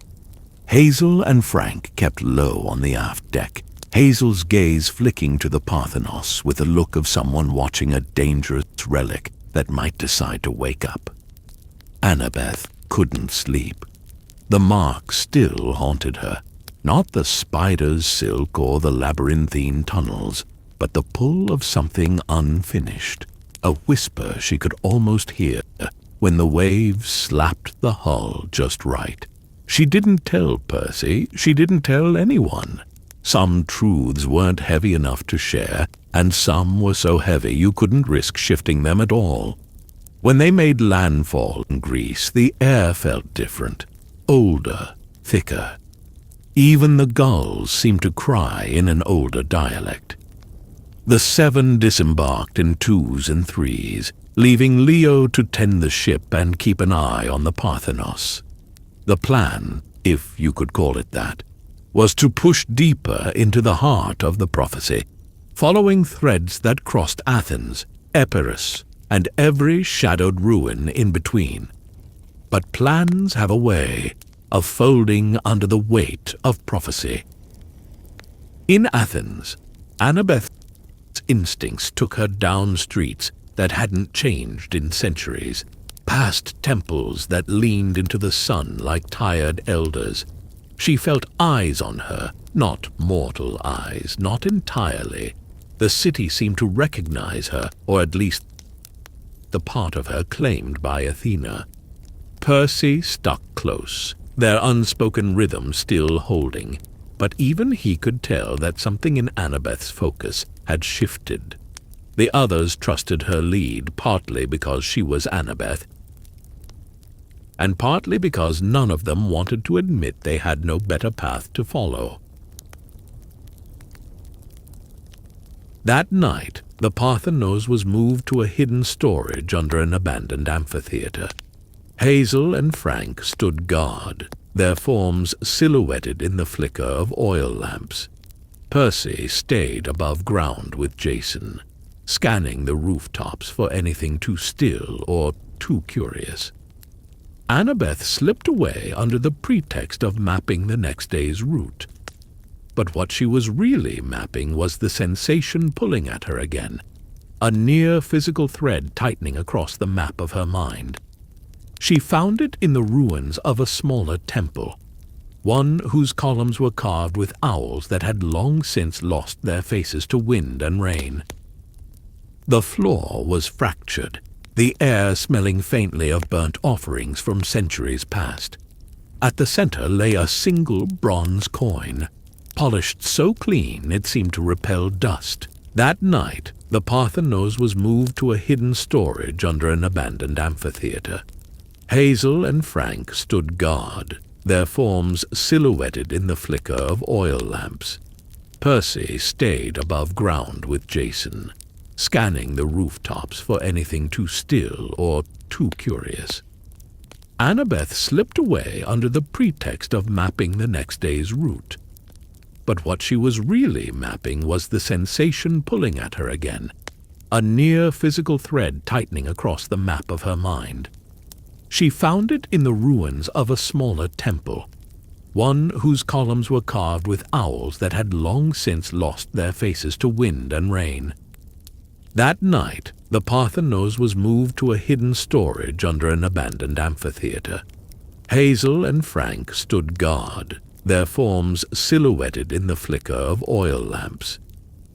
Hazel and Frank kept low on the aft deck, Hazel's gaze flicking to the Parthenos with the look of someone watching a dangerous relic that might decide to wake up. Annabeth couldn't sleep. The mark still haunted her, not the spider's silk or the labyrinthine tunnels, but the pull of something unfinished, a whisper she could almost hear when the waves slapped the hull just right. She didn't tell Percy, she didn't tell anyone. Some truths weren't heavy enough to share, and some were so heavy you couldn't risk shifting them at all. When they made landfall in Greece, the air felt different, older, thicker. Even the gulls seemed to cry in an older dialect. The 7 disembarked in 2s and 3s, leaving Leo to tend the ship and keep an eye on the Parthenos. The plan, if you could call it that, was to push deeper into the heart of the prophecy, following threads that crossed Athens, Epirus, and every shadowed ruin in between. But plans have a way of folding under the weight of prophecy. In Athens, Annabeth's instincts took her down streets that hadn't changed in centuries, past temples that leaned into the sun like tired elders. She felt eyes on her, not mortal eyes, not entirely. The city seemed to recognize her, or at least the part of her claimed by Athena. Percy stuck close, their unspoken rhythm still holding, but even he could tell that something in Annabeth's focus had shifted. The others trusted her lead, partly because she was Annabeth, and partly because none of them wanted to admit they had no better path to follow. That night, the Parthenos was moved to a hidden storage under an abandoned amphitheater. Hazel and Frank stood guard, their forms silhouetted in the flicker of oil lamps. Percy stayed above ground with Jason, scanning the rooftops for anything too still or too curious. Annabeth slipped away under the pretext of mapping the next day's route. But what she was really mapping was the sensation pulling at her again, a near physical thread tightening across the map of her mind. She found it in the ruins of a smaller temple, one whose columns were carved with owls that had long since lost their faces to wind and rain. The floor was fractured, the air smelling faintly of burnt offerings from centuries past. At the center lay a single bronze coin, polished so clean it seemed to repel dust. That night, the Parthenos was moved to a hidden storage under an abandoned amphitheater. Hazel and Frank stood guard, their forms silhouetted in the flicker of oil lamps. Percy stayed above ground with Jason, scanning the rooftops for anything too still or too curious. Annabeth slipped away under the pretext of mapping the next day's route. But what she was really mapping was the sensation pulling at her again, a near physical thread tightening across the map of her mind. She found it in the ruins of a smaller temple, one whose columns were carved with owls that had long since lost their faces to wind and rain. That night, the Parthenos was moved to a hidden storage under an abandoned amphitheater. Hazel and Frank stood guard, their forms silhouetted in the flicker of oil lamps.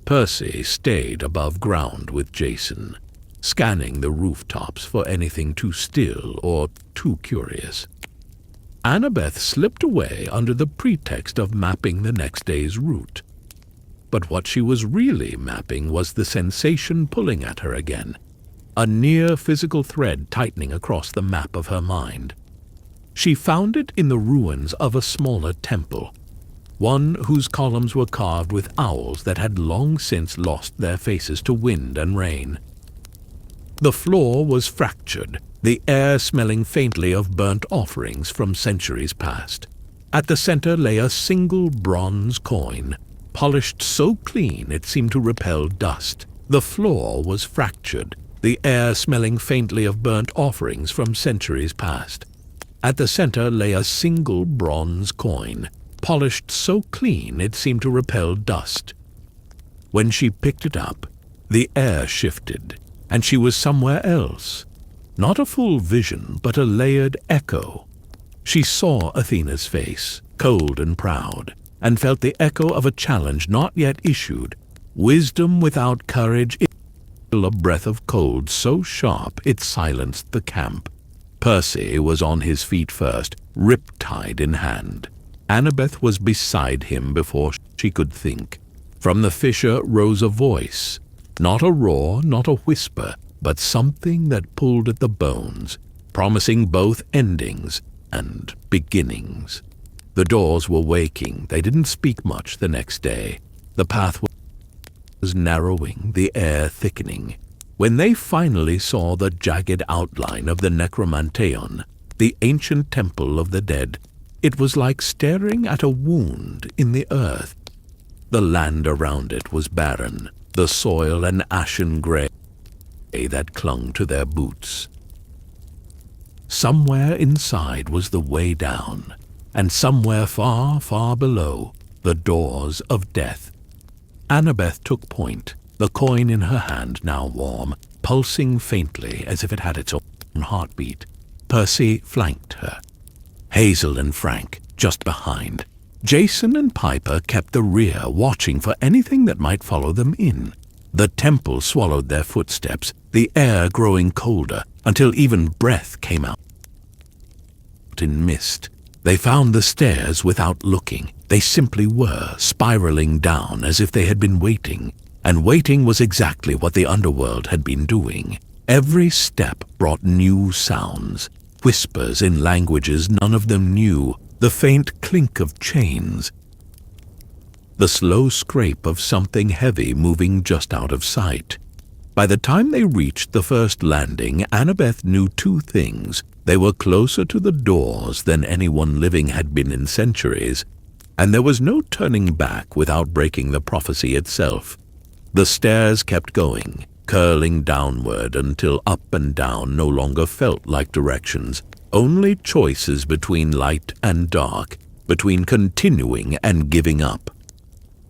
Percy stayed above ground with Jason, scanning the rooftops for anything too still or too curious. Annabeth slipped away under the pretext of mapping the next day's route. But what she was really mapping was the sensation pulling at her again, a near physical thread tightening across the map of her mind. She found it in the ruins of a smaller temple, one whose columns were carved with owls that had long since lost their faces to wind and rain. The floor was fractured, the air smelling faintly of burnt offerings from centuries past. At the center lay a single bronze coin, polished so clean it seemed to repel dust. The floor was fractured, the air smelling faintly of burnt offerings from centuries past. At the center lay a single bronze coin, polished so clean it seemed to repel dust. When she picked it up, the air shifted, and she was somewhere else. Not a full vision, but a layered echo. She saw Athena's face, cold and proud, and felt the echo of a challenge not yet issued. Wisdom without courage, a breath of cold so sharp it silenced the camp. Percy was on his feet first, riptide in hand. Annabeth was beside him before she could think. From the fissure rose a voice, not a roar, not a whisper, but something that pulled at the bones, promising both endings and beginnings. The doors were waking. They didn't speak much the next day. The path was narrowing, the air thickening. When they finally saw the jagged outline of the Necromanteon, the ancient temple of the dead, it was like staring at a wound in the earth. The land around it was barren, the soil an ashen gray that clung to their boots. Somewhere inside was the way down, and somewhere far, far below, the doors of death. Annabeth took point, the coin in her hand now warm, pulsing faintly as if it had its own heartbeat. Percy flanked her. Hazel and Frank just behind. Jason and Piper kept the rear, watching for anything that might follow them in. The temple swallowed their footsteps, the air growing colder, until even breath came out in mist. They found the stairs without looking. They simply were, spiraling down as if they had been waiting. And waiting was exactly what the underworld had been doing. Every step brought new sounds, whispers in languages none of them knew, the faint clink of chains, the slow scrape of something heavy moving just out of sight. By the time they reached the first landing, Annabeth knew two things. They were closer to the doors than anyone living had been in centuries, and there was no turning back without breaking the prophecy itself. The stairs kept going, curling downward until up and down no longer felt like directions, only choices between light and dark, between continuing and giving up.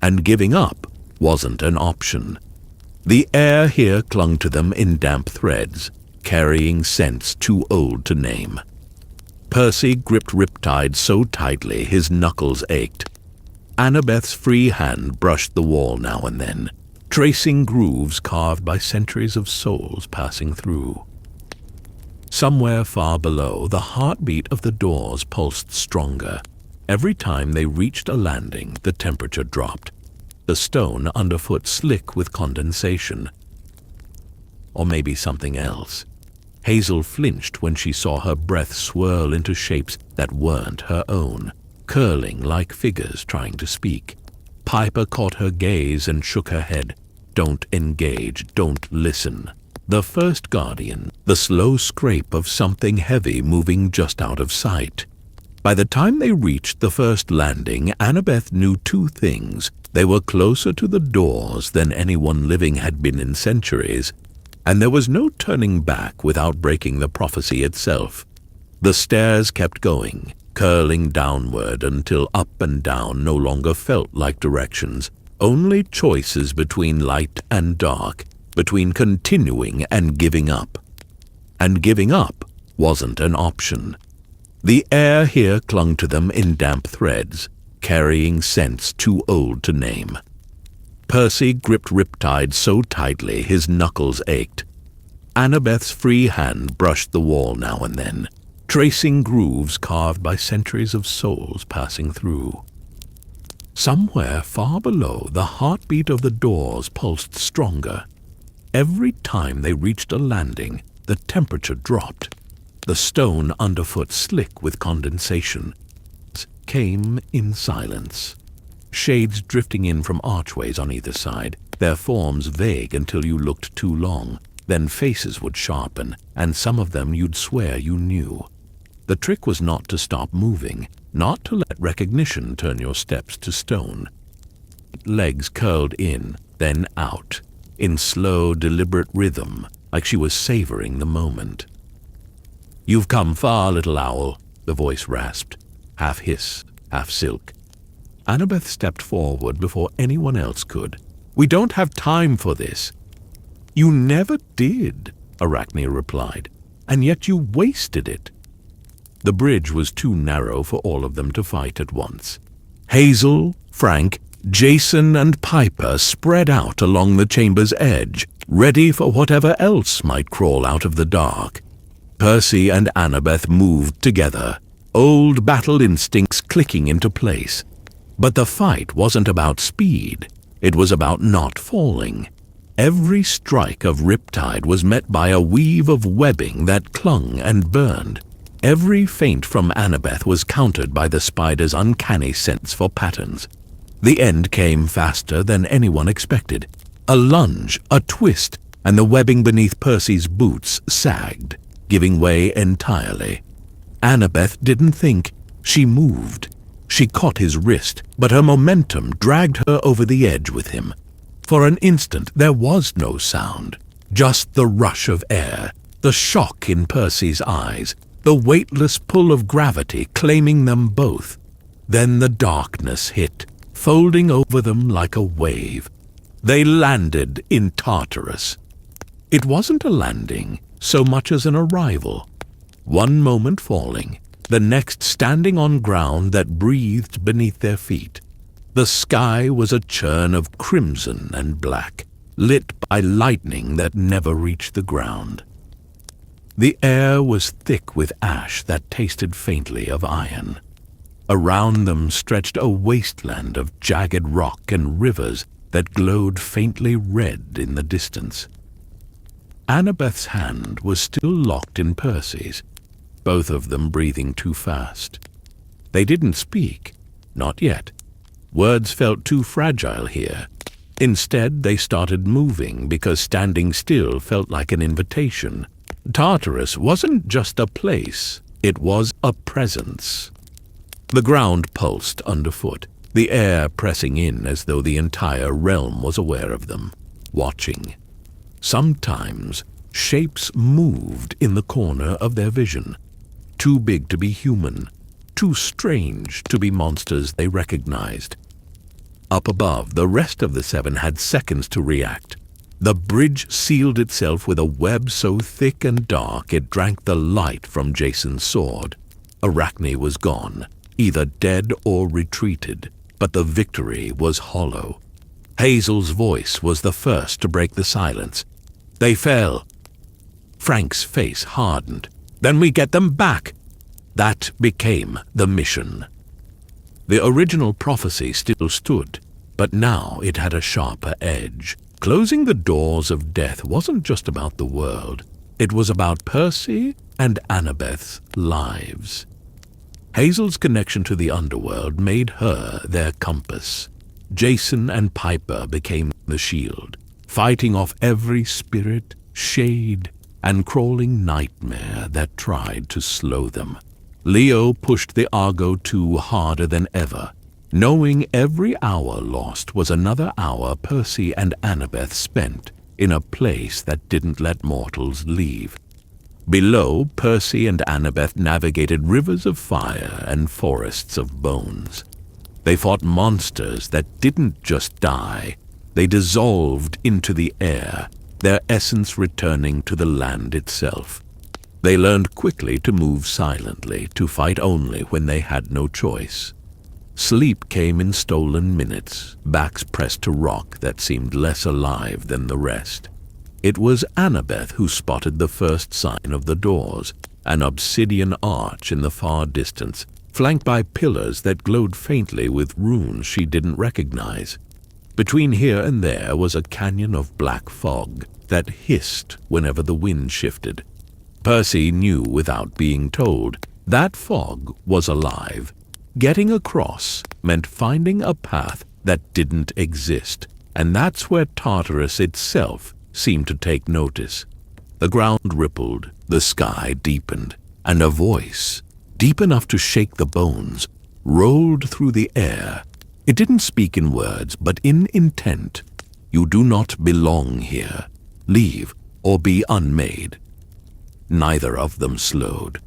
And giving up wasn't an option. The air here clung to them in damp threads, carrying scents too old to name. Percy gripped Riptide so tightly his knuckles ached. Annabeth's free hand brushed the wall now and then, tracing grooves carved by centuries of souls passing through. Somewhere far below, the heartbeat of the doors pulsed stronger. Every time they reached a landing, the temperature dropped, the stone underfoot slick with condensation. Or maybe something else. Hazel flinched when she saw her breath swirl into shapes that weren't her own, curling like figures trying to speak. Piper caught her gaze and shook her head. Don't engage, don't listen. The first guardian, the slow scrape of something heavy moving just out of sight. By the time they reached the first landing, Annabeth knew two things. They were closer to the doors than anyone living had been in centuries, and there was no turning back without breaking the prophecy itself. The stairs kept going, curling downward until up and down no longer felt like directions, only choices between light and dark, between continuing and giving up. And giving up wasn't an option. The air here clung to them in damp threads, carrying scents too old to name. Percy gripped Riptide so tightly his knuckles ached. Annabeth's free hand brushed the wall now and then, tracing grooves carved by centuries of souls passing through. Somewhere far below, the heartbeat of the doors pulsed stronger. Every time they reached a landing, the temperature dropped. The stone underfoot slick with condensation. Came in silence. Shades drifting in from archways on either side, their forms vague until you looked too long. Then faces would sharpen, and some of them you'd swear you knew. The trick was not to stop moving, not to let recognition turn your steps to stone. Legs curled in, then out, in slow, deliberate rhythm, like she was savoring the moment. "You've come far, little owl," the voice rasped, half hiss, half silk. Annabeth stepped forward before anyone else could. "We don't have time for this." "You never did," Arachne replied, "and yet you wasted it." The bridge was too narrow for all of them to fight at once. Hazel, Frank, Jason, and Piper spread out along the chamber's edge, ready for whatever else might crawl out of the dark. Percy and Annabeth moved together, old battle instincts clicking into place. But the fight wasn't about speed. It was about not falling. Every strike of Riptide was met by a weave of webbing that clung and burned. Every feint from Annabeth was countered by the spider's uncanny sense for patterns. The end came faster than anyone expected. A lunge, a twist, and the webbing beneath Percy's boots sagged, giving way entirely. Annabeth didn't think. She moved. She caught his wrist, but her momentum dragged her over the edge with him. For an instant there was no sound, just the rush of air, the shock in Percy's eyes, the weightless pull of gravity claiming them both. Then the darkness hit, folding over them like a wave. They landed in Tartarus. It wasn't a landing so much as an arrival. One moment falling, the next standing on ground that breathed beneath their feet. The sky was a churn of crimson and black, lit by lightning that never reached the ground. The air was thick with ash that tasted faintly of iron. Around them stretched a wasteland of jagged rock and rivers that glowed faintly red in the distance. Annabeth's hand was still locked in Percy's, both of them breathing too fast. They didn't speak, not yet. Words felt too fragile here. Instead, they started moving because standing still felt like an invitation. Tartarus wasn't just a place, it was a presence. The ground pulsed underfoot, the air pressing in as though the entire realm was aware of them, watching. Sometimes, shapes moved in the corner of their vision, too big to be human, too strange to be monsters they recognized. Up above, the rest of the seven had seconds to react. The bridge sealed itself with a web so thick and dark it drank the light from Jason's sword. Arachne was gone, either dead or retreated, but the victory was hollow. Hazel's voice was the first to break the silence. They fell. Frank's face hardened. Then we get them back. That became the mission. The original prophecy still stood, but now it had a sharper edge. Closing the doors of death wasn't just about the world. It was about Percy and Annabeth's lives. Hazel's connection to the underworld made her their compass. Jason and Piper became the shield, fighting off every spirit, shade, and crawling nightmare that tried to slow them. Leo pushed the Argo 2 harder than ever, knowing every hour lost was another hour Percy and Annabeth spent in a place that didn't let mortals leave. Below, Percy and Annabeth navigated rivers of fire and forests of bones. They fought monsters that didn't just die, they dissolved into the air, their essence returning to the land itself. They learned quickly to move silently, to fight only when they had no choice. Sleep came in stolen minutes, backs pressed to rock that seemed less alive than the rest. It was Annabeth who spotted the first sign of the doors, an obsidian arch in the far distance, flanked by pillars that glowed faintly with runes she didn't recognize. Between here and there was a canyon of black fog that hissed whenever the wind shifted. Percy knew without being told that fog was alive. Getting across meant finding a path that didn't exist, and that's where Tartarus itself seemed to take notice. The ground rippled, the sky deepened, and a voice, deep enough to shake the bones, rolled through the air. It didn't speak in words, but in intent. You do not belong here. Leave or be unmade. Neither of them slowed.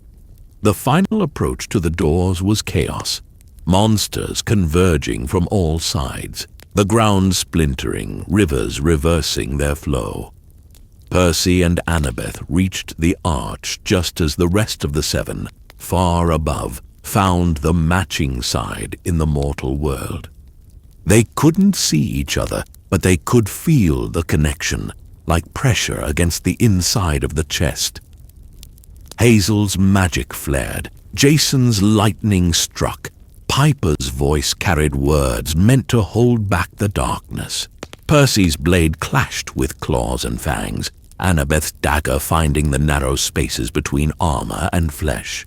The final approach to the doors was chaos. Monsters converging from all sides, the ground splintering, rivers reversing their flow. Percy and Annabeth reached the arch just as the rest of the seven, far above, found the matching side in the mortal world. They couldn't see each other, but they could feel the connection, like pressure against the inside of the chest. Hazel's magic flared, Jason's lightning struck. Piper's voice carried words meant to hold back the darkness. Percy's blade clashed with claws and fangs, Annabeth's dagger finding the narrow spaces between armor and flesh.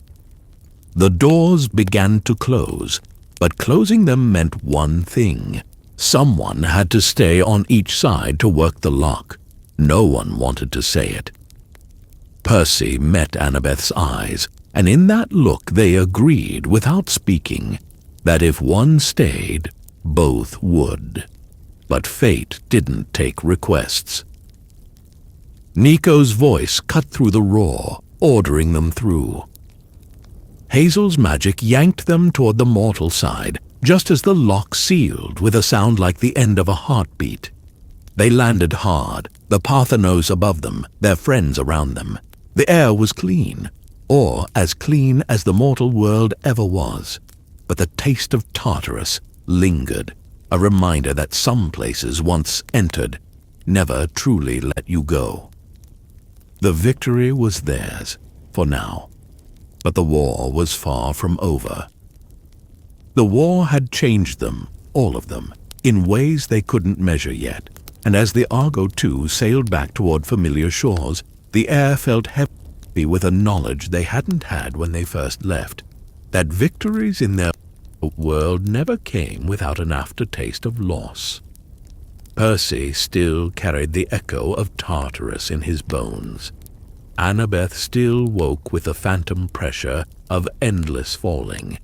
The doors began to close, but closing them meant one thing. Someone had to stay on each side to work the lock. No one wanted to say it. Percy met Annabeth's eyes, and in that look they agreed, without speaking, that if one stayed, both would. But fate didn't take requests. Nico's voice cut through the roar, ordering them through. Hazel's magic yanked them toward the mortal side, just as the lock sealed with a sound like the end of a heartbeat. They landed hard, the Parthenos above them, their friends around them. The air was clean, or as clean as the mortal world ever was. But the taste of Tartarus lingered, a reminder that some places once entered never truly let you go. The victory was theirs, for now, but the war was far from over. The war had changed them, all of them, in ways they couldn't measure yet, and as the Argo II sailed back toward familiar shores, the air felt heavy with a knowledge they hadn't had when they first left, that victories in their world never came without an aftertaste of loss. Percy still carried the echo of Tartarus in his bones. Annabeth still woke with the phantom pressure of endless falling,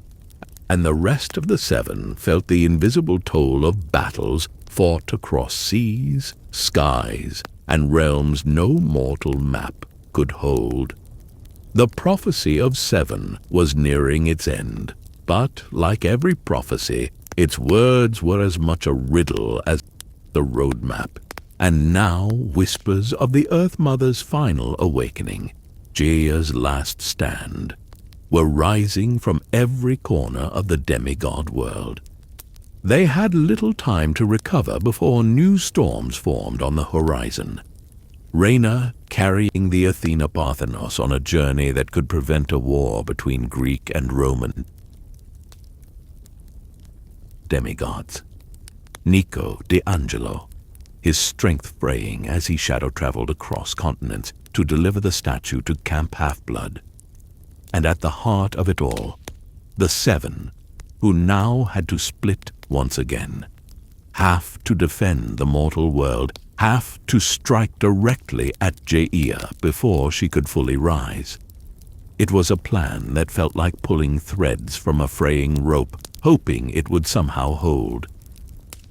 and the rest of the seven felt the invisible toll of battles fought across seas, skies, and realms no mortal map could hold. The prophecy of seven was nearing its end, but, like every prophecy, its words were as much a riddle as the roadmap, and now whispers of the Earth Mother's final awakening, Gaea's last stand, were rising from every corner of the demigod world. They had little time to recover before new storms formed on the horizon. Rhaena carrying the Athena Parthenos on a journey that could prevent a war between Greek and Roman demigods. Nico D'Angelo, his strength fraying as he shadow-traveled across continents to deliver the statue to Camp Half-Blood. And at the heart of it all, the seven, who now had to split once again. Half to defend the mortal world, half to strike directly at Gaea before she could fully rise. It was a plan that felt like pulling threads from a fraying rope, hoping it would somehow hold.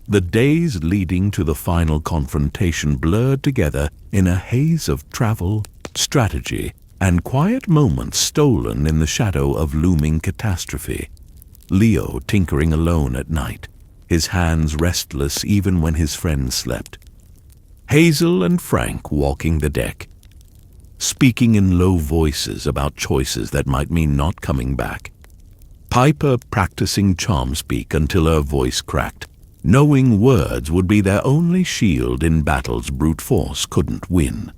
The days leading to the final confrontation blurred together in a haze of travel, strategy, and quiet moments stolen in the shadow of looming catastrophe. Leo tinkering alone at night, his hands restless even when his friends slept. Hazel and Frank walking the deck, speaking in low voices about choices that might mean not coming back. Piper practicing charm speak until her voice cracked, knowing words would be their only shield in battles brute force couldn't win.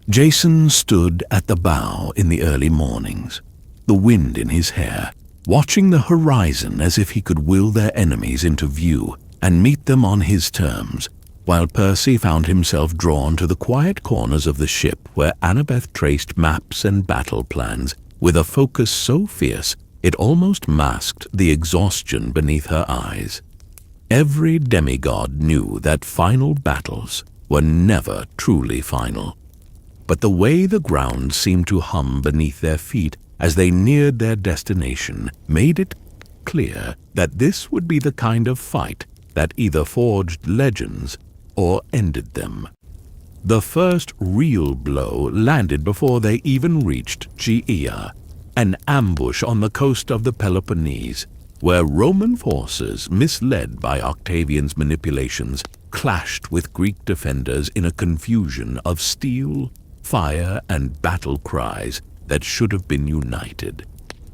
Jason stood at the bow in the early mornings, the wind in his hair, watching the horizon as if he could will their enemies into view and meet them on his terms, while Percy found himself drawn to the quiet corners of the ship where Annabeth traced maps and battle plans with a focus so fierce it almost masked the exhaustion beneath her eyes. Every demigod knew that final battles were never truly final. But the way the ground seemed to hum beneath their feet as they neared their destination made it clear that this would be the kind of fight that either forged legends or ended them. The first real blow landed before they even reached Gaea, an ambush on the coast of the Peloponnese, where Roman forces, misled by Octavian's manipulations, clashed with Greek defenders in a confusion of steel, fire, and battle cries that should have been united.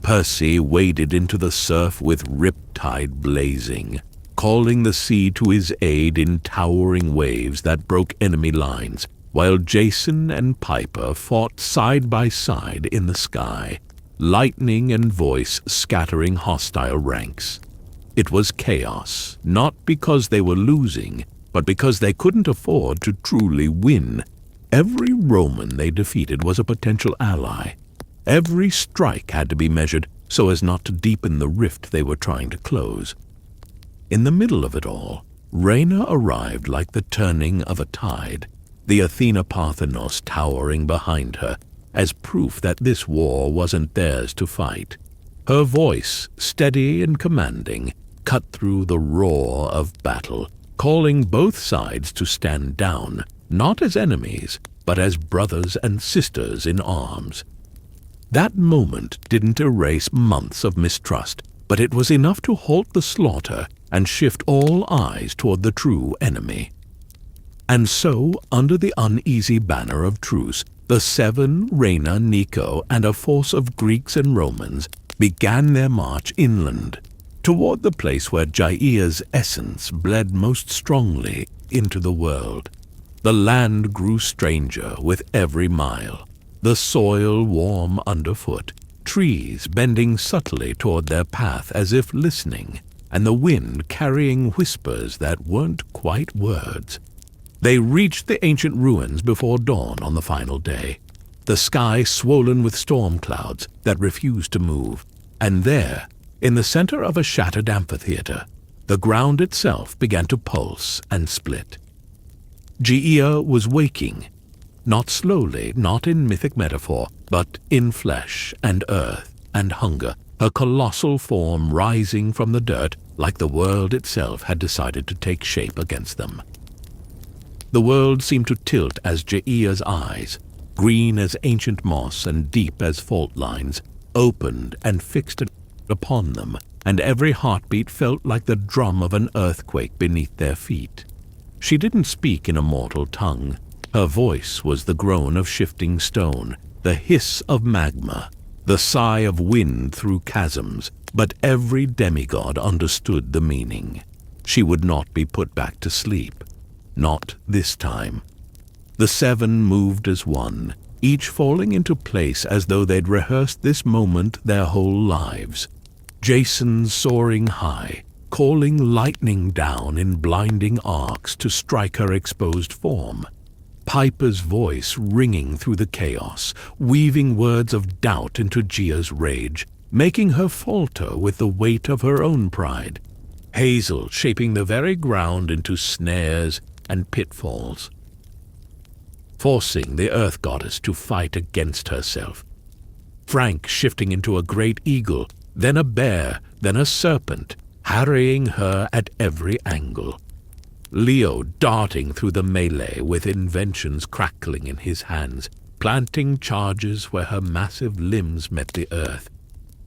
Percy waded into the surf with riptide blazing, calling the sea to his aid in towering waves that broke enemy lines, while Jason and Piper fought side by side in the sky, lightning and voice scattering hostile ranks. It was chaos, not because they were losing, but because they couldn't afford to truly win. Every Roman they defeated was a potential ally. Every strike had to be measured so as not to deepen the rift they were trying to close. In the middle of it all, Rhaena arrived like the turning of a tide, the Athena Parthenos towering behind her, as proof that this war wasn't theirs to fight. Her voice, steady and commanding, cut through the roar of battle, calling both sides to stand down, not as enemies, but as brothers and sisters in arms. That moment didn't erase months of mistrust, but it was enough to halt the slaughter and shift all eyes toward the true enemy. And so, under the uneasy banner of truce, the seven, Reyna, Nico, and a force of Greeks and Romans began their march inland, toward the place where Jaia's essence bled most strongly into the world. The land grew stranger with every mile, the soil warm underfoot, trees bending subtly toward their path as if listening, and the wind carrying whispers that weren't quite words. They reached the ancient ruins before dawn on the final day, the sky swollen with storm clouds that refused to move, and there, in the center of a shattered amphitheater, the ground itself began to pulse and split. Jaia was waking, not slowly, not in mythic metaphor, but in flesh and earth and hunger, her colossal form rising from the dirt like the world itself had decided to take shape against them. The world seemed to tilt as Jaia's eyes, green as ancient moss and deep as fault lines, opened and fixed upon them, and every heartbeat felt like the drum of an earthquake beneath their feet. She didn't speak in a mortal tongue. Her voice was the groan of shifting stone, the hiss of magma, the sigh of wind through chasms, but every demigod understood the meaning. She would not be put back to sleep. Not this time. The seven moved as one, each falling into place as though they'd rehearsed this moment their whole lives. Jason soaring high, calling lightning down in blinding arcs to strike her exposed form. Piper's voice ringing through the chaos, weaving words of doubt into Gia's rage, making her falter with the weight of her own pride. Hazel shaping the very ground into snares and pitfalls, forcing the Earth Goddess to fight against herself. Frank shifting into a great eagle, then a bear, then a serpent, harrying her at every angle. Leo darting through the melee with inventions crackling in his hands, planting charges where her massive limbs met the earth.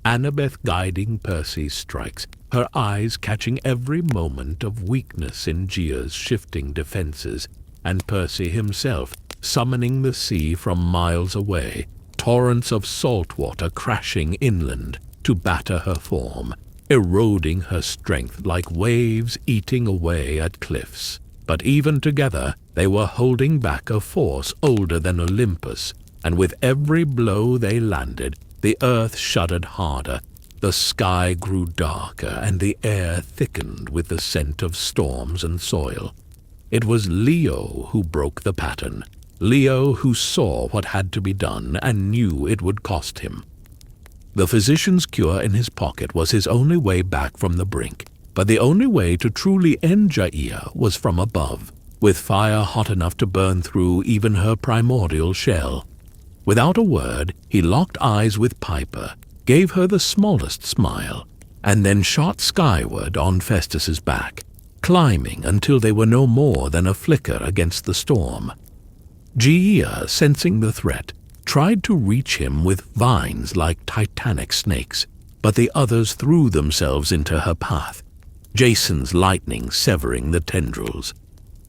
Annabeth guiding Percy's strikes, her eyes catching every moment of weakness in Gia's shifting defenses, and Percy himself summoning the sea from miles away, torrents of salt water crashing inland to batter her form, eroding her strength like waves eating away at cliffs. But even together, they were holding back a force older than Olympus, and with every blow they landed, the earth shuddered harder, the sky grew darker, and the air thickened with the scent of storms and soil. It was Leo who broke the pattern, Leo who saw what had to be done and knew it would cost him. The physician's cure in his pocket was his only way back from the brink, but the only way to truly end Jaia was from above, with fire hot enough to burn through even her primordial shell. Without a word, he locked eyes with Piper, gave her the smallest smile, and then shot skyward on Festus's back, climbing until they were no more than a flicker against the storm. Jaia, sensing the threat, tried to reach him with vines like titanic snakes, but the others threw themselves into her path, Jason's lightning severing the tendrils,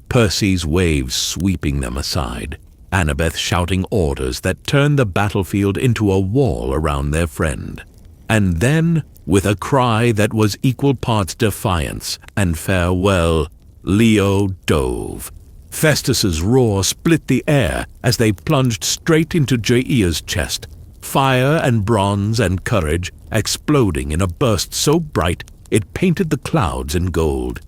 Percy's waves sweeping them aside, Annabeth shouting orders that turned the battlefield into a wall around their friend. And then, with a cry that was equal parts defiance and farewell, Leo dove. Festus's roar split the air as they plunged straight into Jaia's chest, fire and bronze and courage exploding in a burst so bright it painted the clouds in gold.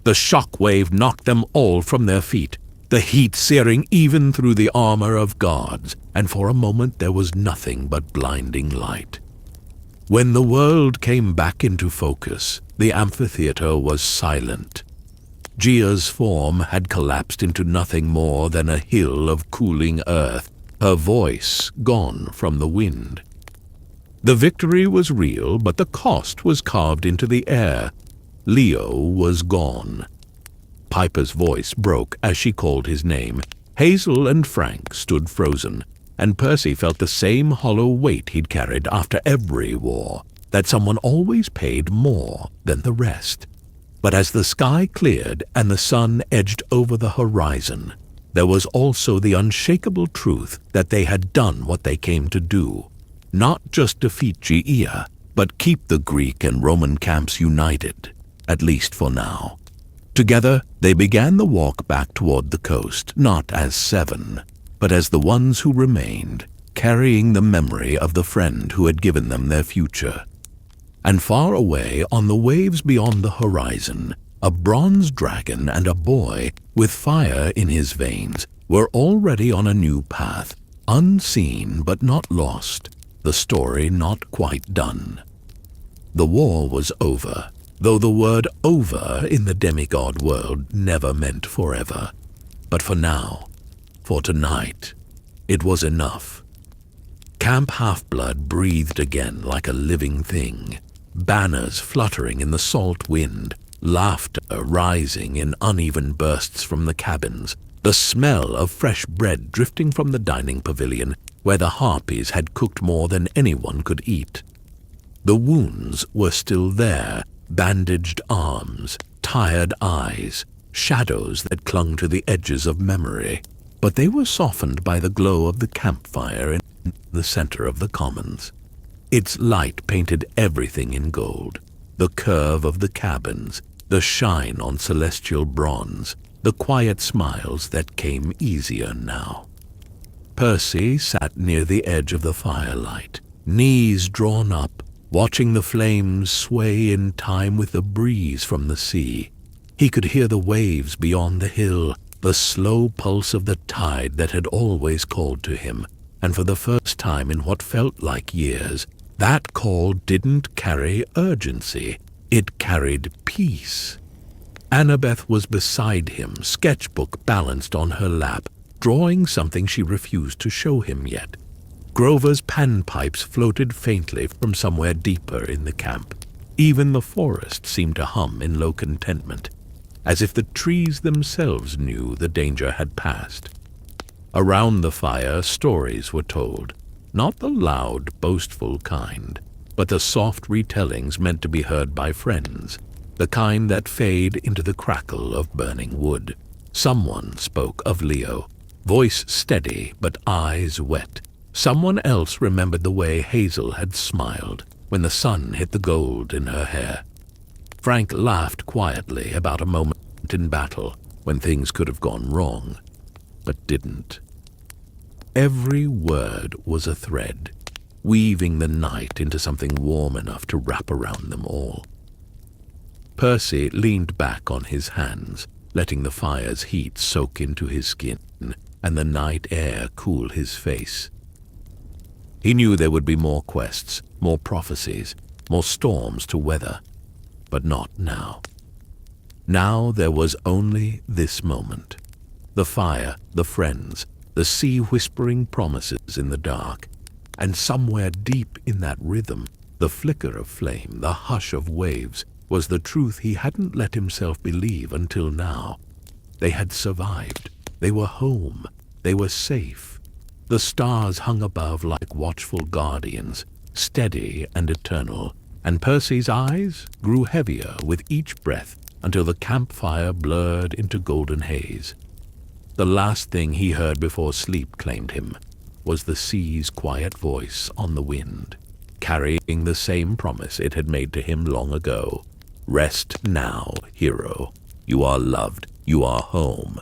The shock wave knocked them all from their feet, the heat searing even through the armor of gods, and for a moment there was nothing but blinding light. When the world came back into focus, the amphitheater was silent. Gia's form had collapsed into nothing more than a hill of cooling earth, her voice gone from the wind. The victory was real, but the cost was carved into the air. Leo was gone. Piper's voice broke as she called his name. Hazel and Frank stood frozen, and Percy felt the same hollow weight he'd carried after every war, that someone always paid more than the rest. But as the sky cleared and the sun edged over the horizon, there was also the unshakable truth that they had done what they came to do, not just defeat Geia, but keep the Greek and Roman camps united, at least for now. Together, they began the walk back toward the coast, not as seven, but as the ones who remained, carrying the memory of the friend who had given them their future. And far away on the waves beyond the horizon, a bronze dragon and a boy with fire in his veins were already on a new path, unseen but not lost, the story not quite done. The war was over, though the word over in the demigod world never meant forever. But for now, for tonight, it was enough. Camp Half-Blood breathed again like a living thing, banners fluttering in the salt wind, laughter rising in uneven bursts from the cabins, the smell of fresh bread drifting from the dining pavilion where the harpies had cooked more than anyone could eat. The wounds were still there, bandaged arms, tired eyes, shadows that clung to the edges of memory, but they were softened by the glow of the campfire in the center of the commons. Its light painted everything in gold, the curve of the cabins, the shine on celestial bronze, the quiet smiles that came easier now. Percy sat near the edge of the firelight, knees drawn up, watching the flames sway in time with the breeze from the sea. He could hear the waves beyond the hill, the slow pulse of the tide that had always called to him, and for the first time in what felt like years, that call didn't carry urgency, it carried peace. Annabeth was beside him, sketchbook balanced on her lap, drawing something she refused to show him yet. Grover's panpipes floated faintly from somewhere deeper in the camp. Even the forest seemed to hum in low contentment, as if the trees themselves knew the danger had passed. Around the fire, stories were told, not the loud, boastful kind, but the soft retellings meant to be heard by friends, the kind that fade into the crackle of burning wood. Someone spoke of Leo, voice steady but eyes wet. Someone else remembered the way Hazel had smiled when the sun hit the gold in her hair. Frank laughed quietly about a moment in battle when things could have gone wrong, but didn't. Every word was a thread, weaving the night into something warm enough to wrap around them all. Percy leaned back on his hands, letting the fire's heat soak into his skin and the night air cool his face. He knew there would be more quests, more prophecies, more storms to weather, but not now. Now there was only this moment. The fire, the friends, the sea whispering promises in the dark, and somewhere deep in that rhythm, the flicker of flame, the hush of waves, was the truth he hadn't let himself believe until now. They had survived. They were home. They were safe. The stars hung above like watchful guardians, steady and eternal, and Percy's eyes grew heavier with each breath until the campfire blurred into golden haze. The last thing he heard before sleep claimed him was the sea's quiet voice on the wind, carrying the same promise it had made to him long ago. Rest now, hero. You are loved. You are home.